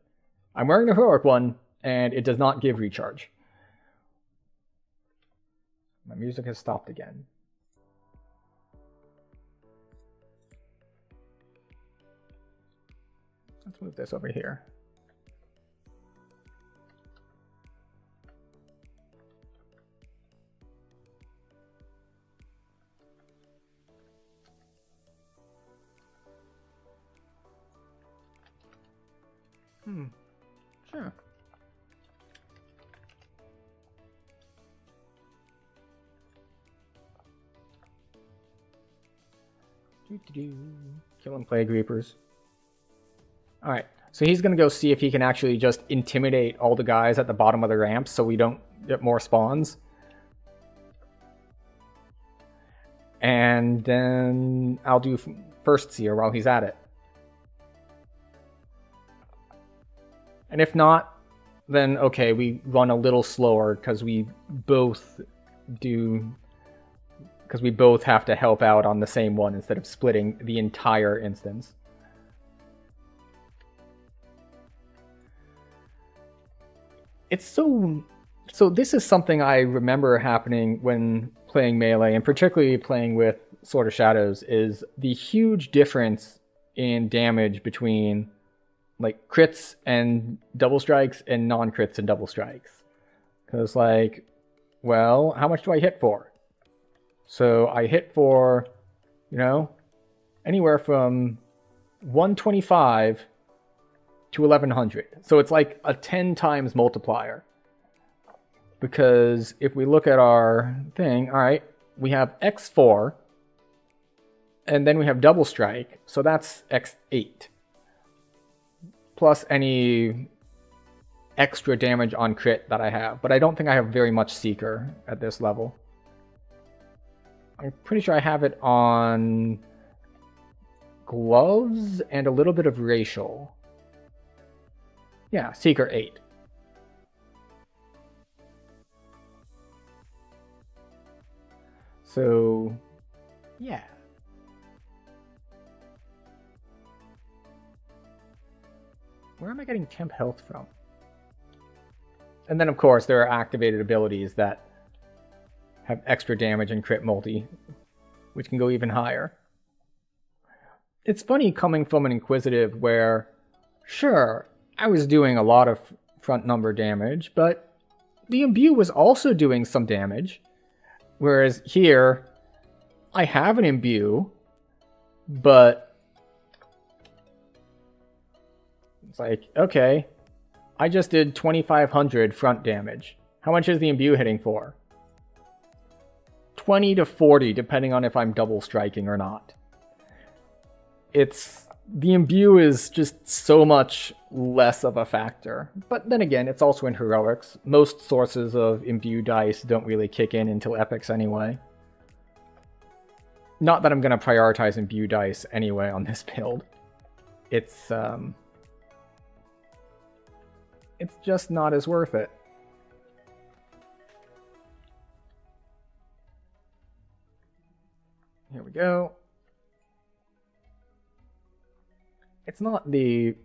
I'm wearing the heroic one, and it does not give recharge. My music has stopped again. Let's move this over here. Sure. Killing Plague Reapers. Alright, so he's gonna go see if he can actually just intimidate all the guys at the bottom of the ramps so we don't get more spawns. And then I'll do First Seer while he's at it. And if not, then okay, we run a little slower because we both have to help out on the same one instead of splitting the entire instance. It's so this is something I remember happening when playing Melee, and particularly playing with Sword of Shadows, is the huge difference in damage between like crits and double strikes and non-crits and double strikes. Because like, well, how much do I hit for? So I hit for, anywhere from 125 to 1100. So it's like a 10 times multiplier. Because if we look at our thing, all right, we have X4, and then we have double strike, so that's X8. Plus any extra damage on crit that I have. But I don't think I have very much Seeker at this level. I'm pretty sure I have it on gloves and a little bit of racial. Yeah, Seeker 8. So, yeah. Where am I getting temp health from? And then, of course, there are activated abilities that have extra damage and crit multi, which can go even higher. It's funny coming from an Inquisitive where, sure, I was doing a lot of front number damage, but the Imbue was also doing some damage. Whereas here, I have an Imbue, but it's like, okay, I just did 2,500 front damage. How much is the Imbue hitting for? 20 to 40, depending on if I'm double striking or not. The Imbue is just so much less of a factor. But then again, it's also in Heroics. Most sources of Imbue dice don't really kick in until Epics anyway. Not that I'm going to prioritize Imbue dice anyway on this build. It's just not as worth it. Here we go. It's not the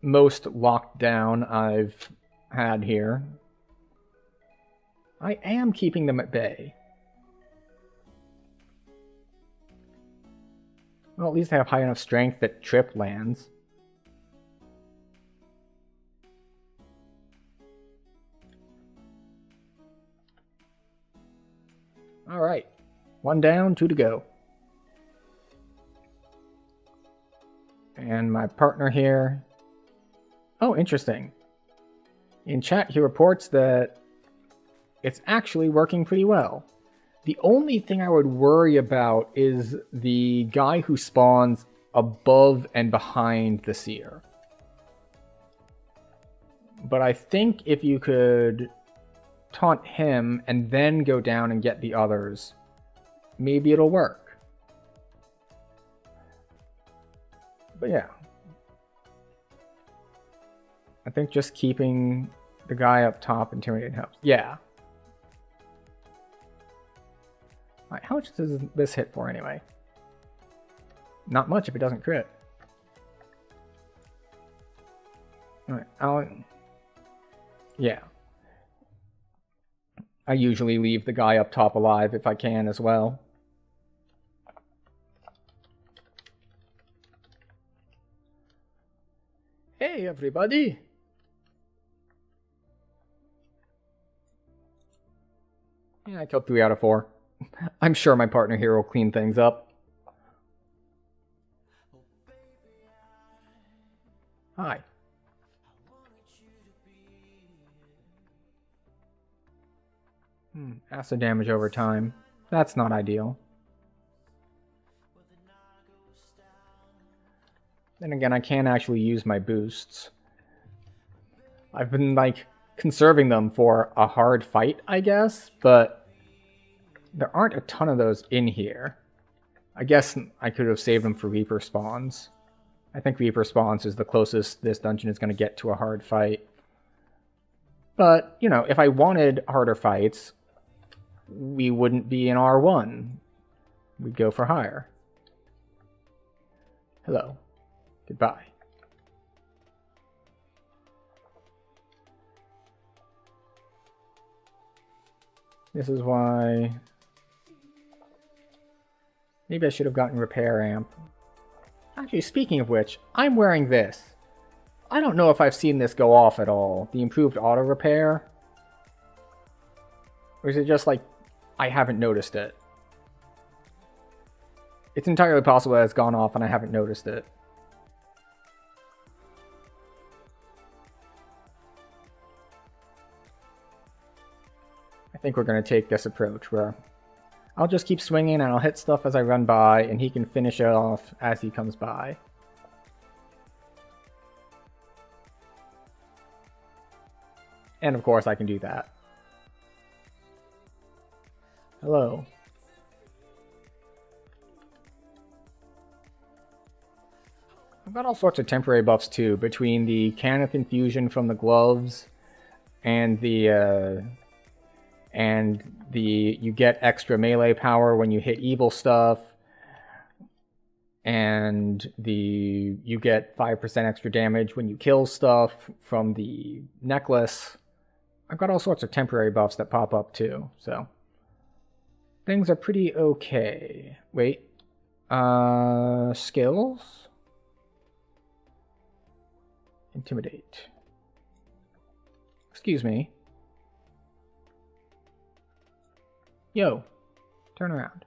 most locked down I've had here. I am keeping them at bay. Well, at least I have high enough strength that trip lands. Alright. 1 down, 2 to go. And my partner here... Oh, interesting. In chat, he reports that it's actually working pretty well. The only thing I would worry about is the guy who spawns above and behind the seer. But I think if you could taunt him and then go down and get the others, maybe it'll work. But yeah. I think just keeping the guy up top intimidating helps. Yeah. Alright, how much does this hit for anyway? Not much if it doesn't crit. Alright, yeah. I usually leave the guy up top alive if I can as well. Hey everybody! Yeah, I killed 3 out of 4. I'm sure my partner here will clean things up. Hi. Acid damage over time. That's not ideal. Then again, I can actually use my boosts. I've been, like, conserving them for a hard fight, I guess, but there aren't a ton of those in here. I guess I could have saved them for Reaper spawns. I think Reaper spawns is the closest this dungeon is going to get to a hard fight. But, you know, if I wanted harder fights, we wouldn't be in R1. We'd go for higher. Hello. Goodbye. This is why... Maybe I should have gotten Repair Amp. Actually, speaking of which, I'm wearing this. I don't know if I've seen this go off at all. The improved auto repair. Or is it just like, I haven't noticed it? It's entirely possible that it's gone off and I haven't noticed it. I think we're going to take this approach where I'll just keep swinging and I'll hit stuff as I run by and he can finish it off as he comes by. And of course I can do that. Hello. I've got all sorts of temporary buffs too, between the Can of Confusion from the gloves and the you get extra melee power when you hit evil stuff, and you get 5% extra damage when you kill stuff from the necklace. I've got all sorts of temporary buffs that pop up too, so things are pretty okay. Wait. Skills? Intimidate. Excuse me. Yo, turn around.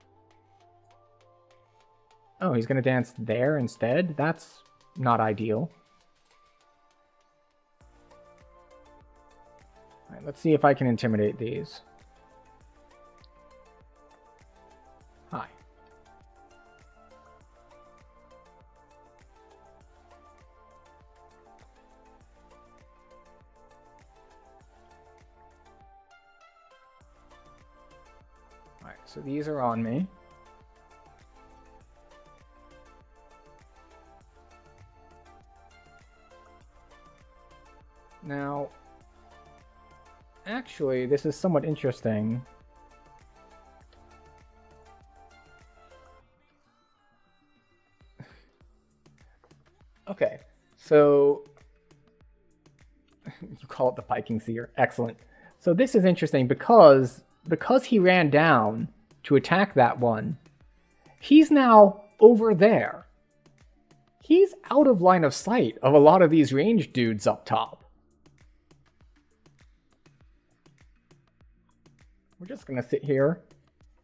Oh, he's gonna dance there instead? That's not ideal. Alright, let's see if I can intimidate these. Hi. Alright, so these are on me. Now, actually, this is somewhat interesting. Okay, so you call it the Viking Seer. Excellent. So this is interesting because he ran down to attack that one, he's now over there. He's out of line of sight of a lot of these ranged dudes up top. We're just gonna sit here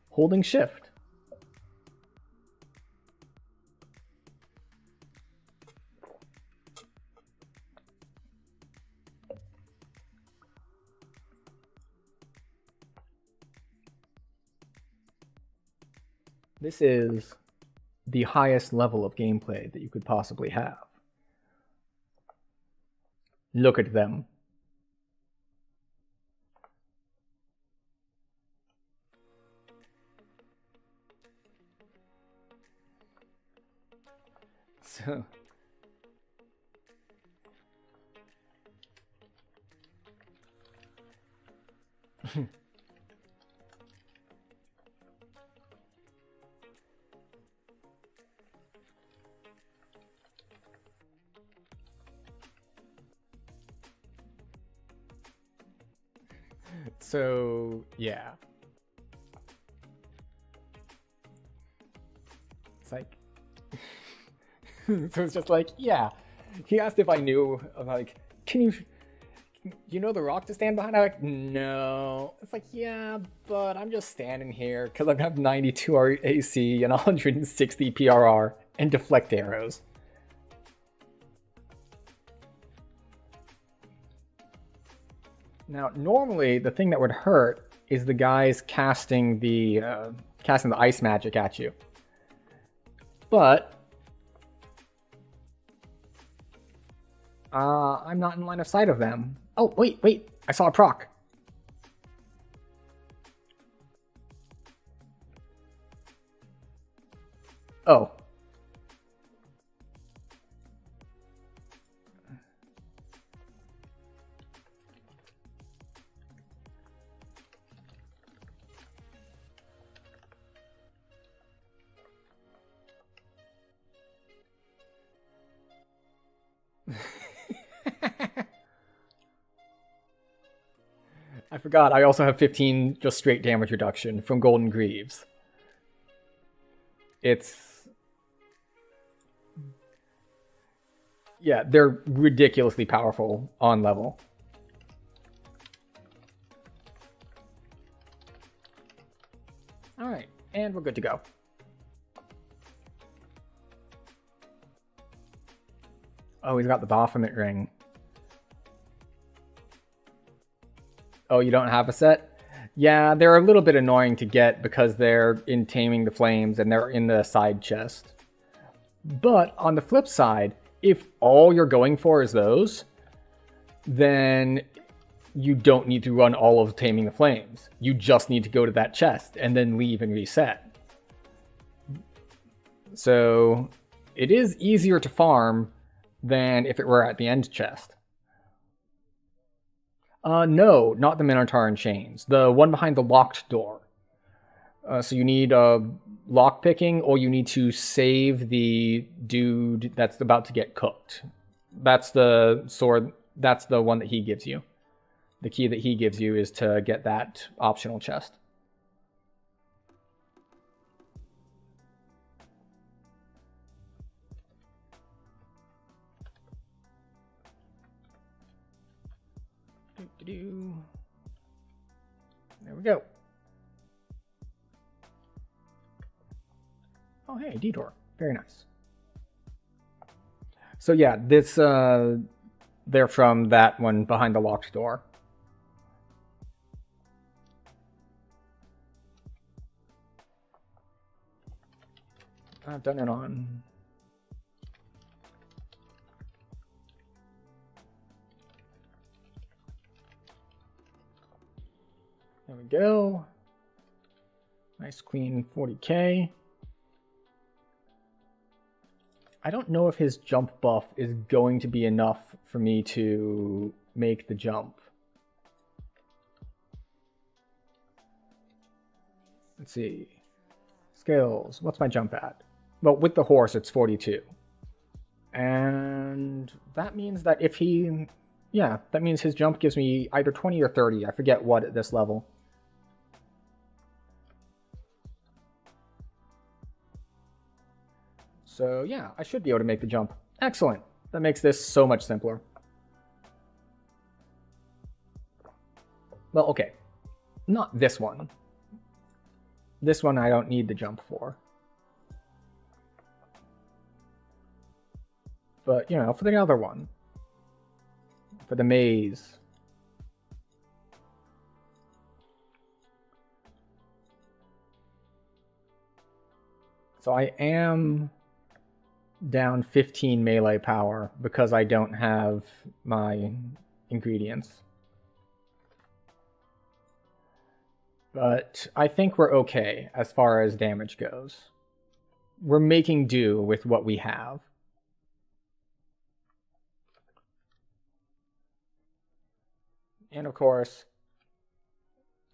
holding shift. This is the highest level of gameplay that you could possibly have. Look at them. So so yeah. It's like so it's just like, yeah. He asked if I knew, like, you know the rock to stand behind? I'm like, no. It's like, yeah, but I'm just standing here because I have 92 AC and 160 PRR and deflect arrows. Now, normally the thing that would hurt is the guys casting the ice magic at you. But I'm not in line of sight of them. Oh, wait, I saw a proc. Oh. I forgot, I also have 15 just straight damage reduction from Golden Greaves. Yeah, they're ridiculously powerful on level. Alright, and we're good to go. Oh, he's got the Baphomet ring. Oh, you don't have a set? Yeah, they're a little bit annoying to get because they're in Taming the Flames and they're in the side chest. But on the flip side, if all you're going for is those, then you don't need to run all of Taming the Flames. You just need to go to that chest and then leave and reset. So it is easier to farm than if it were at the end chest. No, not the Minotaur in Chains. The one behind the locked door. So you need lock picking, or you need to save the dude that's about to get cooked. That's the sword. That's the one that he gives you. The key that he gives you is to get that optional chest. we go. Oh, hey, detour. Very nice. So yeah, this, they're from that one behind the locked door. I've done it on. There we go. Nice clean 40k. I don't know if his jump buff is going to be enough for me to make the jump. Let's see. Skills. What's my jump at? Well, with the horse, it's 42. And that means that if he... Yeah, that means his jump gives me either 20 or 30. I forget what at this level. So yeah, I should be able to make the jump. Excellent. That makes this so much simpler. Well, okay. Not this one. This one I don't need the jump for. But, you know, for the other one. For the maze. So I am down 15 melee power because I don't have my ingredients. But I think we're okay as far as damage goes. We're making do with what we have. And of course,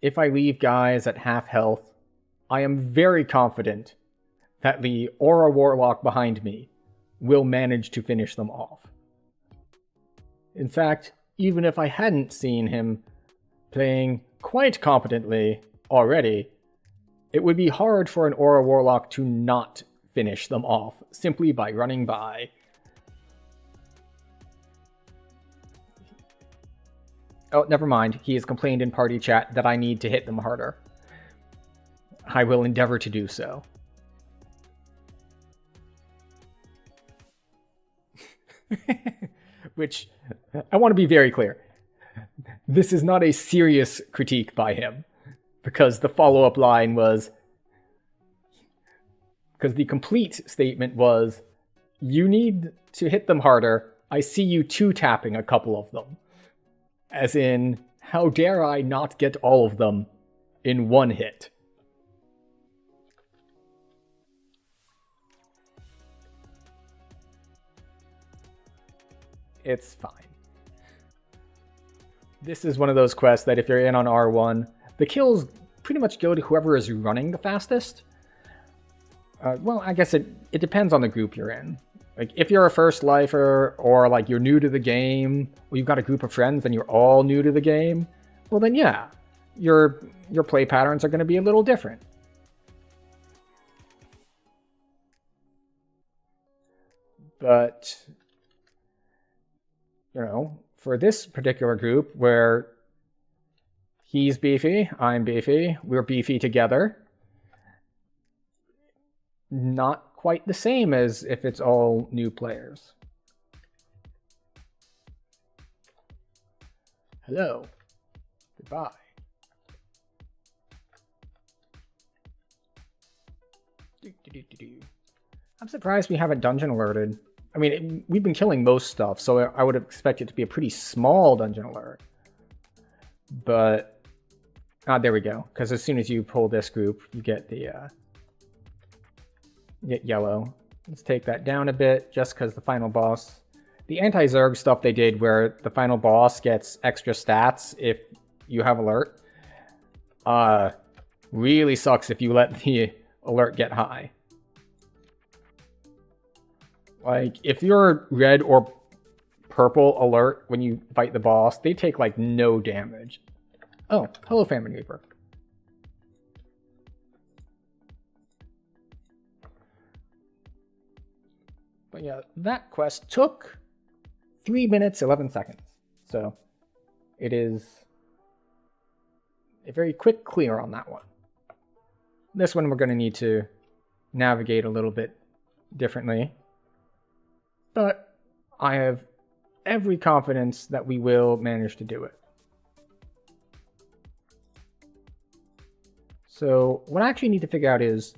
if I leave guys at half health, I am very confident that the Aura Warlock behind me will manage to finish them off. In fact, even if I hadn't seen him playing quite competently already, it would be hard for an Aura Warlock to not finish them off simply by running by. Oh, never mind. He has complained in party chat that I need to hit them harder. I will endeavor to do so. Which, I want to be very clear. This is not a serious critique by him. Because the follow-up line was... Because the complete statement was, you need to hit them harder. I see you two-tapping a couple of them. As in, how dare I not get all of them in one hit? It's fine. This is one of those quests that if you're in on R1, the kills pretty much go to whoever is running the fastest. Well, I guess it depends on the group you're in. Like, if you're a first lifer, or like you're new to the game, or you've got a group of friends and you're all new to the game, well then yeah, your play patterns are going to be a little different. But, you know, for this particular group where he's beefy, I'm beefy, we're beefy together, not quite the same as if it's all new players. Hello. Goodbye. I'm surprised we haven't dungeon alerted. I mean, we've been killing most stuff, so I would expect it to be a pretty small dungeon alert. But, there we go. Because as soon as you pull this group, you get the, get yellow. Let's take that down a bit, just because the final boss... The anti-Zerg stuff they did where the final boss gets extra stats if you have alert, really sucks if you let the alert get high. Like, if you're red or purple alert when you fight the boss, they take, like, no damage. Oh, hello, Famine Reaper. But yeah, that quest took 3 minutes, 11 seconds. So, it is a very quick clear on that one. This one we're going to need to navigate a little bit differently, but I have every confidence that we will manage to do it. So what I actually need to figure out is,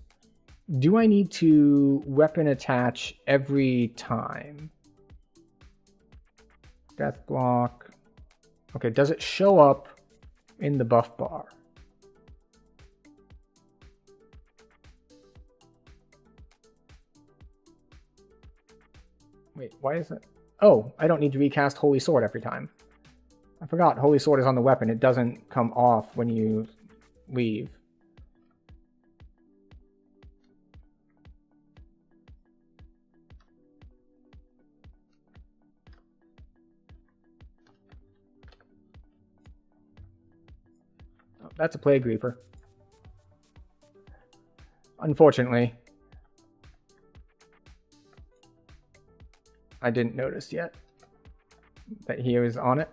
do I need to weapon attach every time? Death block. Okay, does it show up in the buff bar? Wait, why is it? Oh, I don't need to recast Holy Sword every time. I forgot Holy Sword is on the weapon. It doesn't come off when you leave. Oh, that's a Plague Reaper. Unfortunately, I didn't notice yet that he was on it.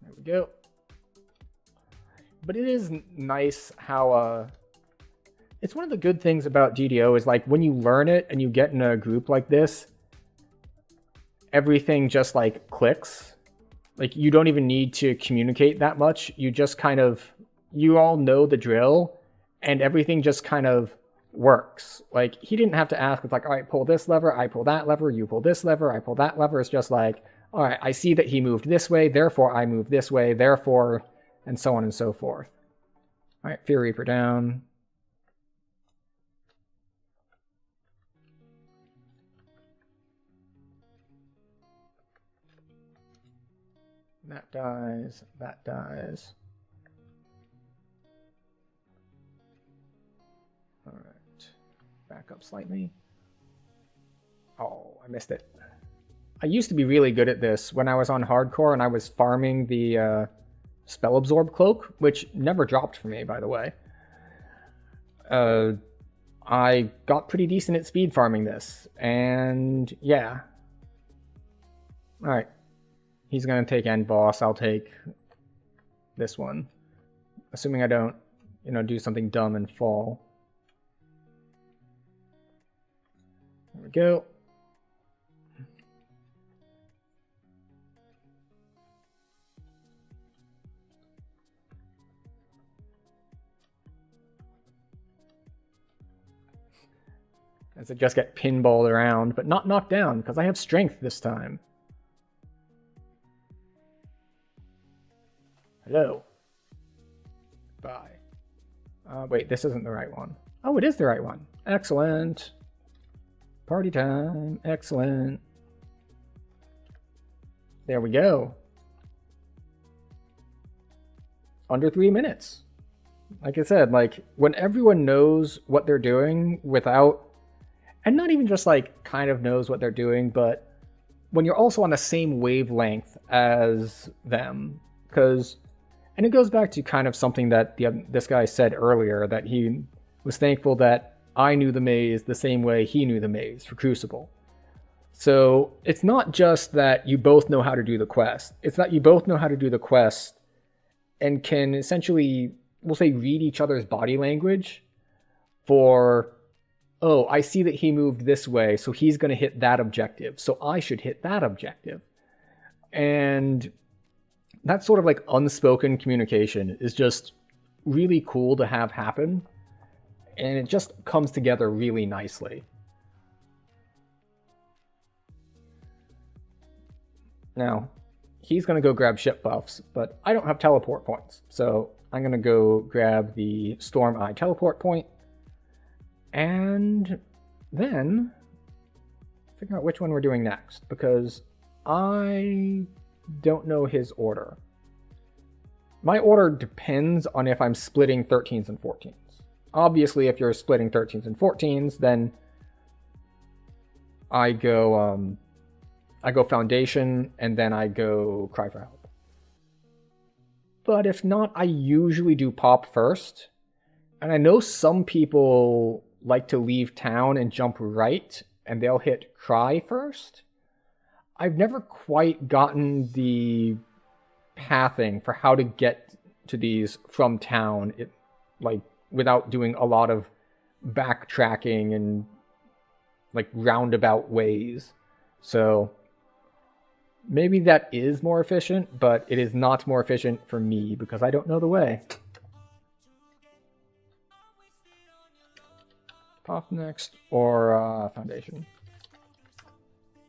There we go. But it is nice how it's one of the good things about GDO is like when you learn it and you get in a group like this, everything just like clicks. Like you don't even need to communicate that much. You just kind of, you all know the drill. And everything just kind of works. Like, he didn't have to ask, it's like, all right, pull this lever, I pull that lever, you pull this lever, I pull that lever. It's just like, all right, I see that he moved this way, therefore I move this way, therefore, and so on and so forth. All right, Fear Reaper down. That dies, that dies. All right, back up slightly. Oh, I missed it. I used to be really good at this when I was on hardcore and I was farming the Spell Absorb Cloak, which never dropped for me, by the way. I got pretty decent at speed farming this, and yeah. All right, he's gonna take end boss. I'll take this one, assuming I don't, do something dumb and fall. There we go. As I just get pinballed around, but not knocked down, because I have strength this time. Hello. Bye. Wait, this isn't the right one. Oh, it is the right one. Excellent. Party time. Excellent. There we go. Under 3 minutes. Like I said, like, when everyone knows what they're doing without... And not even just, like, kind of knows what they're doing, but when you're also on the same wavelength as them. Because... And it goes back to kind of something that this guy said earlier, that he was thankful that I knew the maze the same way he knew the maze for Crucible. So it's not just that you both know how to do the quest. It's that you both know how to do the quest and can essentially, we'll say, read each other's body language for, oh, I see that he moved this way, so he's going to hit that objective, so I should hit that objective. And that sort of like unspoken communication is just really cool to have happen. And it just comes together really nicely. Now, he's going to go grab ship buffs, but I don't have teleport points. So I'm going to go grab the Storm Eye teleport point. And then figure out which one we're doing next, because I don't know his order. My order depends on if I'm splitting 13s and 14s. Obviously, if you're splitting 13s and 14s, then I go Foundation, and then I go Cry for Help. But if not, I usually do Pop first. And I know some people like to leave town and jump right, and they'll hit Cry first. I've never quite gotten the pathing for how to get to these from town, like without doing a lot of backtracking and like roundabout ways. So maybe that is more efficient, but it is not more efficient for me because I don't know the way. Pop next or foundation?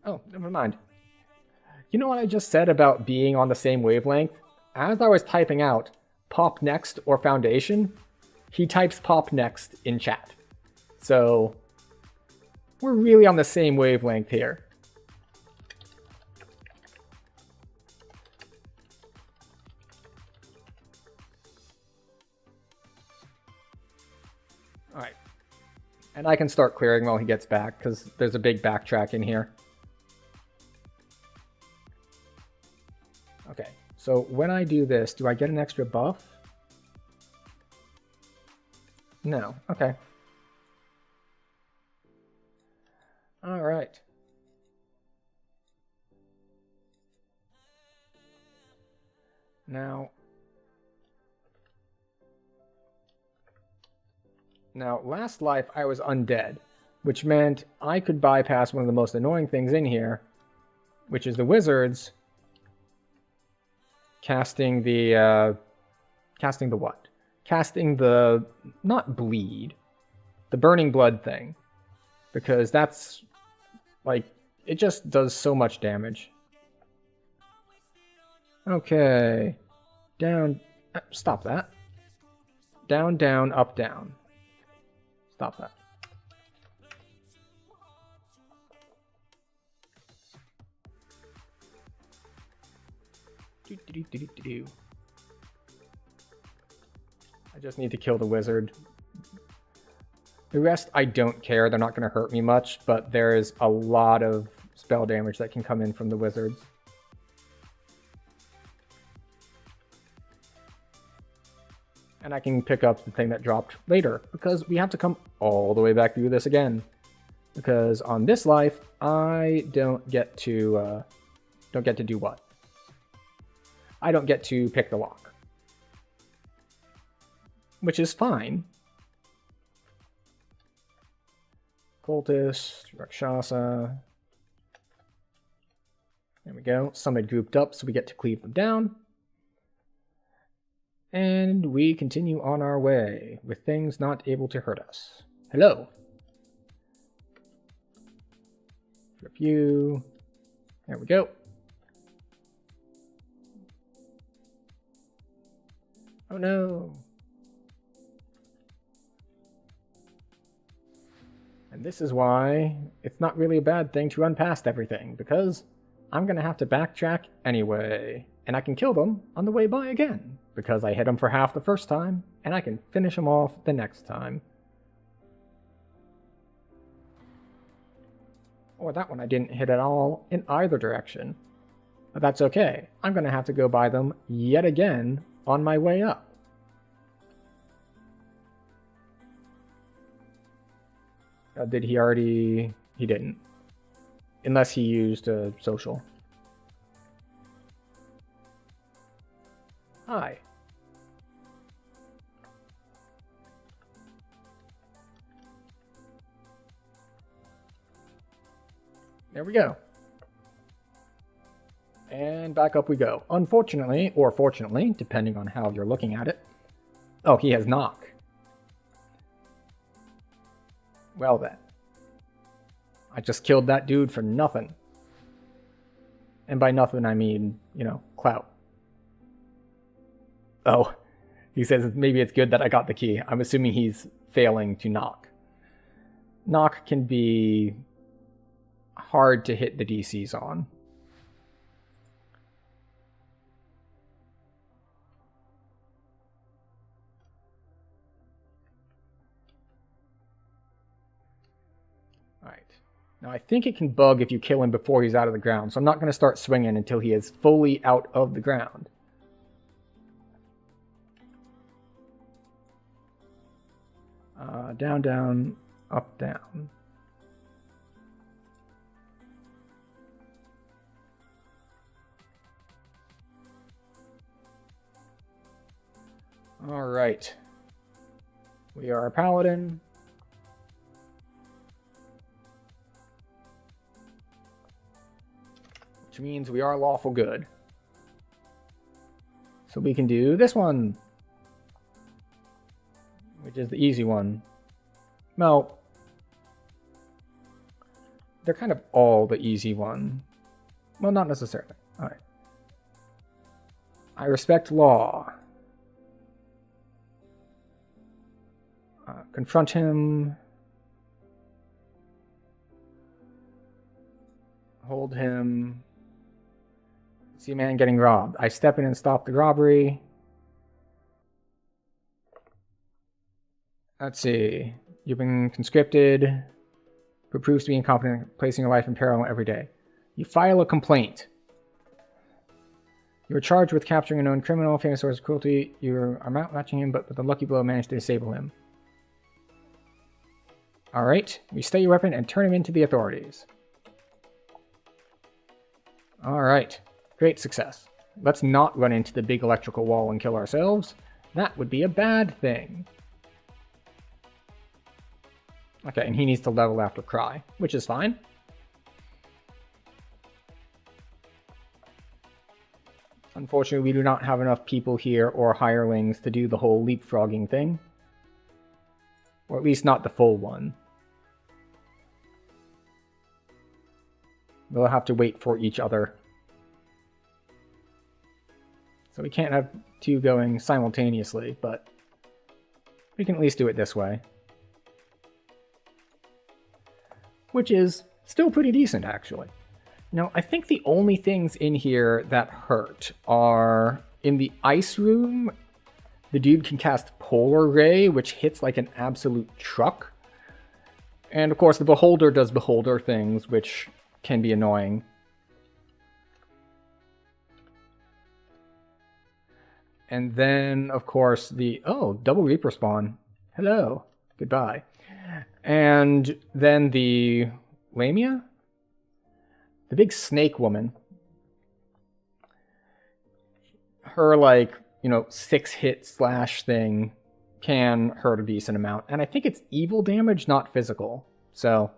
Oh, never mind. You know what I just said about being on the same wavelength? As I was typing out pop next or foundation, he types pop next in chat. So we're really on the same wavelength here. All right. And I can start clearing while he gets back because there's a big backtrack in here. Okay, so when I do this, do I get an extra buff? No, okay. All right. Now, last life I was undead, which meant I could bypass one of the most annoying things in here, which is the wizards casting the what? Casting the, not bleed, the burning blood thing. Because that's, like, it just does so much damage. Okay. Down, stop that. Down, down, up, down. Stop that. I just need to kill the wizard. The rest, I don't care. They're not going to hurt me much, but there's a lot of spell damage that can come in from the wizards. And I can pick up the thing that dropped later, because we have to come all the way back through this again. Because on this life, I don't get to do what? I don't get to pick the lock. Which is fine. Cultist, Rakshasa. There we go. Some had grouped up, so we get to cleave them down. And we continue on our way, with things not able to hurt us. Hello. Review. There we go. Oh no. And this is why it's not really a bad thing to run past everything, because I'm going to have to backtrack anyway. And I can kill them on the way by again, because I hit them for half the first time, and I can finish them off the next time. Or that one I didn't hit at all in either direction. But that's okay. I'm going to have to go by them yet again on my way up. Did he already? He didn't. Unless he used a social. Hi. There we go. And back up we go. Unfortunately, or fortunately, depending on how you're looking at it. Oh, he has knock. Well then. I just killed that dude for nothing. And by nothing I mean, you know, clout. Oh, he says maybe it's good that I got the key. I'm assuming he's failing to knock. Knock can be hard to hit the DCs on. Alright. Now I think it can bug if you kill him before he's out of the ground, so I'm not going to start swinging until he is fully out of the ground. Down, down, up, down. Alright. We are a paladin. Which means we are lawful good. So we can do this one. Which is the easy one. Well, they're kind of all the easy one. Well, not necessarily. Alright. I respect law. Confront him. Hold him. See a man getting robbed. I step in and stop the robbery. Let's see. You've been conscripted. Who proves to be incompetent, placing your life in peril every day. You file a complaint. You are charged with capturing a known criminal, famous source of cruelty. You are matching him, but with a lucky blow managed to disable him. Alright, we stay your weapon and turn him into the authorities. Alright, great success. Let's not run into the big electrical wall and kill ourselves. That would be a bad thing. Okay, and he needs to level after Cry, which is fine. Unfortunately, we do not have enough people here or hirelings to do the whole leapfrogging thing. Or at least not the full one. We'll have to wait for each other. So we can't have two going simultaneously, but we can at least do it this way. Which is still pretty decent, actually. Now, I think the only things in here that hurt are in the ice room, the dude can cast Polar Ray, which hits like an absolute truck. And of course, the Beholder does Beholder things, which can be annoying. And then, of course, the... Oh, double Reaper spawn. Hello. Goodbye. And then the Lamia? The big snake woman. Her, like, 6-hit slash thing can hurt a decent amount. And I think it's evil damage, not physical. So,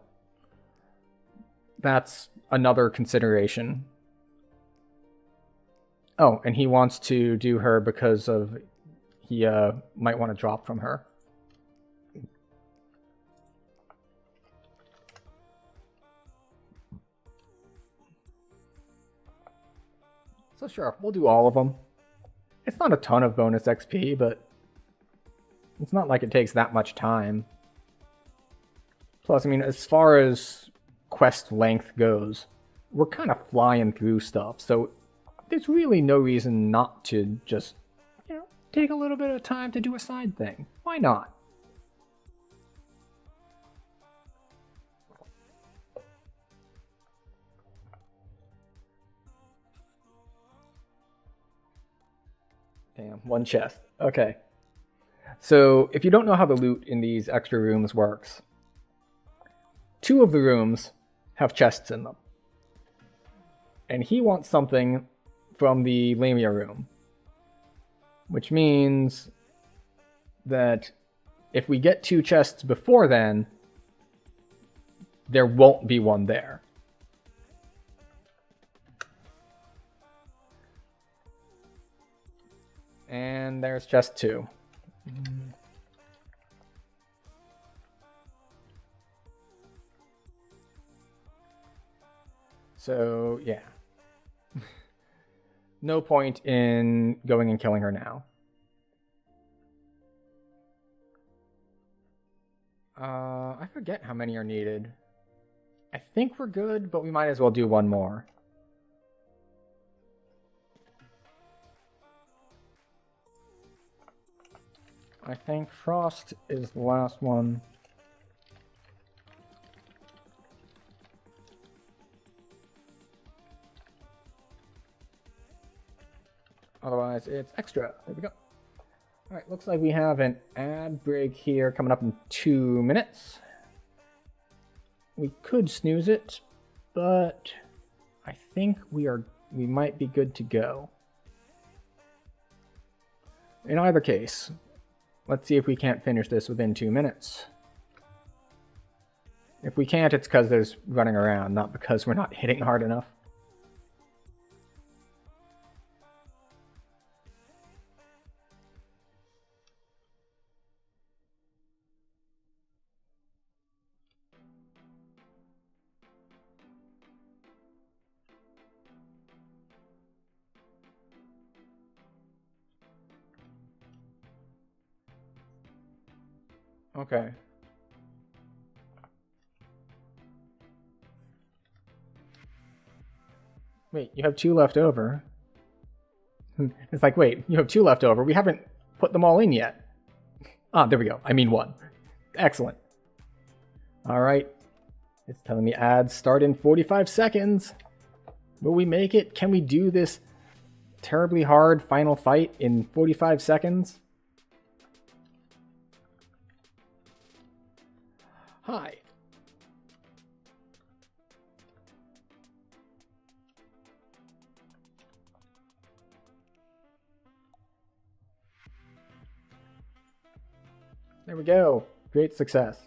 that's another consideration. Oh, and he wants to do her because of... He might want to drop from her. So sure, we'll do all of them. It's not a ton of bonus XP, but it's not like it takes that much time. Plus, I mean, as far as quest length goes, we're kind of flying through stuff, so there's really no reason not to just, take a little bit of time to do a side thing. Why not? Damn, one chest. Okay. So, if you don't know how the loot in these extra rooms works, 2 of the rooms have chests in them. And he wants something from the Lamia room. Which means that if we get 2 chests before then, there won't be one there. And there's chest 2. So, yeah. No point in going and killing her now. I forget how many are needed. I think we're good, but we might as well do one more. I think Frost is the last one. Otherwise, it's extra. There we go. Alright, looks like we have an ad break here coming up in 2 minutes. We could snooze it, but I think we might be good to go. In either case, let's see if we can't finish this within 2 minutes. If we can't, it's because there's running around, not because we're not hitting hard enough. Okay. Wait, you have 2 left over. It's like, wait, you have 2 left over. We haven't put them all in yet. Ah, there we go. I mean 1. Excellent. All right. It's telling me ads start in 45 seconds. Will we make it? Can we do this terribly hard final fight in 45 seconds? Hi. There we go. Great success.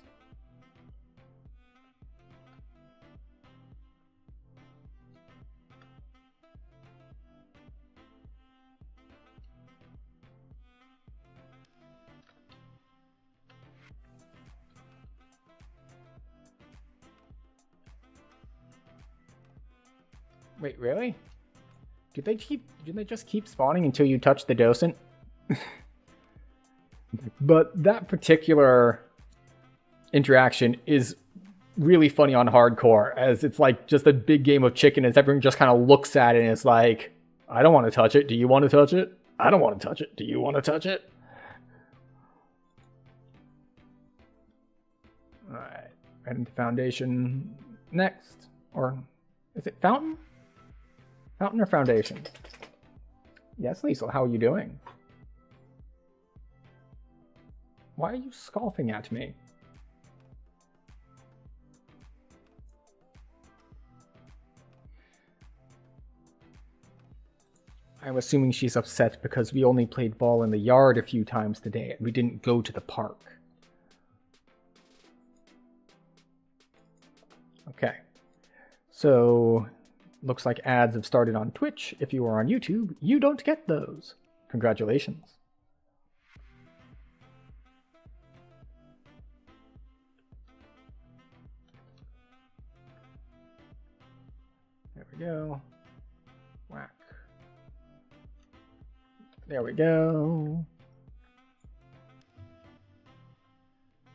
Wait, really? Did they just keep spawning until you touch the docent? But that particular interaction is really funny on hardcore, as it's like just a big game of chicken as everyone just kind of looks at it and it's like, I don't want to touch it. Do you want to touch it? I don't want to touch it. Do you want to touch it? Alright. And foundation next. Or is it fountain? Fountain or foundation? Yes, Liesel, how are you doing? Why are you scoffing at me? I'm assuming she's upset because we only played ball in the yard a few times today and we didn't go to the park. Okay. So, looks like ads have started on Twitch. If you are on YouTube, you don't get those. Congratulations. There we go. Whack. There we go.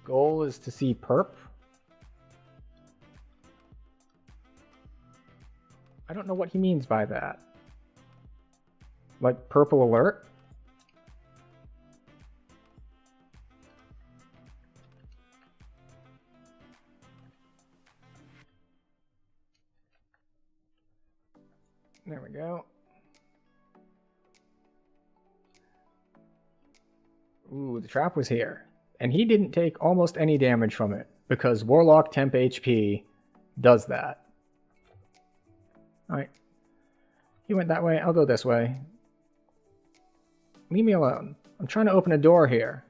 Goal is to see perp. I don't know what he means by that. Like purple alert? There we go. Ooh, the trap was here. And he didn't take almost any damage from it, because Warlock Temp HP does that. Alright. He went that way, I'll go this way. Leave me alone. I'm trying to open a door here.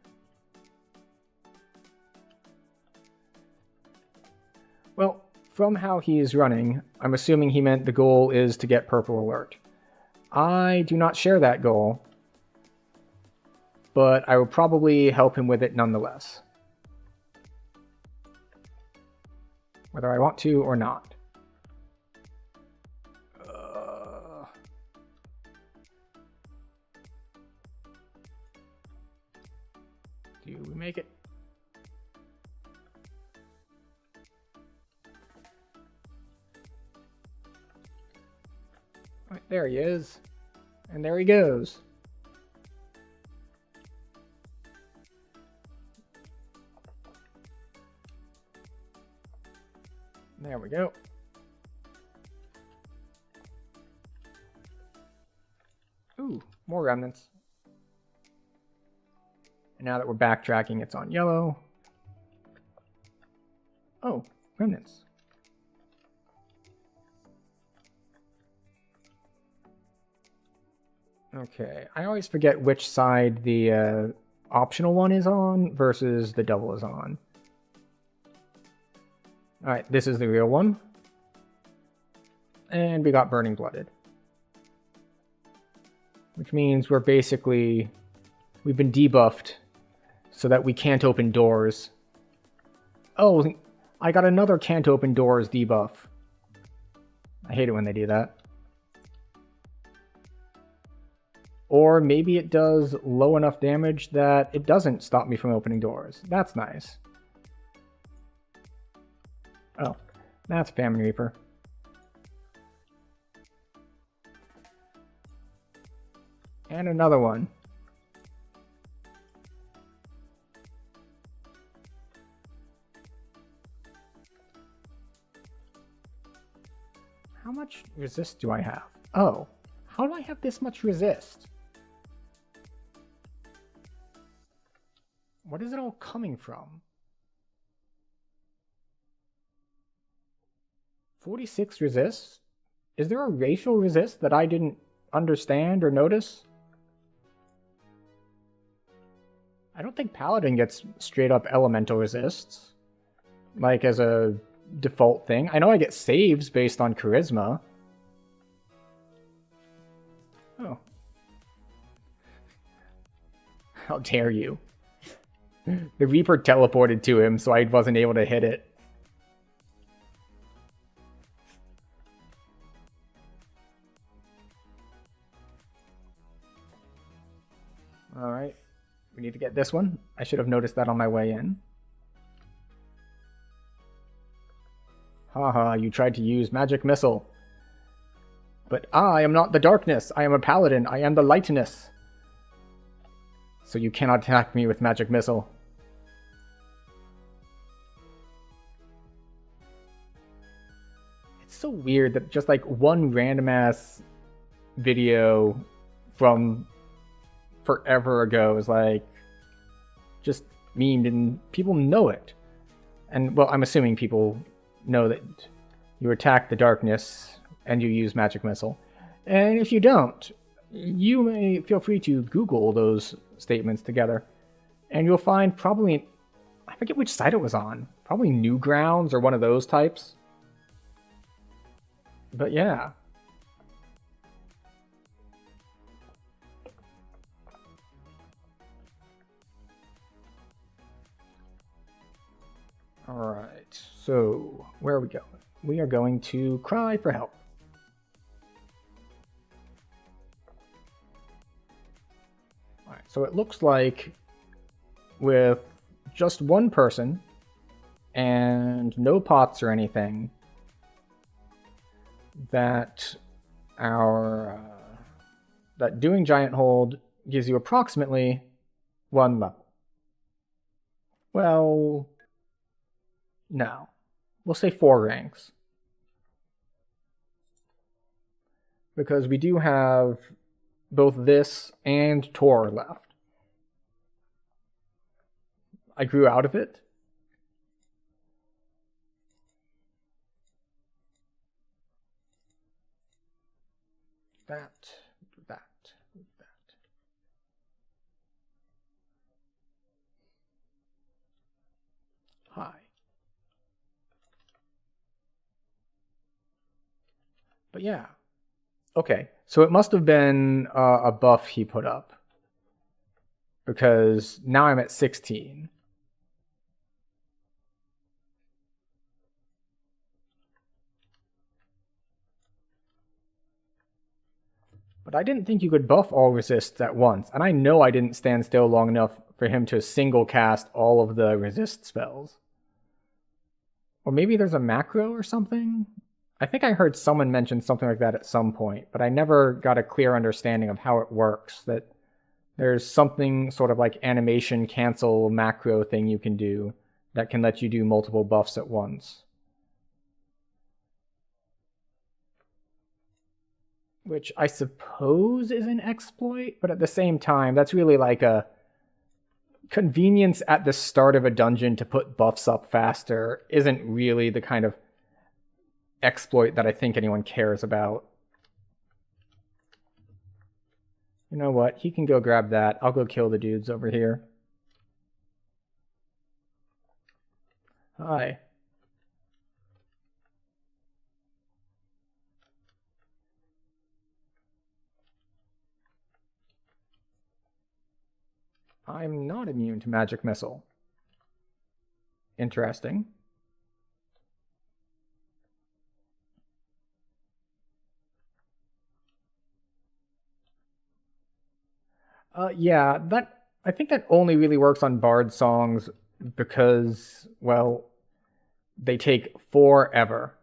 Well, from how he is running, I'm assuming he meant the goal is to get purple alert. I do not share that goal, but I will probably help him with it nonetheless. Whether I want to or not. Do we make it? Right, there he is. And there he goes. There we go. Ooh, more remnants. And now that we're backtracking, it's on yellow. Oh, remnants. Okay, I always forget which side the optional one is on versus the double is on. Alright, this is the real one. And we got Burning Blooded. Which means we've been debuffed so that we can't open doors. Oh, I got another can't open doors debuff. I hate it when they do that. Or maybe it does low enough damage that it doesn't stop me from opening doors. That's nice. Oh, that's Famine Reaper. And another one. How much resist do I have? Oh, how do I have this much resist? What is it all coming from? 46 resist? Is there a racial resist that I didn't understand or notice? I don't think Paladin gets straight up elemental resists, like as a default thing. I know I get saves based on charisma. Oh. How dare you. The Reaper teleported to him, so I wasn't able to hit it. Alright. We need to get this one. I should have noticed that on my way in. Haha, you tried to use Magic Missile. But I am not the darkness. I am a paladin. I am the lightness. So you cannot attack me with Magic Missile. It's so weird that just like one random ass video from forever ago is like just memed and people know it. And well, I'm assuming people know that you attack the darkness and you use Magic Missile. And if you don't, you may feel free to Google those statements together. And you'll find probably, I forget which site it was on, probably Newgrounds or one of those types. But yeah. Alright, so where are we going? We are going to cry for help. Alright, so it looks like with just one person and no pots or anything, that that doing Giant Hold gives you approximately 1 level. Well, no. We'll say 4 ranks. Because we do have both this and Tor left. I grew out of it. That. Hi. But yeah. Okay, so it must have been a buff he put up. Because now I'm at 16. But I didn't think you could buff all resists at once, and I know I didn't stand still long enough for him to single cast all of the resist spells. Or maybe there's a macro or something? I think I heard someone mention something like that at some point, but I never got a clear understanding of how it works, that there's something sort of like animation cancel macro thing you can do that can let you do multiple buffs at once. Which I suppose is an exploit, but at the same time, that's really like a convenience at the start of a dungeon to put buffs up faster isn't really the kind of exploit that I think anyone cares about. You know what? He can go grab that. I'll go kill the dudes over here. Hi. I'm not immune to magic missile. Interesting. Yeah, I think that only really works on bard songs because, well, they take forever.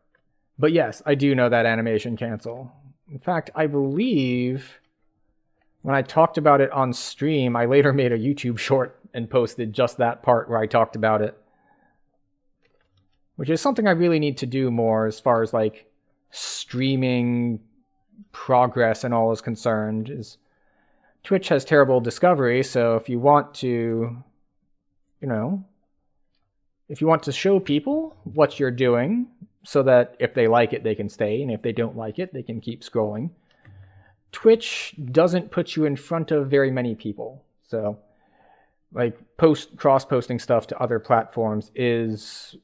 But yes, I do know that animation cancel. In fact, I believe when I talked about it on stream, I later made a YouTube short and posted just that part where I talked about it. Which is something I really need to do more as far as like streaming progress and all is concerned. Is Twitch has terrible discovery, so if you want to, if you want to show people what you're doing so that if they like it, they can stay, and if they don't like it, they can keep scrolling, Twitch doesn't put you in front of very many people. So, like, cross-posting stuff to other platforms is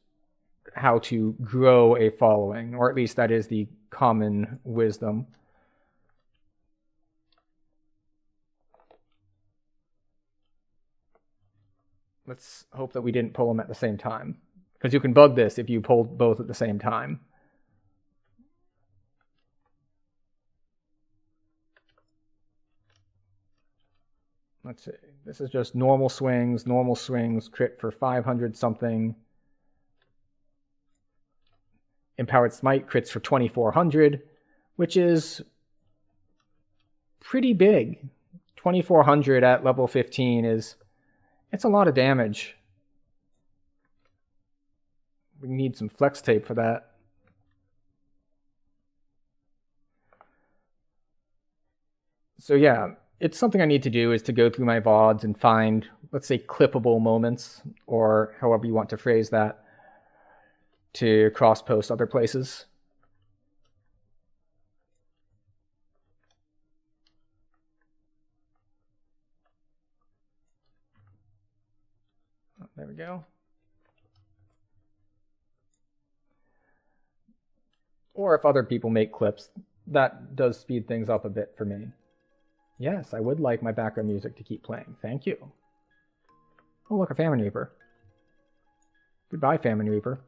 how to grow a following, or at least that is the common wisdom. Let's hope that we didn't pull them at the same time, because you can bug this if you pull both at the same time. Let's see. This is just normal swings, crit for 500 something. Empowered Smite crits for 2400, which is pretty big. 2400 at level 15 it's a lot of damage. We need some flex tape for that. So yeah, it's something I need to do, is to go through my VODs and find, let's say, clippable moments, or however you want to phrase that, to cross-post other places. There we go. Or if other people make clips, that does speed things up a bit for me. Yes, I would like my background music to keep playing. Thank you. Oh, look, a Famine Reaper. Goodbye, Famine Reaper.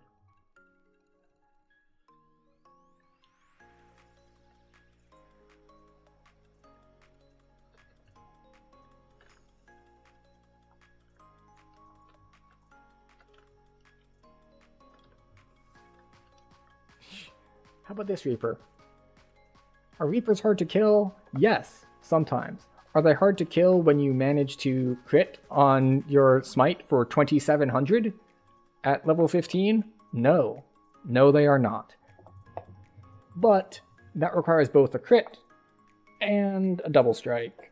How about this Reaper? Are Reapers hard to kill? Yes, sometimes. Are they hard to kill when you manage to crit on your smite for 2700 at level 15? No. No, they are not. But that requires both a crit and a double strike.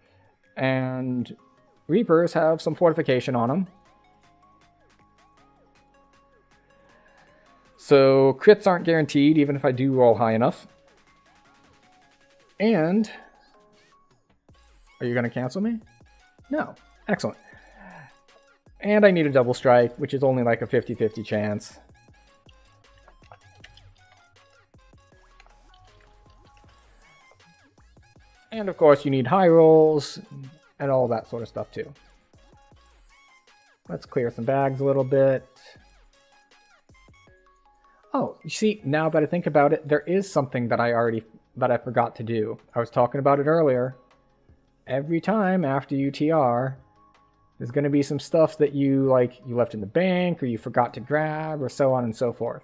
And Reapers have some fortification on them. So crits aren't guaranteed, even if I do roll high enough. And are you going to cancel me? No. Excellent. And I need a double strike, which is only like a 50-50 chance. And of course you need high rolls and all that sort of stuff too. Let's clear some bags a little bit. Oh, you see, now that I think about it, there is something that I forgot to do. I was talking about it earlier. Every time after you TR, there's going to be some stuff that you left in the bank, or you forgot to grab, or so on and so forth.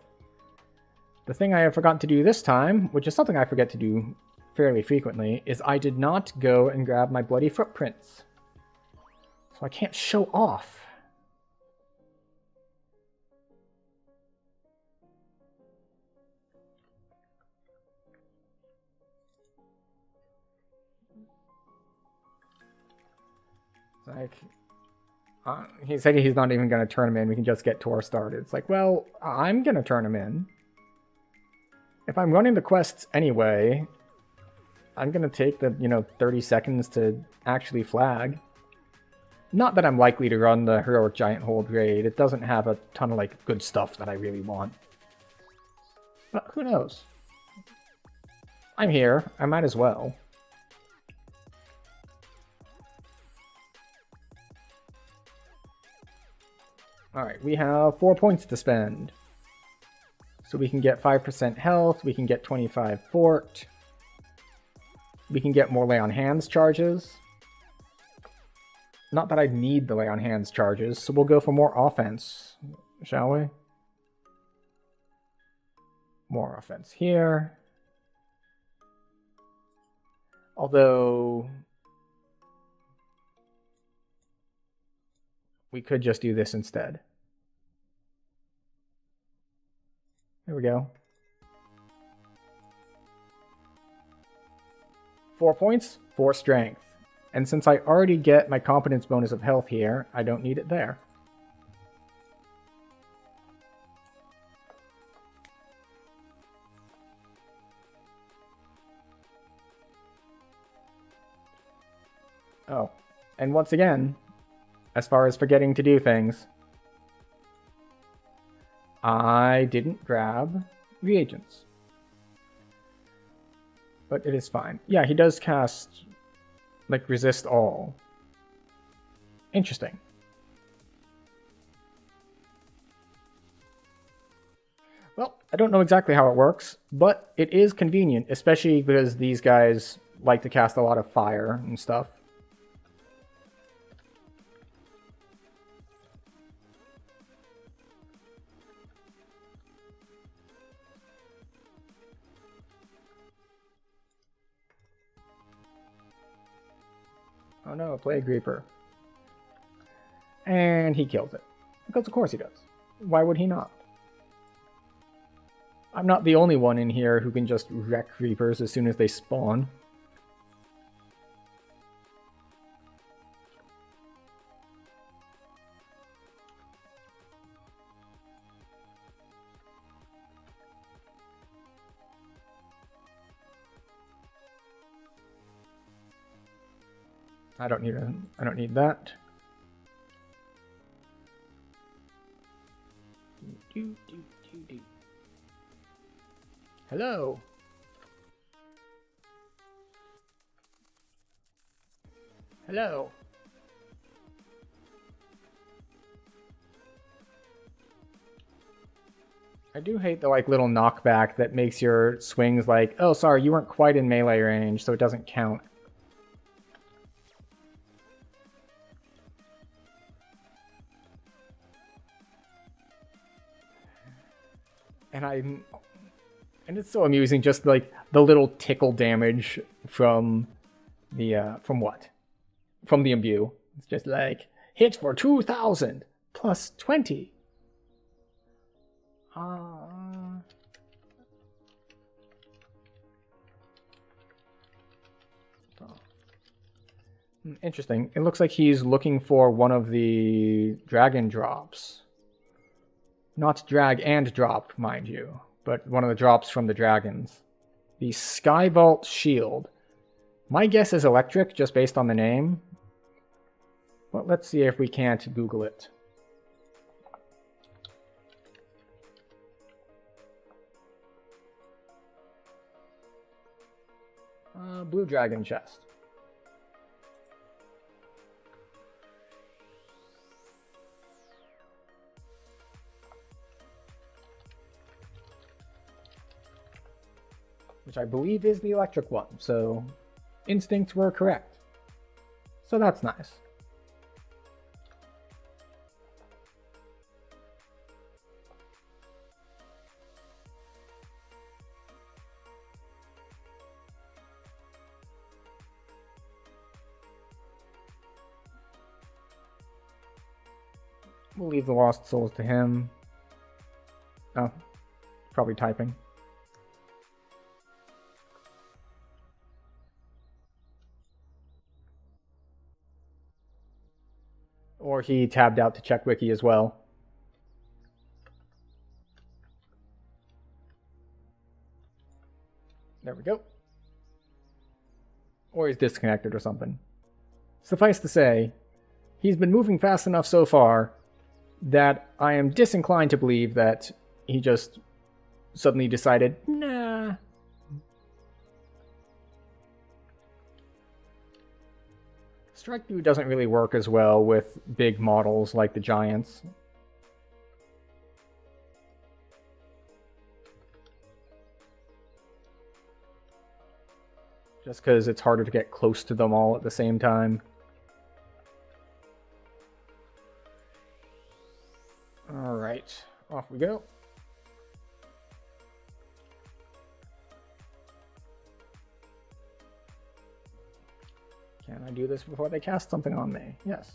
The thing I have forgotten to do this time, which is something I forget to do fairly frequently, is I did not go and grab my bloody footprints. So I can't show off. Like, he said he's not even going to turn him in. We can just get Tor started. It's like, well, I'm going to turn him in. If I'm running the quests anyway, I'm gonna take the, 30 seconds to actually flag. Not that I'm likely to run the Heroic Giant Hold raid. It doesn't have a ton of, like, good stuff that I really want. But who knows? I'm here. I might as well. Alright, we have 4 points to spend. So we can get 5% health, we can get 25 fort. We can get more lay on hands charges. Not that I need the lay on hands charges, so we'll go for more offense, shall we? More offense here. Although we could just do this instead. There we go. 4 points, 4 strength. And since I already get my competence bonus of health here, I don't need it there. Oh, and once again, as far as forgetting to do things, I didn't grab reagents. But it is fine. Yeah, he does cast, like, resist all. Interesting. Well, I don't know exactly how it works, but it is convenient, especially because these guys like to cast a lot of fire and stuff. Oh no, a Plague Reaper. And he kills it. Because of course he does. Why would he not? I'm not the only one in here who can just wreck Reapers as soon as they spawn. I don't need that. Hello. Hello. I do hate the little knockback that makes your swings like, oh sorry, you weren't quite in melee range, so it doesn't count. And it's so amusing, just like the little tickle damage from the from the imbue. It's just like hit for 2,000 plus 20. Interesting. It looks like he's looking for one of the dragon drops. Not drag and drop, mind you, but one of the drops from the dragons. The Skyvault Shield. My guess is electric, just based on the name. But let's see if we can't Google it. Blue Dragon Chest. Which I believe is the electric one, so instincts were correct. So that's nice. We'll leave the Lost Souls to him. Oh, probably typing. Or he tabbed out to check wiki as well. There we go. Or he's disconnected or something. Suffice to say, he's been moving fast enough so far that I am disinclined to believe that he just suddenly decided, nah. Strike Through doesn't really work as well with big models like the Giants. Just because it's harder to get close to them all at the same time. Alright, off we go. Can I do this before they cast something on me? Yes.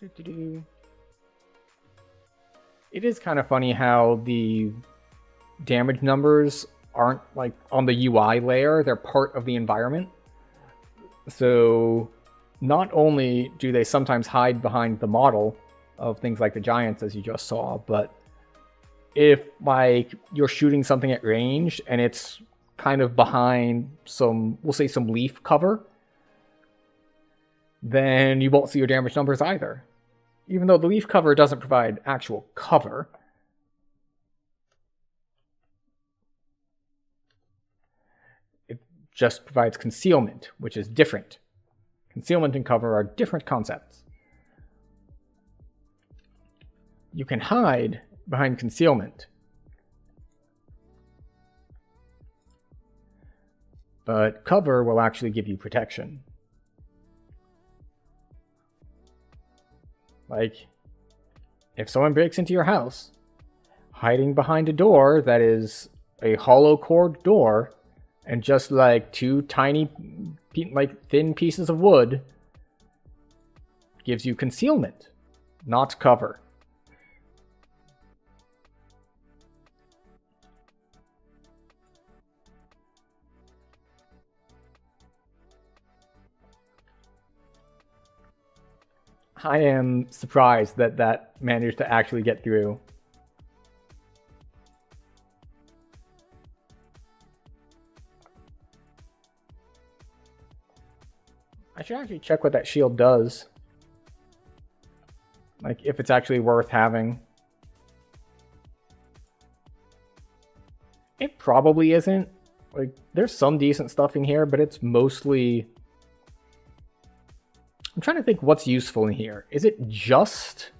It is kind of funny how the damage numbers aren't like on the UI layer, they're part of the environment. So not only do they sometimes hide behind the model of things like the Giants, as you just saw, but if like you're shooting something at range and it's kind of behind some, we'll say some leaf cover, then you won't see your damage numbers either. Even though the leaf cover doesn't provide actual cover, it just provides concealment, which is different. Concealment and cover are different concepts. You can hide behind concealment, but cover will actually give you protection. Like, if someone breaks into your house, hiding behind a door that is a hollow core door, and just like two tiny, like thin pieces of wood, gives you concealment, not cover. I am surprised that that managed to actually get through. I should actually check what that shield does. Like, if it's actually worth having. It probably isn't. Like, there's some decent stuff in here, but it's mostly... I'm trying to think what's useful in here. Is it just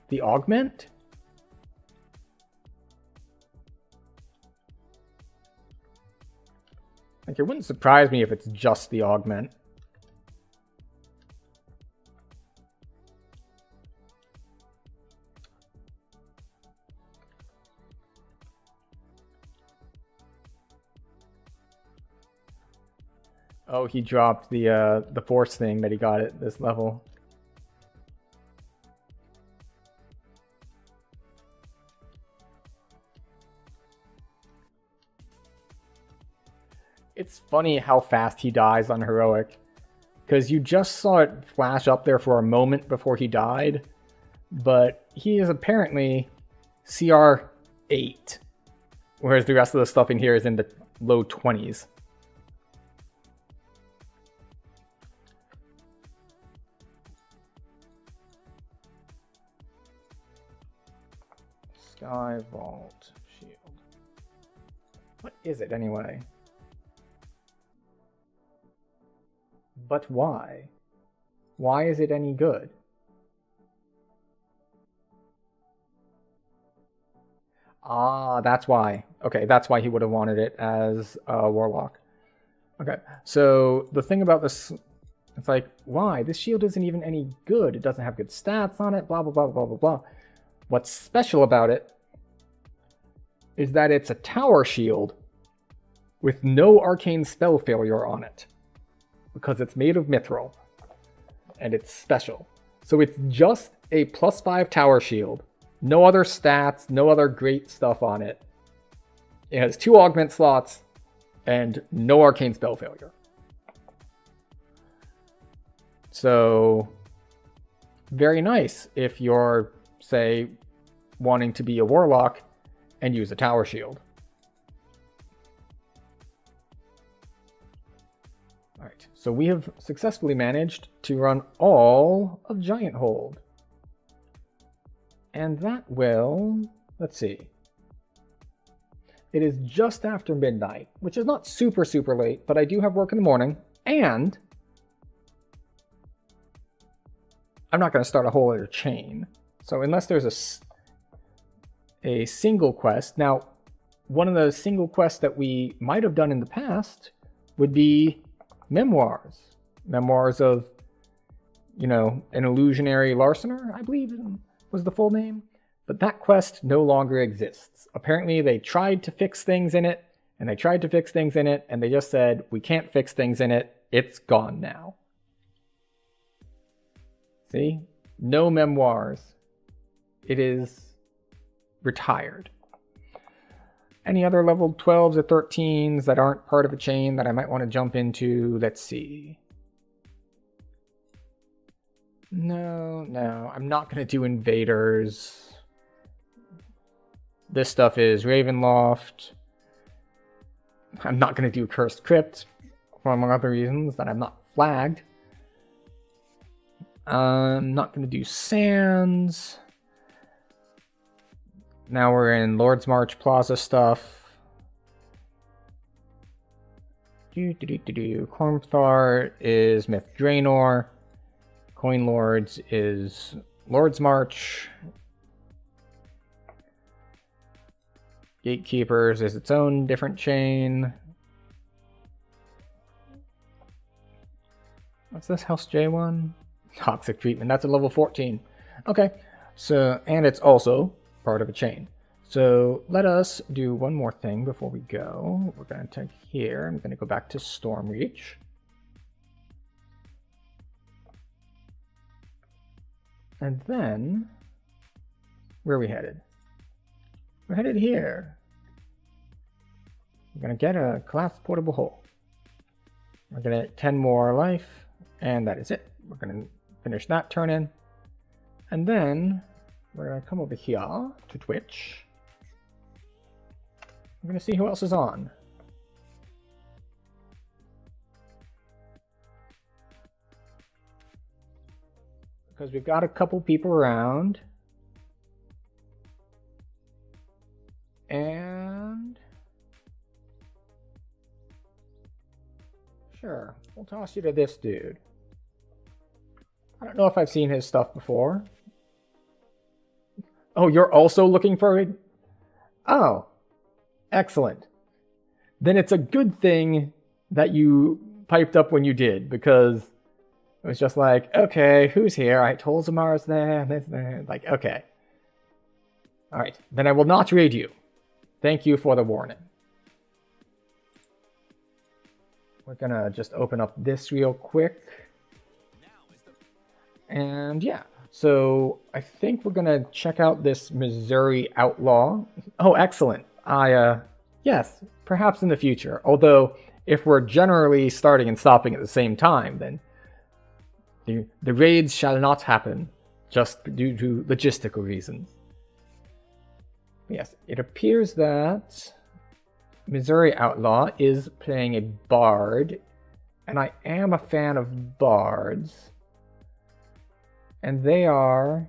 the augment? Like, it wouldn't surprise me if it's just the augment. Oh, he dropped the force thing that he got at this level. It's funny how fast he dies on heroic, because you just saw it flash up there for a moment before he died, but he is apparently CR 8, whereas the rest of the stuff in here is in the low 20s. Sky Vault Shield. What is it anyway? But why? Why is it any good? Ah, that's why. Okay, that's why he would have wanted it as a Warlock. Okay, so the thing about this, it's like, why? This shield isn't even any good. It doesn't have good stats on it, blah, blah, blah, blah, blah, blah. What's special about it is that it's a tower shield with no arcane spell failure on it, because it's made of mithril and it's special. So it's just a +5 tower shield, no other stats, no other great stuff on it. It has 2 augment slots and no arcane spell failure. So very nice if you're, say, wanting to be a warlock and use a tower shield. Alright, so we have successfully managed to run all of Giant Hold. And that will, let's see. It is just after midnight, which is not super late, but I do have work in the morning, and I'm not going to start a whole other chain. So unless there's a single quest. Now, one of the single quests that we might have done in the past would be memoirs. Memoirs of, you know, an illusionary larcener, I believe was the full name. But that quest no longer exists. Apparently they tried to fix things in it, and they tried to fix things in it, and they just said, we can't fix things in it. It's gone now. See? No memoirs. It is retired. Any other level 12s or 13s that aren't part of a chain that I might want to jump into? Let's see. No, I'm not going to do invaders. This stuff is Ravenloft. I'm not going to do Cursed Crypt, for among other reasons that I'm not flagged. I'm not going to do Sands. Now we're in Lord's March Plaza stuff. Cormthar is Myth Draenor. Coin Lords is Lord's March. Gatekeepers is its own different chain. What's this House J1? Toxic Treatment, that's a level 14. Okay, so, and it's also part of a chain. So let us do one more thing before we go. We're going to take here, I'm going to go back to Stormreach. And then, where are we headed? We're headed here. We're going to get a collapsed portable hole. We're going to get 10 more life, and that is it. We're going to finish that turn in. And then, we're going to come over here to Twitch. We're going to see who else is on. Because we've got a couple people around. And sure, we'll toss you to this dude. I don't know if I've seen his stuff before. Oh, you're also looking for it? Oh, excellent. Then it's a good thing that you piped up when you did, because it was just like, okay, who's here? I told Zamara's there, this there. Like, okay. Alright, then I will not raid you. Thank you for the warning. We're gonna just open up this real quick. And yeah, so I think we're gonna check out this Missouri Outlaw. Oh, excellent. Yes, perhaps in the future. Although, if we're generally starting and stopping at the same time, then the raids shall not happen, just due to logistical reasons. Yes, it appears that Missouri Outlaw is playing a bard, and I am a fan of bards. And they are,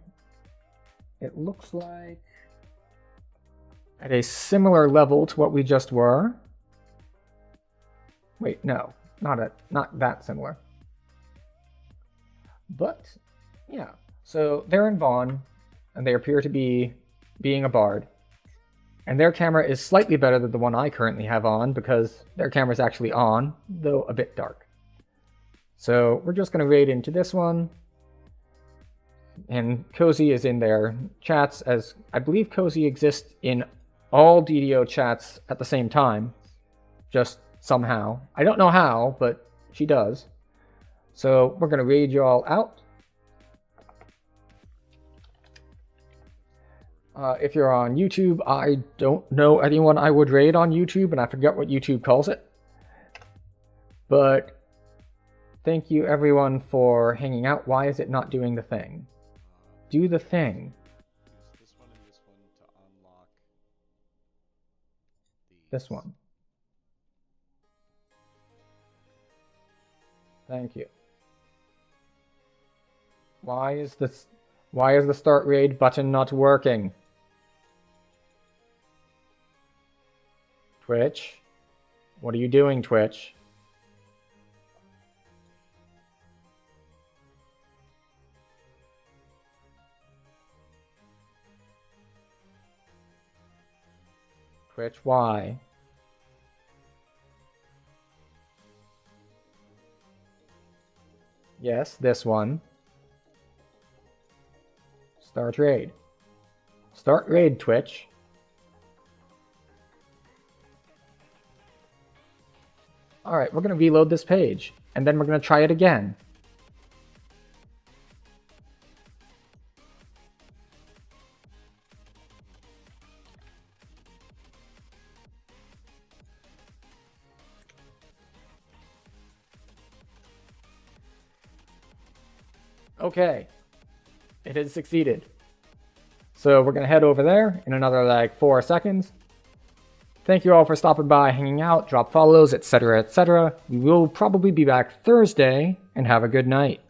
it looks like, at a similar level to what we just were. Wait, no, not that similar. But, yeah, so they're in Vaughn, and they appear to be being a bard. And their camera is slightly better than the one I currently have on, because their camera is actually on, though a bit dark. So we're just going to raid into this one. And Cozy is in their chats, as I believe Cozy exists in all DDO chats at the same time. Just somehow. I don't know how, but she does. So we're going to raid you all out. If you're on YouTube, I don't know anyone I would raid on YouTube, and I forget what YouTube calls it. But thank you everyone for hanging out. Why is it not doing the thing? Do the thing. Use this one and this one to unlock This one. Thank you. Why is the start raid button not working? Twitch? What are you doing, Twitch? Twitch, why? Yes, this one. Start raid. Start raid, Twitch. Alright, we're going to reload this page, and then we're going to try it again. Okay, it has succeeded. So we're going to head over there in another like 4 seconds. Thank you all for stopping by, hanging out, drop follows, etc., etc. We will probably be back Thursday, and have a good night.